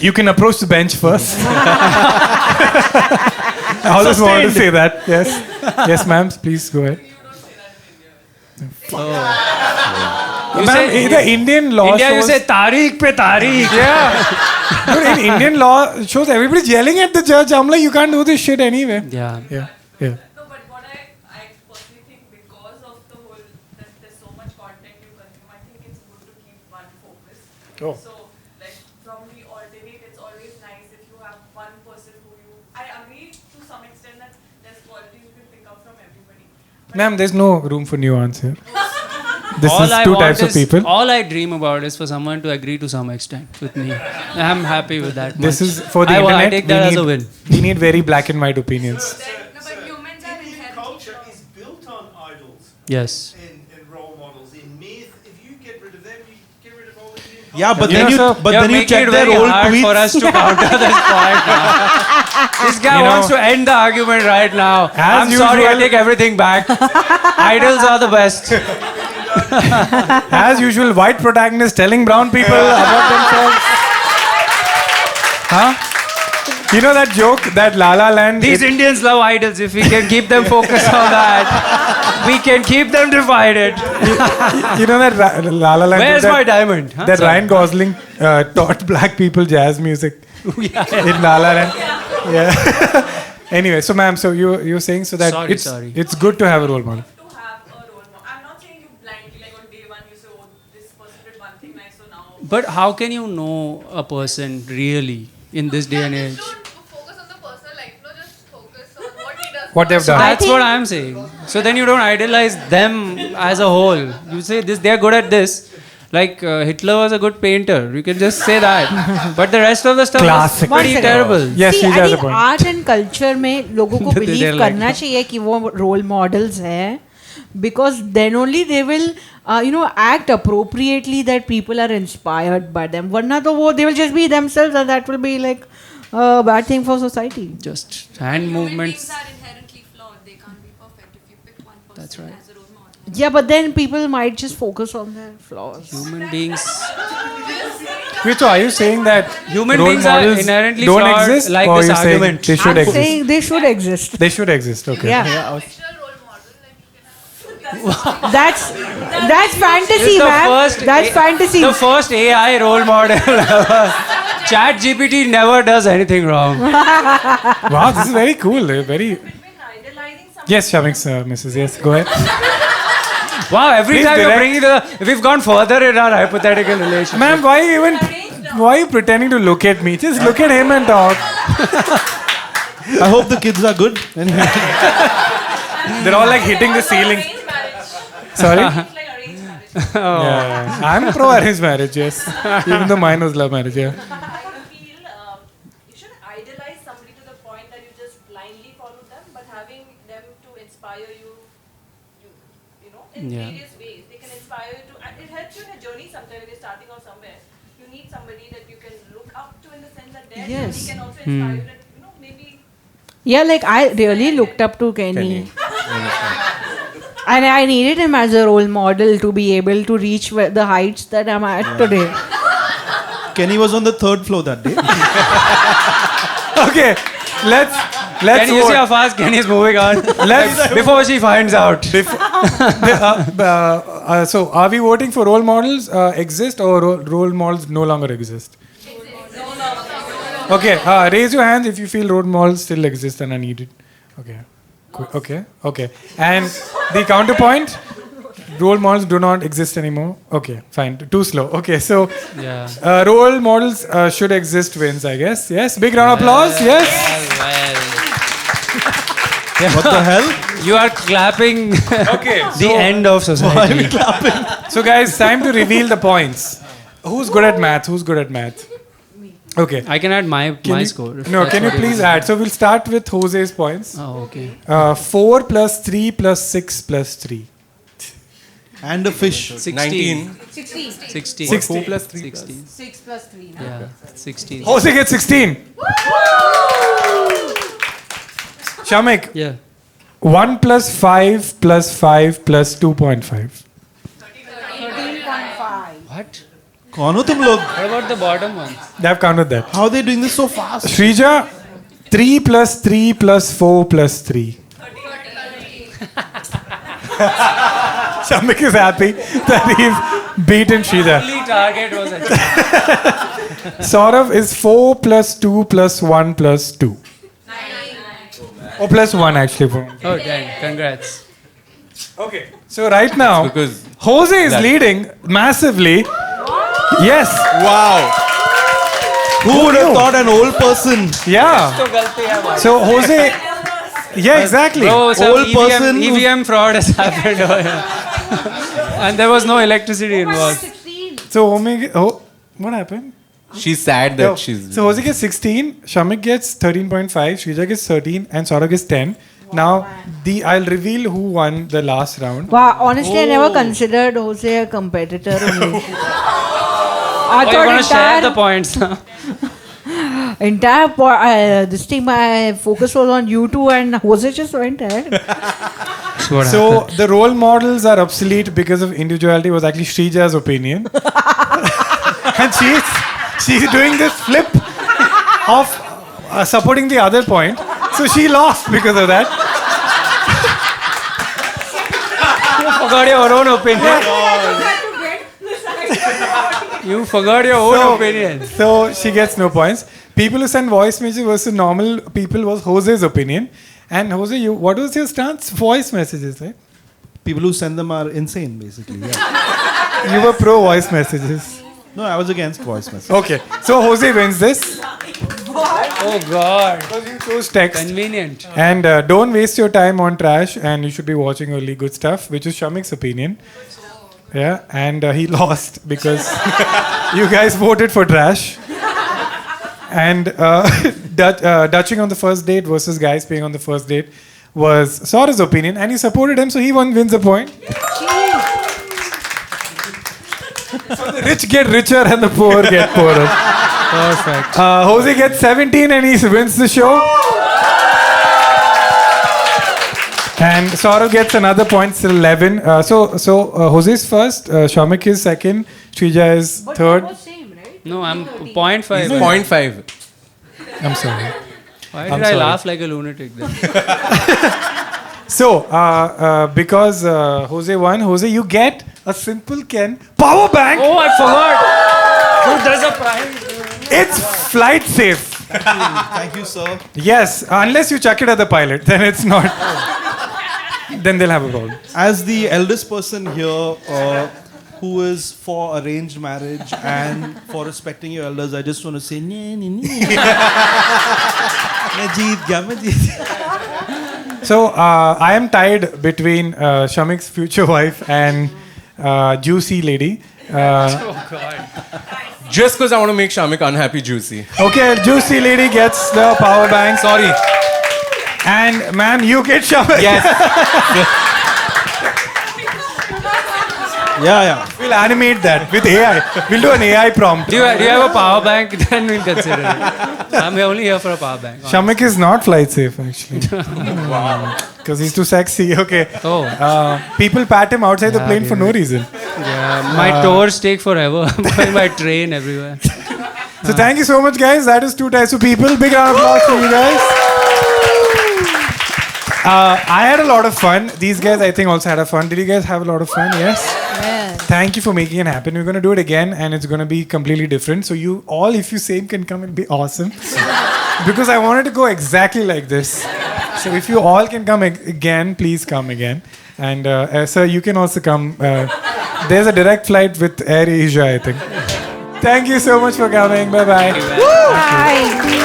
S1: You can approach the bench first. I always wanted to say that. Yes. Yes, ma'am. Please go ahead.
S7: You
S1: Ma'am,
S7: say,
S1: the Indian law
S7: India, you
S1: shows...
S7: say Tariq pe Tariq.
S1: Yeah. Dude, in Indian law shows everybody's yelling at the judge. I'm like, you can't do this shit anyway.
S7: Yeah.
S1: Yeah. Yeah.
S2: No, but what I personally think, because of the whole that there's so much content you consume, I think it's good to keep one focus.
S1: Oh.
S2: So, like from the alternate, it's always nice if you have one person who you. I agree to some extent that there's qualities you can pick up from everybody. But
S1: Ma'am, there's no room for nuance here. This
S7: All
S1: is
S7: I
S1: two
S7: want
S1: types of
S7: is-
S1: people.
S7: All I dream about is for someone to agree to some extent with me. I'm happy with that.
S1: This
S7: much.
S1: is for the
S7: I
S1: internet.
S7: take that as a win.
S1: We need very black and white opinions.
S2: no, but humans are
S4: Indian
S2: inherently
S4: culture is built on idols
S7: Yes.
S4: and role models. In myth, if you get rid of them, you get rid of all Indian culture.
S6: Yeah, but
S1: You
S6: then
S1: know,
S6: you
S1: sir,
S6: but
S7: You're
S6: then you
S7: making
S6: check
S7: it
S6: their
S7: very
S6: old
S7: hard for
S6: tweets.
S7: us to counter this point now. This guy
S1: You know,
S7: wants to end the argument right now.
S1: as
S7: I'm sorry, I
S1: usual-
S7: take everything back. Idols are the best.
S1: As usual, white protagonists telling brown people about themselves. Huh? You know that joke, that La La Land?
S7: These Indians love idols. If we can keep them focused on that, we can keep them divided.
S1: You know that La La Land?
S7: Where's
S1: that,
S7: my diamond? Huh?
S1: That
S7: Sorry.
S1: Ryan Gosling taught black people jazz music in La La Land. Yeah. Anyway, so ma'am, so you're saying so that
S7: Sorry, sorry.
S1: it's good to have a role model.
S2: to have a role model. I'm not saying you blindly, like on day one, you say, oh, this person did one thing nice, so now.
S7: But how can you know a person really in this day and age?
S2: Just don't focus on the personal life, no, just focus on what he does.
S1: What they've done.
S7: That's what I'm saying. So then you don't idolize them as a whole. You say this, they're good at this. Like Hitler was a good painter. You can just say that. But the rest of the stuff
S1: Classic.
S7: was pretty
S5: One second.
S7: terrible.
S1: Yes,
S5: See,
S1: he
S5: I
S1: has a
S5: think
S1: point.
S5: art and culture में लोगों को
S7: They're
S5: believe
S7: like
S5: करना चाहिए कि वो role models हैं, because then only they will act appropriately, that people are inspired by them. वरना तो वो they will just be themselves and that will be like a bad thing for society.
S7: Just hand
S2: Human
S7: movements.
S2: beings are inherently flawed. They can't be perfect. If you pick one person
S7: That's right.
S2: as a role model.
S5: Yeah, but then people might just focus on their flaws.
S7: Human beings.
S1: Wait, so are you saying that
S7: Human
S1: role
S7: beings are
S1: models
S7: inherently
S1: don't
S7: flawed,
S1: exist,
S7: like
S1: or
S7: this
S1: you're saying
S7: argument?
S1: they should
S5: I'm
S1: exist?
S5: saying they should exist.
S1: They should exist. Okay.
S5: Yeah.
S2: Fictional role model, like you can have.
S5: That's fantasy,
S7: This is the
S5: man.
S7: first
S5: That's fantasy.
S7: The first AI role model ever. Chat GPT never does anything wrong.
S1: Wow, this is very cool. Very. Yes, Shamik, Mrs. Yes, go ahead.
S7: Wow, every
S1: Please
S7: time you're
S1: direct.
S7: bringing we've gone further in our hypothetical relationship.
S1: Ma'am, why are you pretending to look at me? Just look at him and talk.
S6: I hope the kids are good.
S1: They're all like hitting the ceiling. Sorry? Yeah, I'm pro arranged marriage, yes. Even though mine was love marriage, yeah.
S8: I feel you shouldn't idolize somebody to the point that you just blindly follow them, but having them to inspire you, in
S7: Yeah.
S8: various ways. They can inspire you to, and it helps you in a journey sometimes when you're starting off somewhere. You need somebody that you can look up to in the sense that their
S5: Yes.
S8: journey can also inspire you that, maybe.
S5: Yeah, like I really looked up to Kenny. And I needed him as a role model to be able to reach the heights that I'm at today.
S6: Kenny was on the 3rd floor that day.
S1: Okay, let's
S7: Can you see
S1: vote.
S7: how fast Kenny is moving on?
S1: Let's
S7: Before she finds out.
S1: so are we voting for role models exist or role models no longer exist? Okay, raise your hands if you feel role models still exist and are needed. Okay. Okay. And the counterpoint? Role models do not exist anymore. Okay, fine. Too slow. Okay, so
S7: Yeah.
S1: role models should exist wins, I guess. Yes. Big round of applause. Yes.
S6: What the hell?
S7: You are clapping
S1: Okay.
S7: the end of society.
S1: So guys, time to reveal the points. Who's good at math? Who's good at math? Okay.
S7: I can add my
S1: you-
S7: score. if
S1: No,
S7: that's
S1: can you
S7: what
S1: please
S7: want.
S1: add? So we'll start with Jose's points.
S7: Oh, okay.
S1: 4 plus 3 plus 6 plus 3.
S6: And a fish.
S7: 16.
S8: 16.
S7: 16.
S1: 16.
S3: 4 plus 3
S7: 16.
S8: 6 plus 3.
S7: Yeah, 16.
S1: Jose gets 16. Shamik,
S7: Yeah.
S1: 1 plus 5 plus 5 plus 2.5.
S7: What?
S6: कौन हो तुम लोग?
S7: What about the bottom one?
S1: They have counted that.
S6: How are they doing this so fast?
S1: Shrija, 3 plus 3 plus 4 plus 3. Shamik is happy that he's beaten Shrija.
S7: Only target was a
S1: Saurav is 4 plus 2 plus 1 plus 2. Oh, plus 1 actually.
S7: Oh, dang. Congrats.
S1: Okay. So right now,
S3: Because
S1: Jose is leading massively. Yes.
S6: Wow. Who would have thought an old person?
S1: Yeah. So Jose. Yeah, exactly.
S7: Bro, some
S6: Old person who-
S7: EVM fraud has happened over here. And there was no electricity involved.
S1: So Omega. Oh, what happened?
S3: she's sad that she's.
S1: So Jose gets 16, Shamik gets 13.5, Shrija gets 13, and Saurav gets 10. Now, I'll reveal who won the last round.
S5: Wow, honestly, I never considered Jose a competitor only. I
S7: Oh, you're going to share the points now.
S5: this thing, my focus was on you two, and Jose just went ahead.
S7: That's what
S1: So
S7: happened.
S1: the role models are obsolete because of individuality was actually Shrija's opinion. And she's doing this flip of supporting the other point. So she lost because of that.
S7: You forgot your own opinion. You forgot your own opinion.
S1: So she gets no points. People who send voice messages versus normal people was Jose's opinion. And Jose, what was your stance? Voice messages, right?
S6: People who send them are insane, basically. Yeah.
S1: You were pro voice messages.
S6: No, I was against voice messages.
S1: Okay. So Jose wins this.
S7: Oh, God.
S1: Because you chose text.
S7: Convenient.
S1: And don't waste your time on trash, and you should be watching only good stuff, which is Shamik's opinion. Yeah, and he lost because you guys voted for trash. And Dutching on the first date versus guys paying on the first date was Saurav's opinion, and he supported him, so he wins a point. So the rich get richer and the poor get poorer.
S7: Perfect.
S1: Jose gets 17 and he wins the show. And Saurav gets another point, still 11. So Jose's first, Shamik is second, Shrija is third.
S5: Same, right?
S7: No, I'm 0.5.
S3: He's 0.5.
S1: I'm sorry.
S7: Why
S1: I'm
S7: did I
S1: sorry.
S7: laugh like a lunatic then?
S1: So, because Jose won, Jose, you get a simple Ken power bank.
S7: Oh, I forgot. Dude, there's a prize.
S1: It's flight safe.
S6: Thank you, sir.
S1: Yes, unless you chuck it at the pilot, then it's not. Then they'll have a problem.
S6: As the eldest person here, who is for arranged marriage and for respecting your elders, I just want to say, nee, nee, nee.
S1: So, I am tied between Shamik's future wife and Juicy Lady.
S3: Just because I want to make Shamik unhappy, Juicy.
S1: Okay, Juicy Lady gets the power bank.
S3: Sorry.
S1: And ma'am, you get Shamik.
S3: Yes.
S6: Yeah.
S1: We'll animate that with AI. We'll do an AI prompt.
S7: Do you have a power bank? Then we'll consider it. I'm only here for a power bank.
S1: Shamik is not flight safe, actually. Because he's too sexy. Okay.
S7: Oh.
S1: People pat him outside the plane for no reason.
S7: Yeah, my tours take forever. I'm going by train everywhere.
S1: So thank you so much, guys. That is two types of people. Big round of applause for you guys. I had a lot of fun. These guys, I think, also had a fun. Did you guys have a lot of fun? Yes?
S5: Yes.
S1: Thank you for making it happen. We're going to do it again and it's going to be completely different. So you all, if you same, can come and be awesome. Because I wanted to go exactly like this. So if you all can come again, please come again. And sir, you can also come. There's a direct flight with Air Asia, I think. Thank you so much for coming. Bye-bye.
S5: Bye.